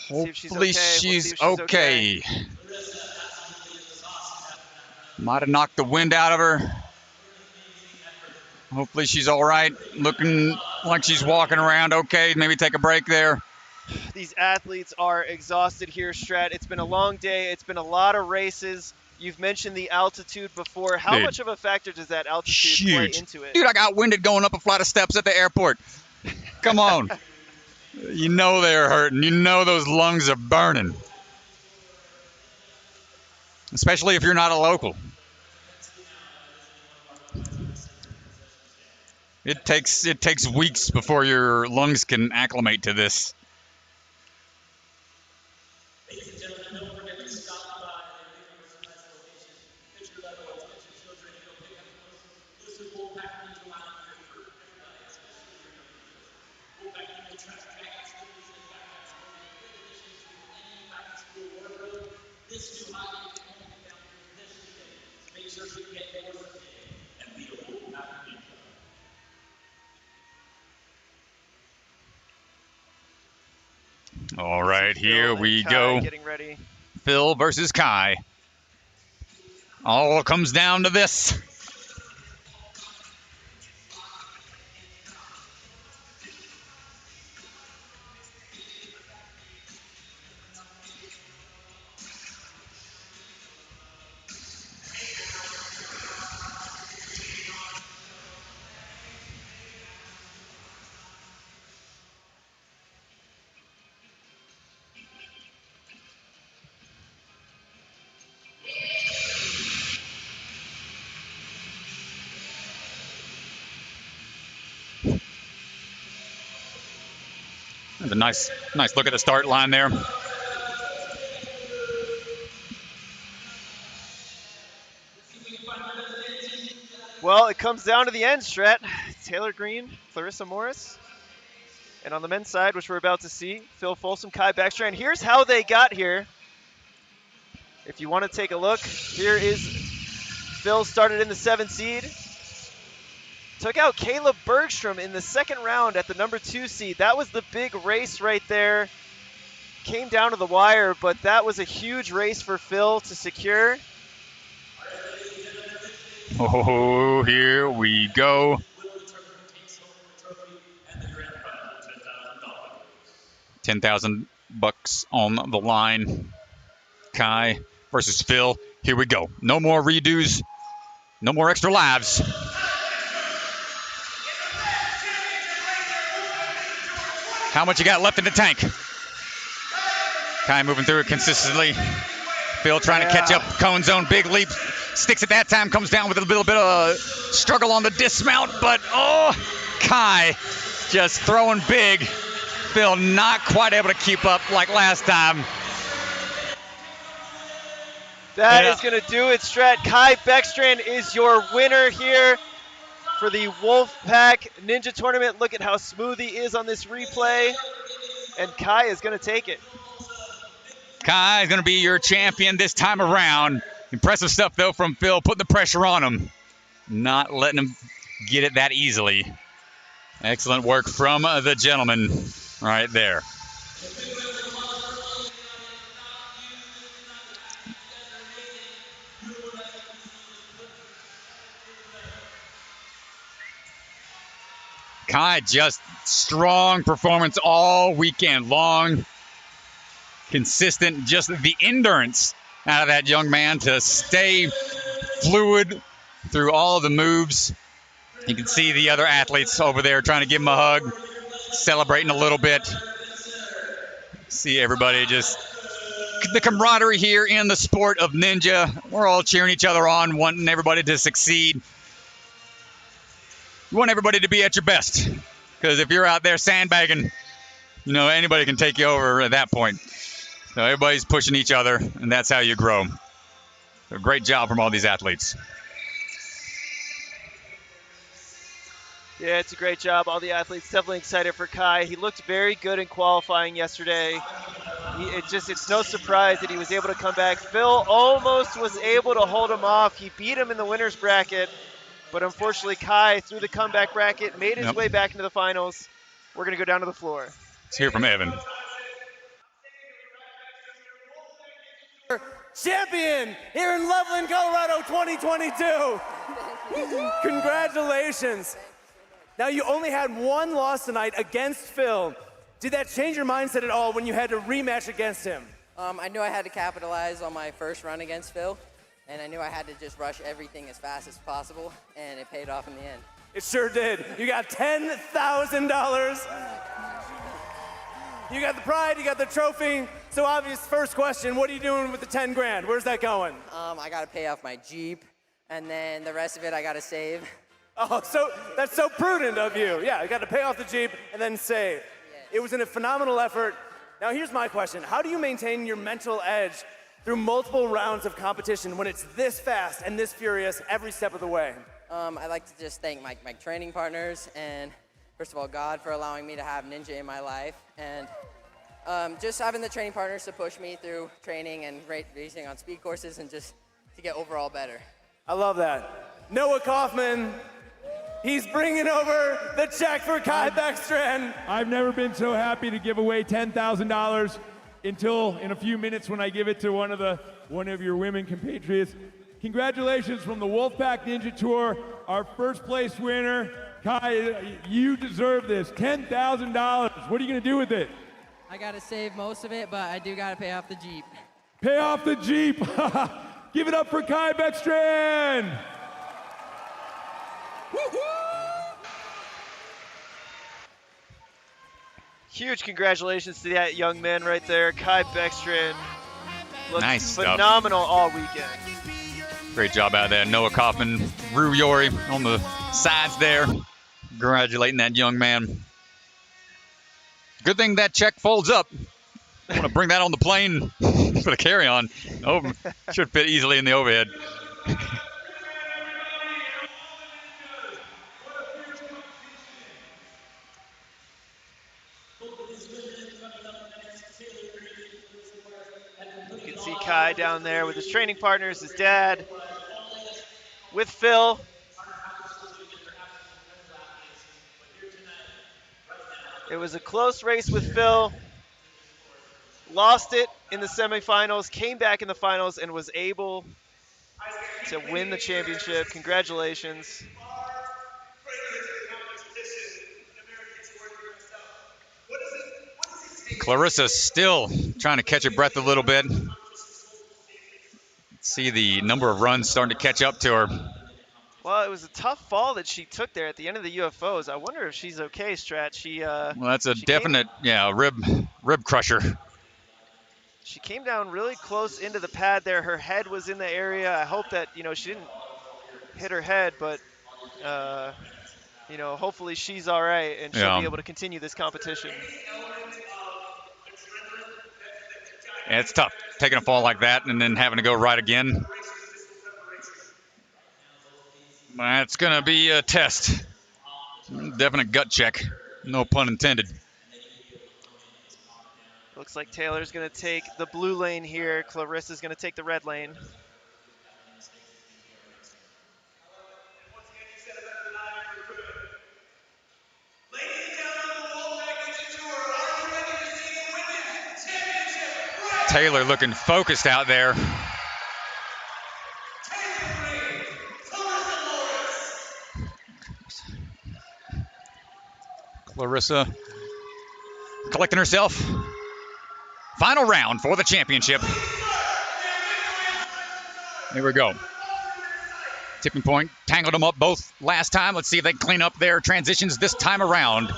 Hopefully she's okay. Might have knocked the wind out of her. Hopefully she's all right. Looking like she's walking around okay. Maybe take a break there. These athletes are exhausted here, Strat. It's been a long day. It's been a lot of races. You've mentioned the altitude before. How much of a factor does that altitude play into it? Dude, I got winded going up a flight of steps at the airport. Come on. You know they're hurting. You know those lungs are burning. Especially if you're not a local. It takes weeks before your lungs can acclimate to this. All right, here we go. Getting ready. Phil versus Kai. All comes down to this. That's a nice look at the start line there. Well, it comes down to the end, Strat. Taylor Green, Clarissa Morris. And on the men's side, which we're about to see, Phil Folsom, Kai Beckstrand. Here's how they got here. If you want to take a look, here is Phil started in the 7th seed. Took out Caleb Bergstrom in the 2nd round at the number 2 seed. That was the big race right there. Came down to the wire, but that was a huge race for Phil to secure. Oh, here we go. $10,000 on the line. Kai versus Phil. Here we go. No more redos. No more extra lives. How much you got left in the tank? Kai moving through it consistently. Phil trying to catch up. Cone zone, big leap. Sticks at that time, comes down with a little bit of struggle on the dismount, but Kai just throwing big. Phil not quite able to keep up like last time. That is going to do it, Strat. Kai Beckstrand is your winner here for the Wolfpack Ninja Tournament. Look at how smooth he is on this replay, and Kai is going to take it. Kai is going to be your champion this time around. Impressive stuff, though, from Phil, putting the pressure on him. Not letting him get it that easily. Excellent work from the gentleman right there. Kai, just strong performance all weekend long. Consistent, just the endurance out of that young man to stay fluid through all of the moves. You can see the other athletes over there trying to give him a hug. celebrating a little bit. See everybody just, the camaraderie here in the sport of ninja. We're all cheering each other on, wanting everybody to succeed. You want everybody to be at your best, because if you're out there sandbagging, you know, anybody can take you over at that point. So everybody's pushing each other, and that's how you grow. So great job from all these athletes. Yeah, it's a great job. All the athletes definitely excited for Kai. He looked very good in qualifying yesterday. It's no surprise that he was able to come back. Phil almost was able to hold him off. He beat him in the winner's bracket, but unfortunately Kai, through the comeback bracket, made his way back into the finals. We're going to go down to the floor. Let's hear from Evan. Champion here in Loveland, Colorado 2022. Congratulations. Now, you only had one loss tonight against Phil. Did that change your mindset at all when you had to rematch against him? I knew I had to capitalize on my first run against Phil, and I knew I had to just rush everything as fast as possible, and it paid off in the end. It sure did. You got $10,000. You got the pride, you got the trophy. So obvious, first question, what are you doing with the 10 grand? Where's that going? I gotta pay off my Jeep, and then the rest of it I gotta save. Oh, so that's so prudent of you. Yeah, you got to pay off the Jeep and then save. Yes. It was a phenomenal effort. Now here's my question. How do you maintain your mental edge through multiple rounds of competition when it's this fast and this furious every step of the way? I'd like to just thank my training partners, and first of all, God for allowing me to have Ninja in my life, and just having the training partners to push me through training and racing on speed courses and just to get overall better. I love that. Noah Kaufman, he's bringing over the check for Kai Beckstrand. I've never been so happy to give away $10,000 until in a few minutes when I give it to one of your women compatriots. Congratulations from the Wolfpack Ninja Tour, our first place winner. Kai, you deserve this, $10,000. What are you gonna do with it? I gotta save most of it, but I do gotta pay off the Jeep. Pay off the Jeep. Give it up for Kai Beckstrand. Huge congratulations to that young man right there. Kai Beckstrand looked Nice phenomenal all weekend. Great job out there. Noah Kaufman, Rue Yori on the sides there. Congratulating that young man. Good thing that check folds up. I want to bring that on the plane for the carry-on. Oh, should fit easily in the overhead. You can see Kai down there with his training partners, his dad, with Phil. It was a close race with Phil. Lost it in the semifinals, came back in the finals, and was able to win the championship. Congratulations. Clarissa still trying to catch her breath a little bit. See the number of runs starting to catch up to her. Well, it was a tough fall that she took there at the end of the UFOs. I wonder if she's okay, Strat. Well, that's a definite, rib crusher. She came down really close into the pad there. Her head was in the area. I hope that, she didn't hit her head, but, hopefully she's all right and she'll be able to continue this competition. Yeah, it's tough taking a fall like that and then having to go right again. That's going to be a test. Definite gut check. No pun intended. Looks like Taylor's going to take the blue lane here. Clarissa's going to take the red lane. Taylor looking focused out there. Clarissa collecting herself. Final round for the championship. Here we go. Tipping point, tangled them up both last time. Let's see if they can clean up their transitions this time around.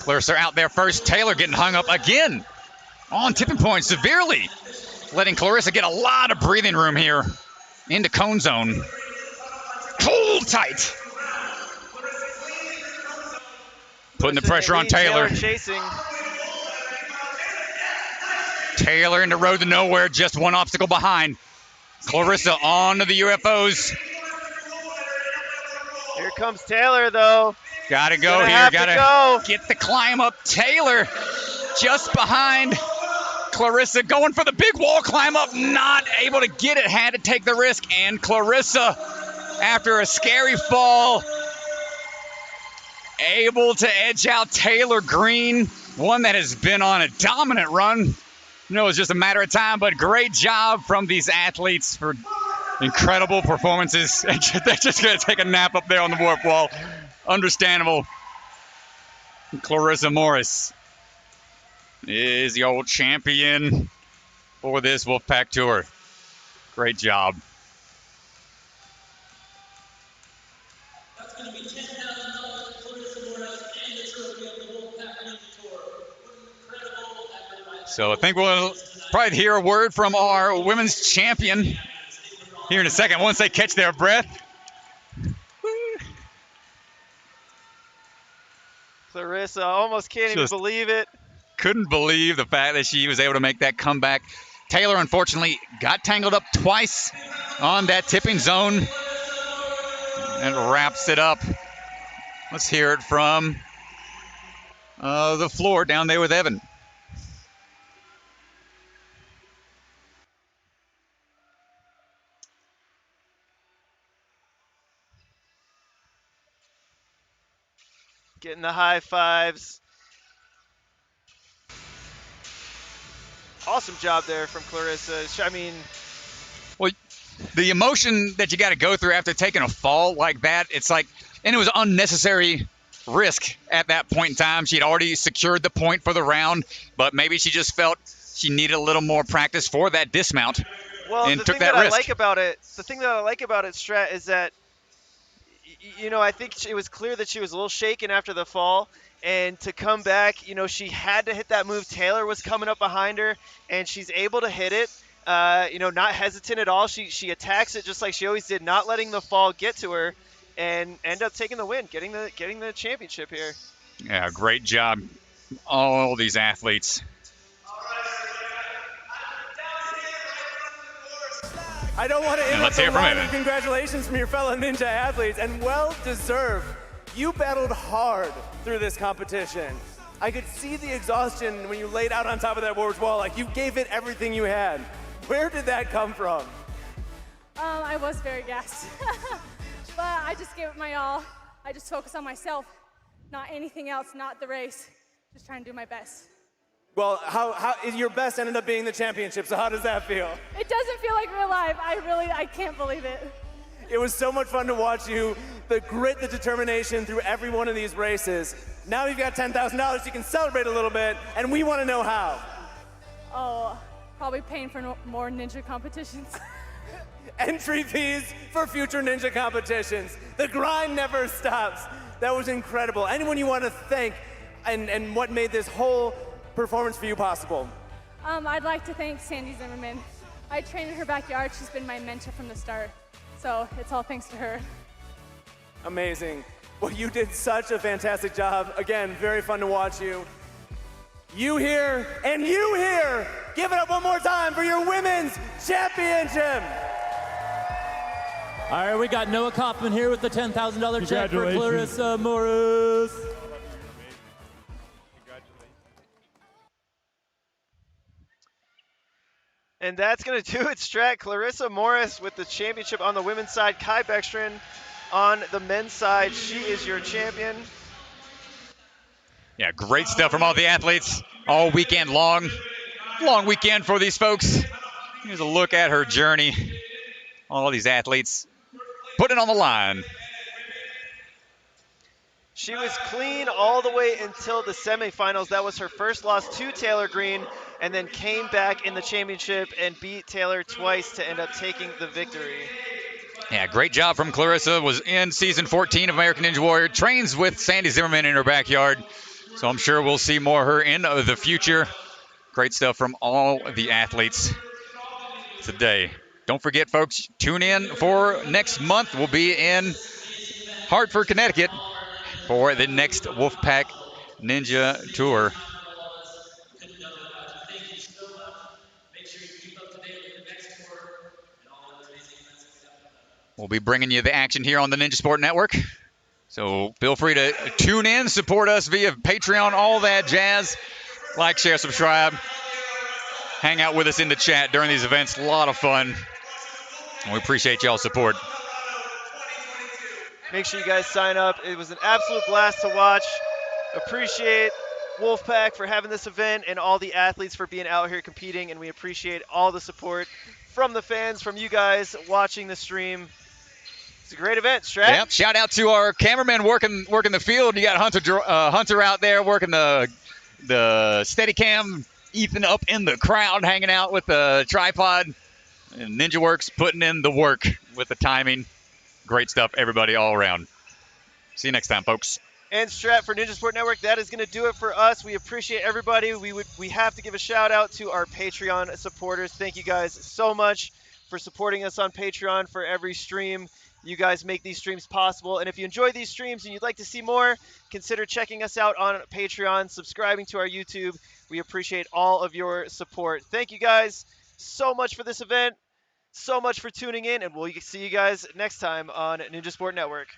Clarissa out there first. Taylor getting hung up again on tipping point severely, letting Clarissa get a lot of breathing room here into cone zone. Hold tight. Putting the pressure on Taylor. Chasing. Taylor in the road to nowhere, just one obstacle behind. Clarissa on to the UFOs. Here comes Taylor, though. Gotta go here. Gotta go. Get the climb up. Taylor just behind Clarissa, going for the big wall climb up. Not able to get it. Had to take the risk. And Clarissa, after a scary fall, able to edge out Taylor Green, one that has been on a dominant run. You know, it's just a matter of time, but great job from these athletes for incredible performances. They're just going to take a nap up there on the warp wall. Understandable. Clarissa Morris is the old champion for this Wolfpack Tour. Great job. That's going to be $10,000 for Clarissa Morris and the trophy of the Wolfpack Ninja Tour. Incredible effort. So I think we'll probably hear a word from our women's champion here in a second once they catch their breath. Clarissa almost can't even believe it. Couldn't believe the fact that she was able to make that comeback. Taylor, unfortunately, got tangled up twice on that tipping zone and wraps it up. Let's hear it from the floor down there with Evan. Getting the high fives. Awesome job there from Clarissa. I mean, well, the emotion that you got to go through after taking a fall like that, it's like, and it was unnecessary risk at that point in time. She had already secured the point for the round, but maybe she just felt she needed a little more practice for that dismount and took that risk. The thing that I like about it, Strat, is that, you know, I think it was clear that she was a little shaken after the fall, and to come back, you know, she had to hit that move. Taylor was coming up behind her, and she's able to hit it, you know, not hesitant at all. She attacks it just like she always did, not letting the fall get to her, and end up taking the win, getting the championship here. Yeah, great job, all these athletes. I don't want to interrupt hear the from line him. of congratulations from your fellow ninja athletes, and well deserved. You battled hard through this competition. I could see the exhaustion when you laid out on top of that warrior's wall, like you gave it everything you had. Where did that come from? I was very gassed, but I just gave it my all. I just focused on myself, not anything else, not the race. Just trying to do my best. Well, how your best ended up being the championship, so how does that feel? It doesn't feel like real life. I can't believe it. It was so much fun to watch you, the grit, the determination through every one of these races. Now you've got $10,000, you can celebrate a little bit, and we want to know how. Oh, probably paying for more ninja competitions. Entry fees for future ninja competitions. The grind never stops. That was incredible. Anyone you want to thank and what made this whole performance for you possible? I'd like to thank Sandy Zimmerman. I trained in her backyard. She's been my mentor from the start. So it's all thanks to her. Amazing. Well, you did such a fantastic job. Again, very fun to watch you. You here and you here. Give it up one more time for your women's championship. All right, we got Noah Kaufman here with the $10,000 check for Congratulations. Clarissa Morris. And that's going to do it, Strat. Clarissa Morris with the championship on the women's side. Kai Beckstrom on the men's side. She is your champion. Yeah, great stuff from all the athletes all weekend long. Long weekend for these folks. Here's a look at her journey. All these athletes putting it on the line. She was clean all the way until the semifinals. That was her first loss to Taylor Green, and then came back in the championship and beat Taylor twice to end up taking the victory. Yeah, great job from Clarissa. Was in season 14 of American Ninja Warrior. Trains with Sandy Zimmerman in her backyard. So I'm sure we'll see more of her in the future. Great stuff from all the athletes today. Don't forget, folks, tune in for next month. We'll be in Hartford, Connecticut for the next Wolfpack Ninja Tour. We'll be bringing you the action here on the Ninja Sport Network. So feel free to tune in, support us via Patreon, all that jazz. Like, share, subscribe. Hang out with us in the chat during these events. A lot of fun. And we appreciate y'all's support. Make sure you guys sign up. It was an absolute blast to watch. Appreciate Wolfpack for having this event and all the athletes for being out here competing, and we appreciate all the support from the fans, from you guys watching the stream. It's a great event, Strat. Yep. Shout out to our cameraman working the field. You got Hunter out there working the Steadicam. Ethan up in the crowd hanging out with the tripod. And Ninja Works putting in the work with the timing. Great stuff, everybody, all around. See you next time, folks. And Strat for Ninja Sport Network, that is going to do it for us. We appreciate everybody. We have to give a shout out to our Patreon supporters. Thank you guys so much for supporting us on Patreon for every stream. You guys make these streams possible. And if you enjoy these streams and you'd like to see more, consider checking us out on Patreon, subscribing to our YouTube. We appreciate all of your support. Thank you guys so much for this event. So much for tuning in, and we'll see you guys next time on Ninja Sport Network.